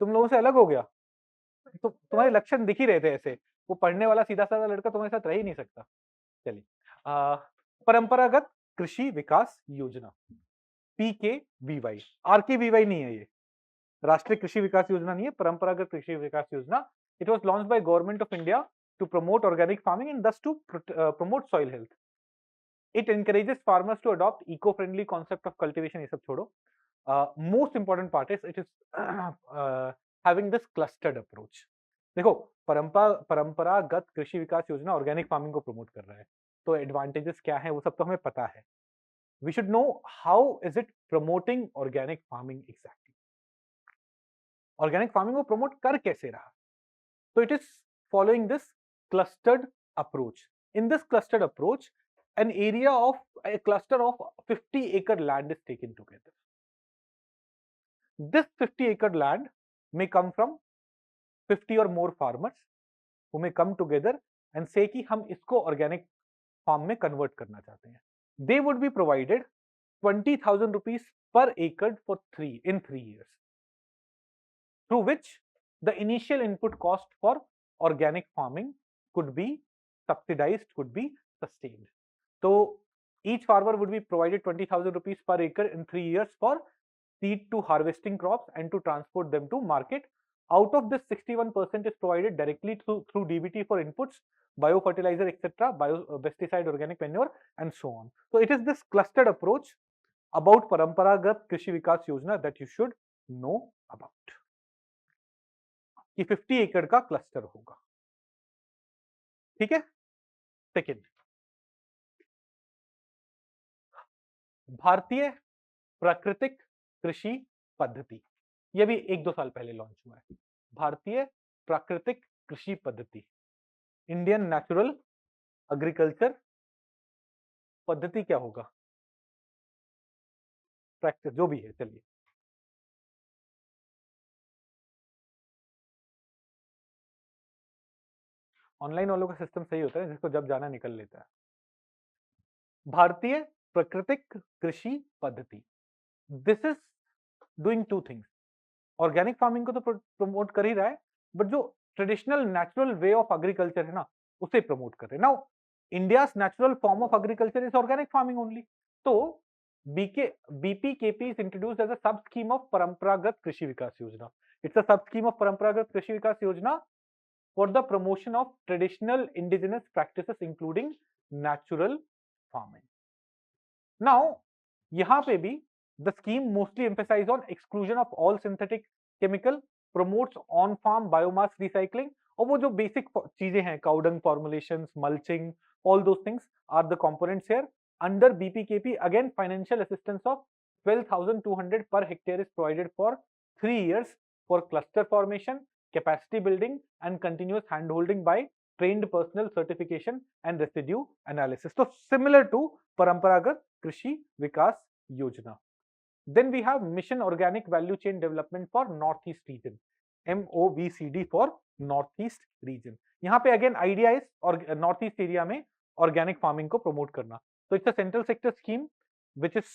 तुम लोगों से अलग हो गया. तो तुम्हारे लक्षण दिख ही रहे थे ऐसे. वो पढ़ने वाला सीधा साधा लड़का तुम्हारे साथ रह ही नहीं सकता. चलिए, परंपरागत कृषि विकास योजना, PKVY. RKVY नहीं है ये. राष्ट्रीय कृषि विकास योजना नहीं है, परंपरागत कृषि विकास योजना. It was launch by government of India to promote organic farming and thus to promote soil health. It encourages farmers to adopt eco-friendly concept of cultivation. ये सब छोड़ो. Most important part is it is having this clustered approach. देखो, परंपरागत कृषि विकास योजना organic farming को promote कर रहा है, तो एडवांटेजेस क्या है वो सब तो हमें पता है. We should know how is it promoting organic farming exactly. Organic farming को प्रमोट कर कैसे रहा? So it is following this clustered approach. In this clustered approach, an area of a cluster of 50-acre land is taken together. This 50-acre land may come from 50 or more farmers who may come together and say कि हम इसको organic farm में convert करना चाहते हैं. They would be provided 20,000 rupees per acre for 3 years, through which the initial input cost for organic farming could be subsidized, could be sustained. So each farmer would be provided 20,000 rupees per acre in 3 years for seed to harvesting crops and to transport them to market. Out of this, 61% is provided directly through DBT for inputs, biofertilizer, etc., pesticide, organic manure, and so on. So it is this clustered approach about Paramparagat Krishi Vikas Yojana that you should know about. कि 50 एकड़ का cluster होगा. ठीक है. Second, भारतीय प्राकृतिक कृषि पद्धति, यह भी 1-2 साल पहले लॉन्च हुआ है. भारतीय प्राकृतिक कृषि पद्धति, इंडियन नेचुरल एग्रीकल्चर पद्धति क्या होगा, प्रैक्टिस जो भी है. चलिए, ऑनलाइन वालों का सिस्टम सही होता है, जिसको जब जाना निकल लेता है. भारतीय प्राकृतिक कृषि पद्धति, this is doing 2 things. Organic farming को तो प्रमोट कर ही रहा है, बट जो traditional natural way of agriculture है ना, उसे प्रमोट कर रहे हैं. Now India's natural form of agriculture is organic farming only. तो BPKP is introduced as a sub scheme of Paramparagata Krishi Vikas Yojana. It's a sub scheme of Paramparagata Krishi Vikas Yojana for the promotion of traditional indigenous practices including natural farming. Now, यहाँ पे भी the scheme mostly emphasizes on exclusion of all synthetic chemical, promotes on-farm biomass recycling, और वो जो basic चीजें हैं, cow dung formulations, mulching, all those things are the components here. Under BPKP, again financial assistance of 12,200 per hectare is provided for 3 years for cluster formation, capacity building, and continuous handholding by trained personnel, certification and residue analysis. So similar to Paramparagat Krishi Vikas Yojana. Then we have Mission Organic Value Chain Development for Northeast Region, MOVCD for Northeast Region. यहाँ पे again idea is और Northeast area में organic farming को promote करना. So it's a central sector scheme which is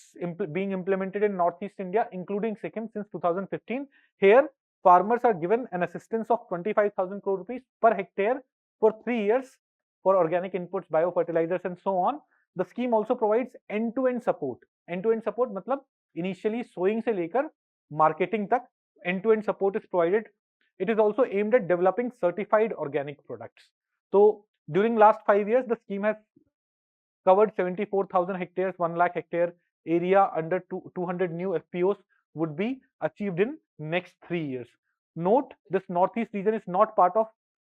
being implemented in Northeast India, including Sikkim since 2015. Here, farmers are given an assistance of 25,000 crore rupees per hectare for 3 years for organic inputs, biofertilizers, and so on. The scheme also provides end-to-end support. End-to-end support मतलब initially sowing से लेकर marketing तक end-to-end support is provided. It is also aimed at developing certified organic products. So during last 5 years, the scheme has covered 74,000 hectares, 1 lakh hectare area under 200 new FPOs would be achieved in next 3 years. Note, this Northeast region is not part of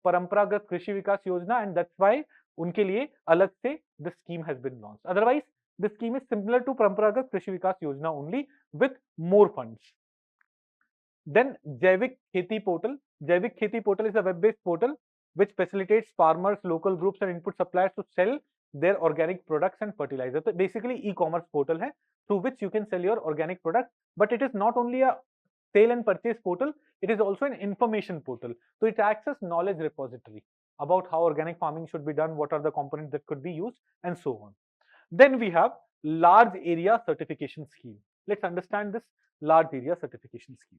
Paramparagat Krishi Vikas Yojana, and that's why उनके लिए अलग से the scheme has been launched. Otherwise, the scheme is similar to Paramparagat Krishi Vikas Yojana only with more funds. Then Jaivik Kheti Portal. Jaivik Kheti Portal is a web-based portal which facilitates farmers, local groups and input suppliers to sell their organic products and fertilizer. So basically e-commerce portal hai through which you can sell your organic products, but it is not only a sale and purchase portal, it is also an information portal. So it acts as knowledge repository about how organic farming should be done, what are the components that could be used, and so on. Then we have large area certification scheme. Let's understand this large area certification scheme.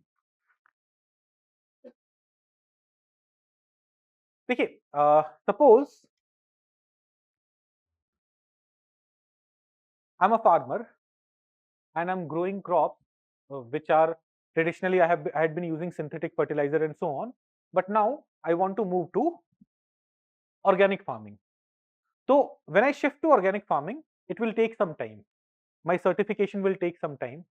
देखिए, suppose I'm a farmer and I'm growing crops which are traditionally I had been using synthetic fertilizer and so on, but now I want to move to organic farming. So when I shift to organic farming, it will take some time. My certification will take some time,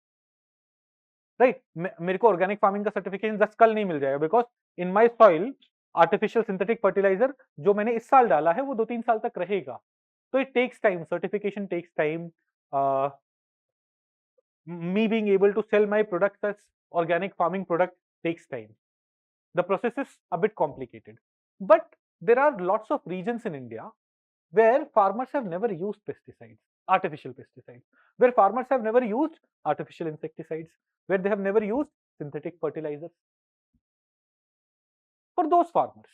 right? मेरे को organic farming का certification 10 कल नहीं मिल जाएगा, because in my soil artificial synthetic fertilizer जो मैंने इस साल डाला है वो 2-3 साल तक रहेगा. So it takes time. Certification takes time. Me being able to sell my products as organic farming product takes time. The process is a bit complicated. But there are lots of regions in India where farmers have never used pesticides, artificial pesticides, where farmers have never used artificial insecticides, where they have never used synthetic fertilizers. For those farmers,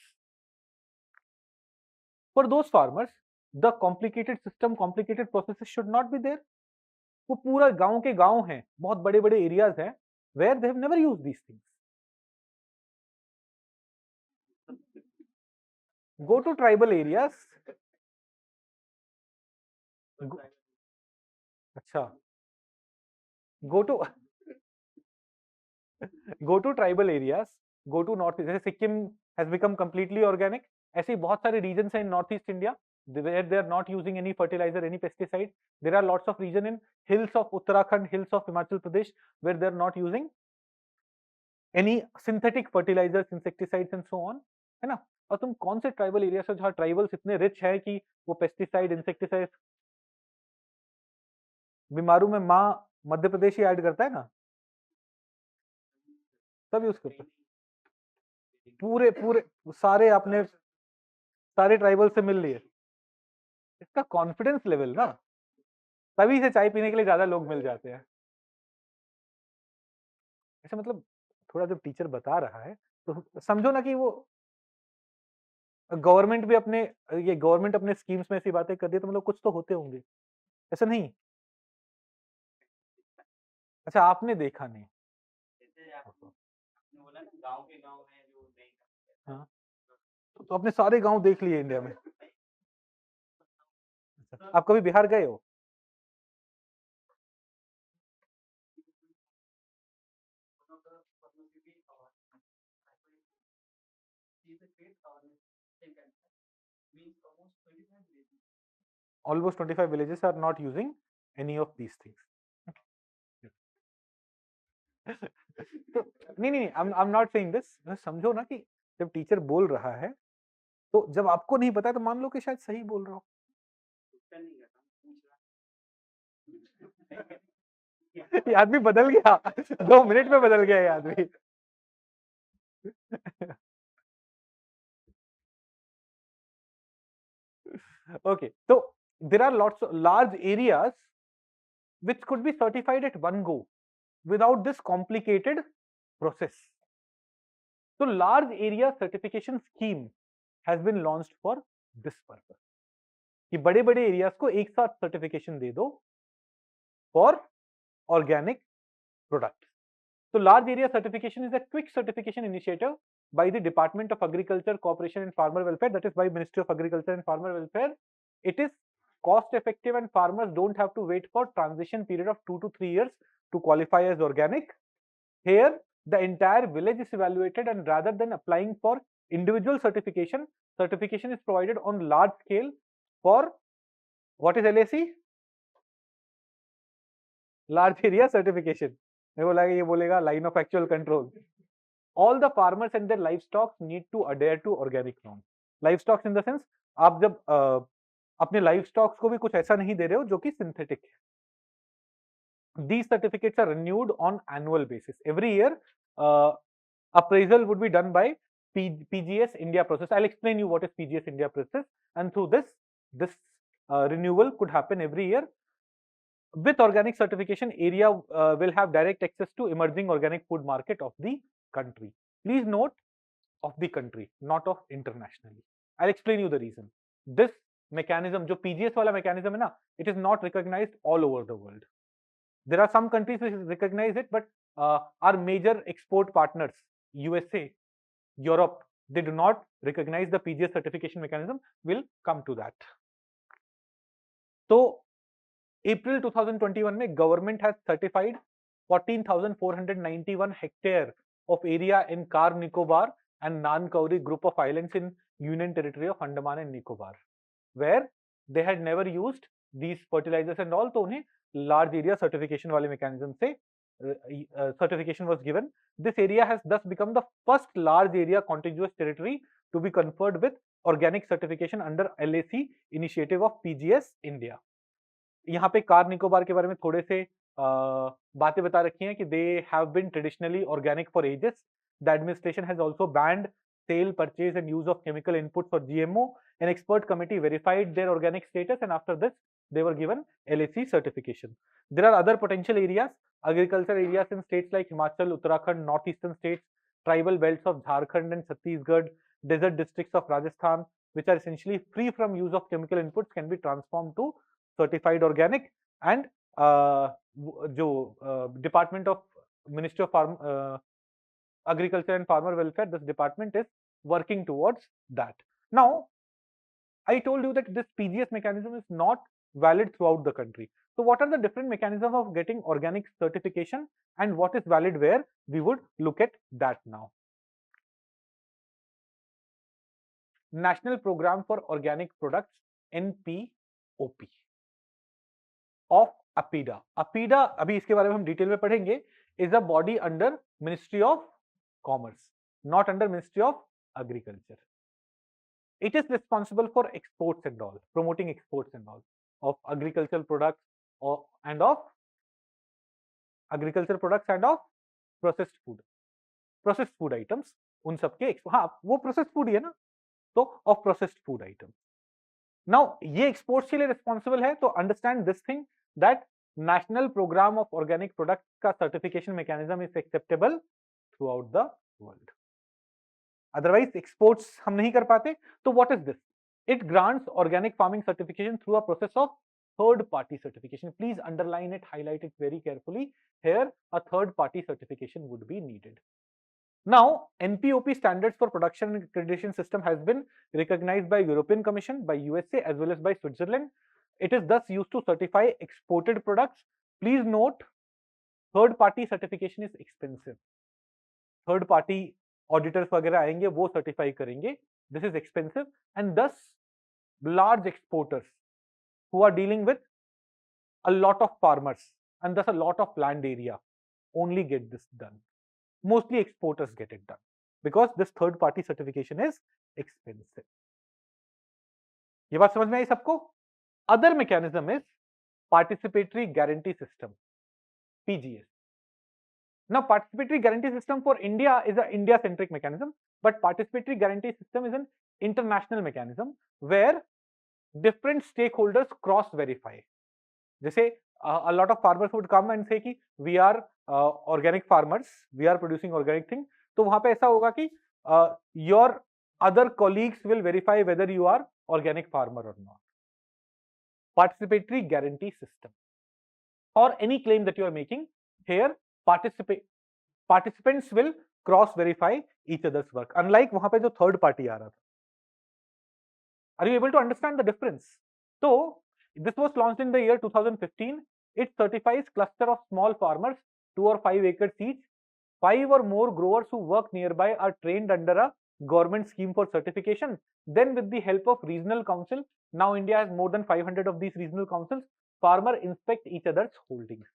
For those farmers, the complicated system, complicated processes should not be there. वो पूरा गांव के गांव हैं, बहुत बड़े बड़े areas हैं, where they have never used these things. Go to tribal areas. अच्छा, go to tribal areas, go to north. जैसे Sikkim has become completely organic. ऐसे ही बहुत सारे regions हैं in northeast India where they are not using any fertilizer, any pesticide. There are lots of region in hills of Uttarakhand, hills of Himachal Pradesh where they are not using any synthetic fertilizers, insecticides and so on, है ना? और तुम कौन से tribal area से जहाँ tribals इतने rich है कि वो पेस्टिसाइड, इंसेक्टिसाइड, बीमारू में माँ मध्य प्रदेश ही ऐड करता है ना, सब यूज करता है, पूरे पूरे सारे आपने सारे ट्राइबल से मिल लिए, इसका कॉन्फिडेंस लेवल ना, तभी से चाय पीने के लिए ज्यादा लोग मिल जाते हैं। ऐसा मतलब थोड़ा जब टीचर बता रहा है तो समझो ना कि वो गवर्नमेंट भी अपने ये गवर्नमेंट अपने स्कीम्स में ऐसी बातें कर दी तो मतलब कुछ तो होते होंगे, ऐसा नहीं? अच्छा, आपने देखा नहीं? हाँ, तो आपने सारे गांव देख लिए इंडिया में? आप कभी बिहार गए हो? Almost 25 villages are not using any of these things. तो नहीं, I'm not saying this. समझो ना कि जब टीचर बोल रहा है तो जब आपको नहीं पता है तो मान लो कि शायद सही बोल रहा हो। ये आदमी बदल गया, 2 मिनट में बदल गया ये आदमी। Okay, so there are lots of large areas which could be certified at one go without this complicated process. So large area certification scheme has been launched for this purpose. कि बड़े बड़े areas को एक साथ certification दे दो for organic product. So large area certification is a quick certification initiative by the Department of Agriculture, Cooperation and Farmer Welfare, that is by Ministry of Agriculture and Farmer Welfare. It is cost effective and farmers don't have to wait for transition period of 2 to 3 years to qualify as organic. Here the entire village is evaluated and rather than applying for individual certification, certification is provided on large scale for what is LAC? Large area certification. मेरे को लगा ये बोलेगा line of actual control. All the farmers and their livestock need to adhere to organic norms. Livestock in the sense आप जब अपने livestock को भी कुछ ऐसा नहीं दे रहे हो जो कि synthetic है. These certificates are renewed on annual basis. Every year, appraisal would be done by PGS India process. I'll explain you what is PGS India process, and through this renewal could happen every year. With organic certification, area will have direct access to emerging organic food market of the country. Please note, of the country, not of internationally. I'll explain you the reason. This mechanism, जो PGS वाला mechanism है ना, it is not recognized all over the world. There are some countries which recognize it, but our major export partners, USA, Europe, they do not recognize the PGS certification mechanism. We'll come to that. So, April 2021 में government has certified 14,491 hectare of area in Car Nicobar and Nancowry group of islands in Union Territory of Andaman and Nicobar, where they had never used these fertilizers and all. तो उन्हें large area certification वाले mechanism से certification was given. This area has thus become the first large area contiguous territory to be conferred with organic certification under LAC initiative of PGS India. यहाँ पे car Nicobar के बारे में थोड़े से बातें बता रखी हैं कि they have been traditionally organic for ages. The administration has also banned sale, purchase and use of chemical inputs for GMO. An expert committee verified their organic status and after this they were given LAC certification. There are other potential areas, agricultural areas in states like Himachal, Uttarakhand, northeastern states, tribal belts of Jharkhand and Chhattisgarh, desert districts of Rajasthan, which are essentially free from use of chemical inputs can be transformed to certified organic, and Department of Ministry of Agriculture and Farmer Welfare, this department is working towards that. Now, I told you that this PGS mechanism is not valid throughout the country. So what are the different mechanisms of getting organic certification and what is valid where? We would look at that now. National Program for Organic Products, NPOP of APIDA. APIDA, अभी इसके बारे में हम detail में पढ़ेंगे, is a body under Ministry of Commerce, not under Ministry of Agriculture. It is responsible for exports and all, promoting exports and all of agricultural products and of processed food items. उन सबके हाँ वो processed food ही है ना, तो of processed food items. Now ये exports के लिए रिस्पॉन्सिबल है, तो understand this thing that national programme of organic product का certification mechanism is acceptable throughout the world. Otherwise exports हम नहीं कर पाते. तो what is this? It grants organic farming certification through a process of third party certification. Please underline it, highlight it very carefully. Here a third party certification would be needed. Now NPOP standards for production and accreditation system has been recognized by European Commission, by USA as well as by Switzerland. It is thus used to certify exported products. Please note, third party certification is expensive. Third party auditors वगैरह आएंगे, वो certify करेंगे. This is expensive, and thus large exporters who are dealing with a lot of farmers and thus a lot of land area only get this done. Mostly exporters get it done because this third party certification is expensive. ये बात समझ में आई सबको? Other mechanism is participatory guarantee system, PGS. Now participatory guarantee system for India is an India centric mechanism, but participatory guarantee system is an international mechanism where different stakeholders cross verify. जैसे a lot of farmers would come and say कि we are organic farmers, we are producing organic thing. तो वहां पे ऐसा होगा कि your other colleagues will verify whether you are organic farmer or not. Participatory guarantee system, or any claim that you are making here, participants will cross verify each other's work, unlike वहां पे जो third party आ रहा था. Are you able to understand the difference? So this was launched in the year 2015. It certifies cluster of small farmers, 2 or 5 acres each. 5 or more growers who work nearby are trained under a government scheme for certification. Then with the help of regional council, now India has more than 500 of these regional councils, farmer inspect each other's holdings.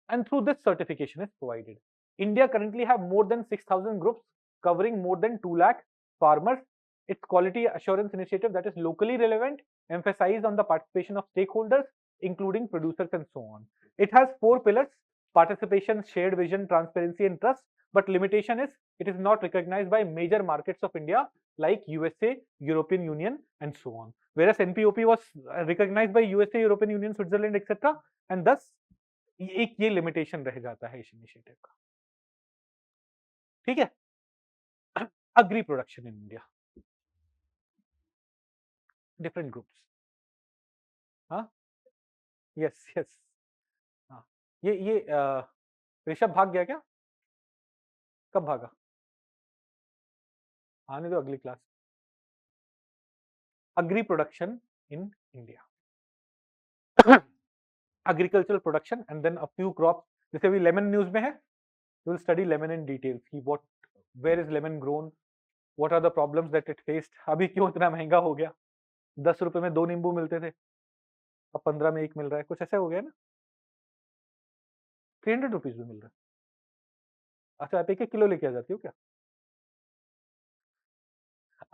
And through this certification is provided. India currently have more than 6,000 groups covering more than 2 lakh farmers. Its quality assurance initiative that is locally relevant, emphasize on the participation of stakeholders, including producers and so on. It has 4 pillars: participation, shared vision, transparency and trust. But limitation is it is not recognized by major markets of India like USA, European Union and so on. Whereas NPOP was recognized by USA, European Union, Switzerland etc. And thus एक ये limitation रह जाता है इस initiative का. ठीक है. Agri production in India. Different groups. हाँ, yes. हाँ, ये ऋषभ भाग गया क्या? कब भागा? आने दो अगली class. Agri production in India. Agricultural production and then a few crops. जैसे अभी lemon news में है, you will study lemon in details. कि where is lemon grown? What are the problems that it faced? अभी क्यों इतना महंगा हो गया? 10 रुपए में 2 नींबू मिलते थे, अब 15 में 1 मिल रहा है. कुछ ऐसा हो गया ना. 300 रुपीज भी मिल रहा है. अच्छा, आप 1-1 किलो लेके आ जाती हो क्या?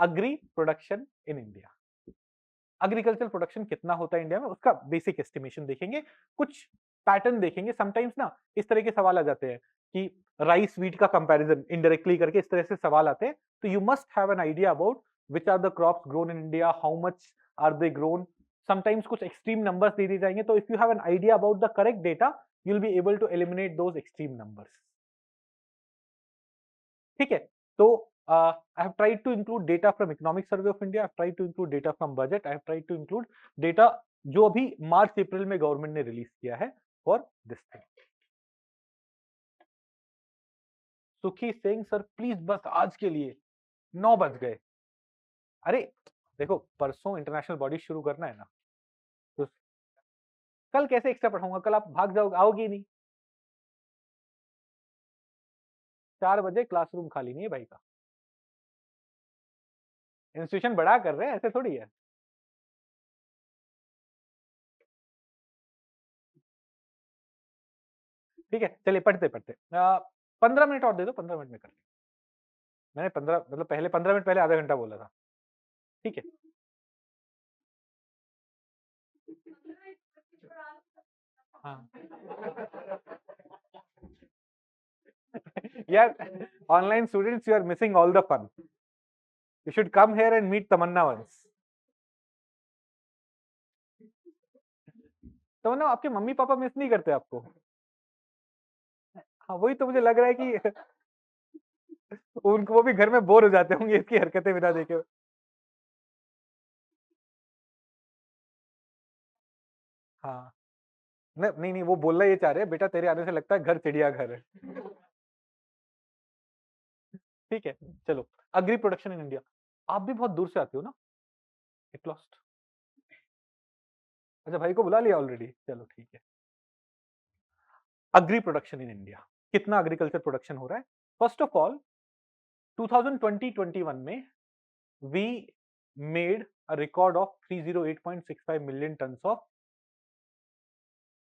Agree production in India. Agriculture production कितना होता है इंडिया में, उसका बेसिक एस्टिमेशन देखेंगे. कुछ पैटर्न देखेंगे. समटाइम्स ना इस तरह के सवाल आ जाते हैं कि राइस व्हीट का कंपैरिजन इनडायरेक्टली करके इस तरह से सवाल आते हैं. तो you must have an idea about which are the crops grown in India, how much are they grown. Sometimes कुछ एक्सट्रीम नंबर्स दे दिए जाएंगे. तो if you have an idea about the correct data, you will be able to eliminate those extreme numbers. ठीक है. तो I have tried to include data from Economic Survey of India. I have tried to include data from budget. I have tried to include data जो अभी मार्च अप्रैल में government ने release किया है for this thing. सुखी सिंह सर प्लीज बस आज के लिए 9 बज गए. अरे देखो परसों इंटरनेशनल बॉडी शुरू करना है ना, तो कल कैसे एक्स्ट्रा पढ़ाऊंगा? कल आप भाग जाओगे, आओगे नहीं. 4 बजे क्लासरूम खाली नहीं है भाई का. इंस्टीट्यूशन बड़ा कर रहे हैं, ऐसे थोड़ी है. ठीक है चलिए पढ़ते पढ़ते. 15 मिनट और दे दो, 15 मिनट में कर लें. मैंने 15 मतलब पहले 15 मिनट पहले आधा घंटा बोला था. ठीक है. हाँ. यार online students you are missing all the fun. You should come here and meet Tamanna वंस. तमन्ना आपके मम्मी पापा मिस नहीं करते आपको? हाँ वही तो मुझे लग रहा है कि उनको वो भी घर में बोर हो जाते होंगे इसकी हरकतें बिना देखे. हाँ नहीं नहीं वो बोलना ये चाह रहे हैं बेटा तेरे आने से लगता है घर चिड़ियाघर है. ठीक है चलो. Agree production in India. आप भी बहुत दूर से आते हो ना. It lost. अच्छा भाई को बुला लिया ऑलरेडी. चलो ठीक है. Agree production in India. कितना एग्रीकल्चर प्रोडक्शन हो रहा है? फर्स्ट ऑफ ऑल 2020-21 में we made a record of 308.65 million tons of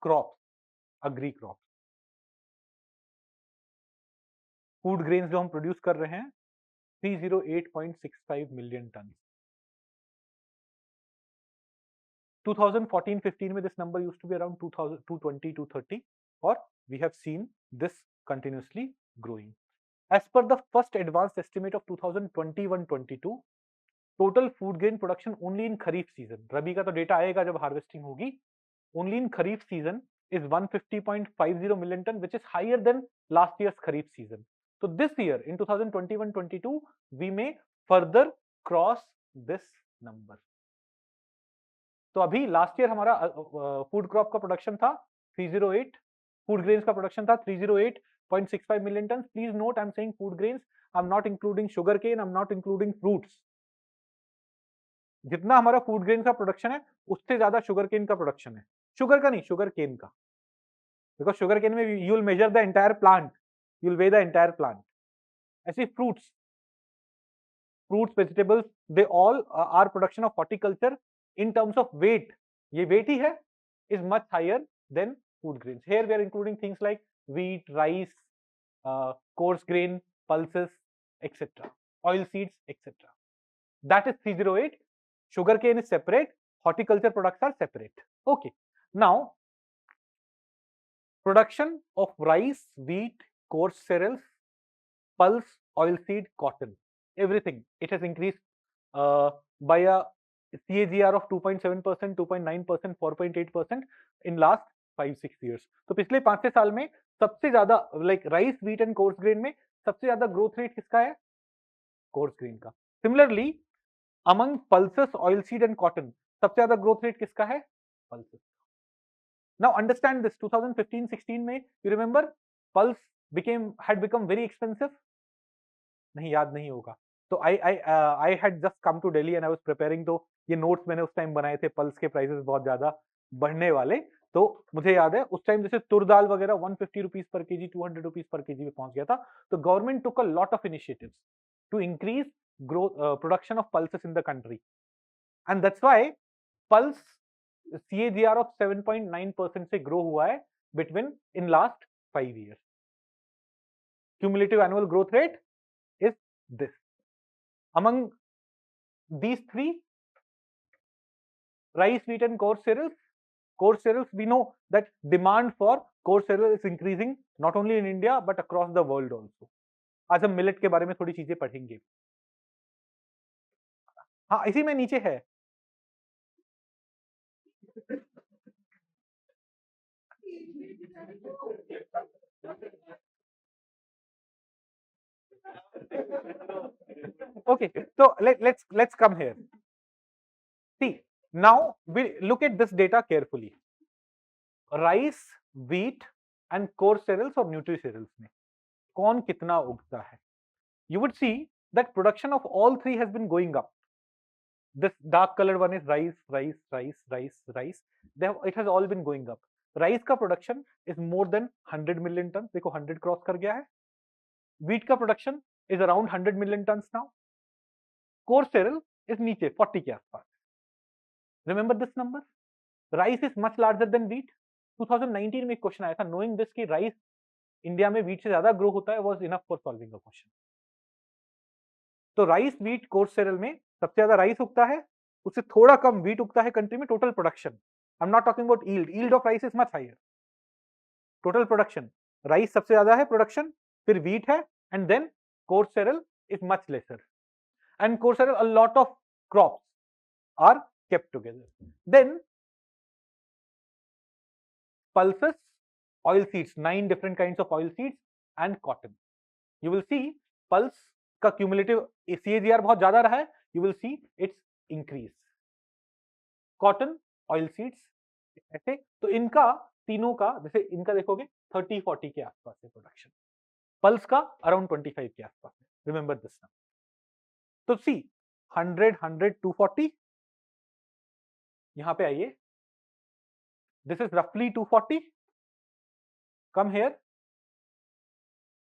crops, agri crops. Food grains जो हम प्रोड्यूस कर रहे हैं 308.65 मिलियन टन. 2014-15 में this number used to be around 220-230 or we have seen this continuously growing. As per the first advanced estimate of 2021-22, total food grain production only in kharif season, रबी का तो data आएगा जब harvesting होगी, only in kharif season is 150.50 million ton, which is higher than last year's kharif season. So this year in 2021-22 we may further cross this number. तो अभी last year हमारा food crop का production था 308, food grains का production था 308.65 million tonne. Please note I am saying food grains, I am not including sugar cane, I am not including fruits. जितना हमारा food grain का प्रोडक्शन है उससे ज्यादा शुगर केन का प्रोडक्शन है. शुगर का नहीं, शुगर केन का. बिकॉज शुगर केन में you will measure the entire plant, you will weigh the entire plant. ऐसे fruits, vegetables, they all are production of horticulture in terms of weight, ये weight ही है, is much higher than food grains. Here we are including things like wheat, rice, coarse grain, pulses, etc., oil seeds, etc. That is 308. Sugar cane is separate, horticulture products are separate. Okay. Now, production of rice, wheat, coarse cereals, pulse, oilseed, cotton, everything, it has increased by a CAGR of 2.7%, 2.9%, 4.8% in last 5-6 years. तो पिछले 5-6 साल में सबसे ज्यादा like rice, wheat and coarse grain में सबसे ज्यादा growth rate किसका है? कोर्स ग्रेन का. Similarly among pulses, oilseed and cotton सबसे ज्यादा ग्रोथ रेट किसका है? पल्सेस. Now understand this. 2015-16 में you remember pulse had become very expensive. नहीं याद नहीं होगा. तो I had just come to Delhi and I was preparing, तो ये नोट्स मैंने उस टाइम बनाए थे. पल्स के प्राइसेस बहुत ज्यादा बढ़ने वाले, तो मुझे याद है उस टाइम जैसे तुर दाल वगैरह 150 rupees per KG, 200 rupees per KG में पहुंच गया था. तो government took a lot of initiatives to increase growth production of pulses in the country, and that's why pulse CAGR of 7.9% से ग्रो हुआ है between in last 5 years. Cumulative annual growth rate is this. Among these three, rice, wheat and coarse cereals, we know that demand for coarse cereal is increasing not only in India but across the world also. आज हम millet के बारे में थोड़ी चीजें पढ़ेंगे. हाँ इसी में नीचे है. Okay, so let's come here. See, now we look at this data carefully. Rice, wheat and coarse cereals और nutri cereals में कौन कितना उगता है? You would see that production of all three has been going up. This dark colored one is rice. It has all been going up. Rice का production is more than 100 million tons. देखो 100 cross कर गया है. Wheat का production is around 100 million tons now. Coarse cereal is नीचे 40 के आसपास. Remember this number? Rice is much larger than wheat. 2019 में एक क्वेश्चन आया था, knowing this कि राइस इंडिया में व्हीट से ज्यादा ग्रो होता है, was enough for solving a question. तो राइस, व्हीट, कोर्स सेरेल में सबसे ज्यादा राइस उगता है, उससे थोड़ा कम व्हीट उगता है कंट्री में. Total production, I am not talking about yield of rice is much higher. Total production, rice सबसे ज्यादा है प्रोडक्शन, फिर व्हीट है, and then coarse cereal is much lesser. And coarse cereal a lot of crops are kept together. Then pulses, oil seeds, 9 different kinds of oil seeds and cotton. You will see pulse का cumulative CAGR बहुत ज्यादा रहा है. You will see its increase. Cotton, oil seeds, ऐसे तो इनका तीनों का, जैसे इनका देखोगे 30-40 के आसपास है प्रोडक्शन, पल्स का अराउंड 25 के आसपास है. Remember this number. तो सी 100, 240, यहां पे आइए, this is roughly 240. come here,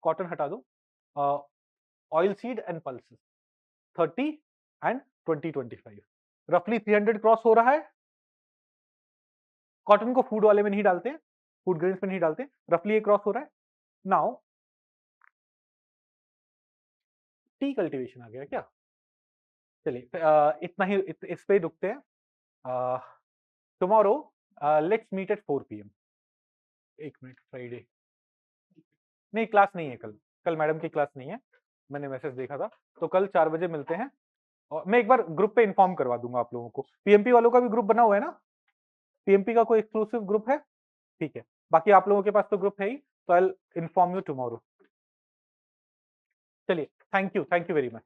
cotton हटा दो, oil seed and pulses 30 and 20-25, रफली 300 क्रॉस हो रहा है. कॉटन को फूड वाले में नहीं डालते, फूड ग्रेन्स में नहीं डालते, रफली ये क्रॉस हो रहा है. नाउ टी कल्टीवेशन आ गया क्या? चलिए इतना ही, इस पे रुकते हैं. Tomorrow let's meet at 4 PM. एक मिनट, फ्राइडे नहीं, क्लास नहीं है कल मैडम की क्लास नहीं है, मैंने मैसेज देखा था. तो कल 4 बजे मिलते हैं, और मैं एक बार ग्रुप पे इन्फॉर्म करवा दूंगा आप लोगों को. पीएमपी वालों का भी ग्रुप बना हुआ है ना? पीएमपी का कोई एक्सक्लूसिव ग्रुप है? ठीक है, बाकी आप लोगों के पास तो ग्रुप है ही, तो I will inform you tomorrow. चलिए, थैंक यू वेरी मच.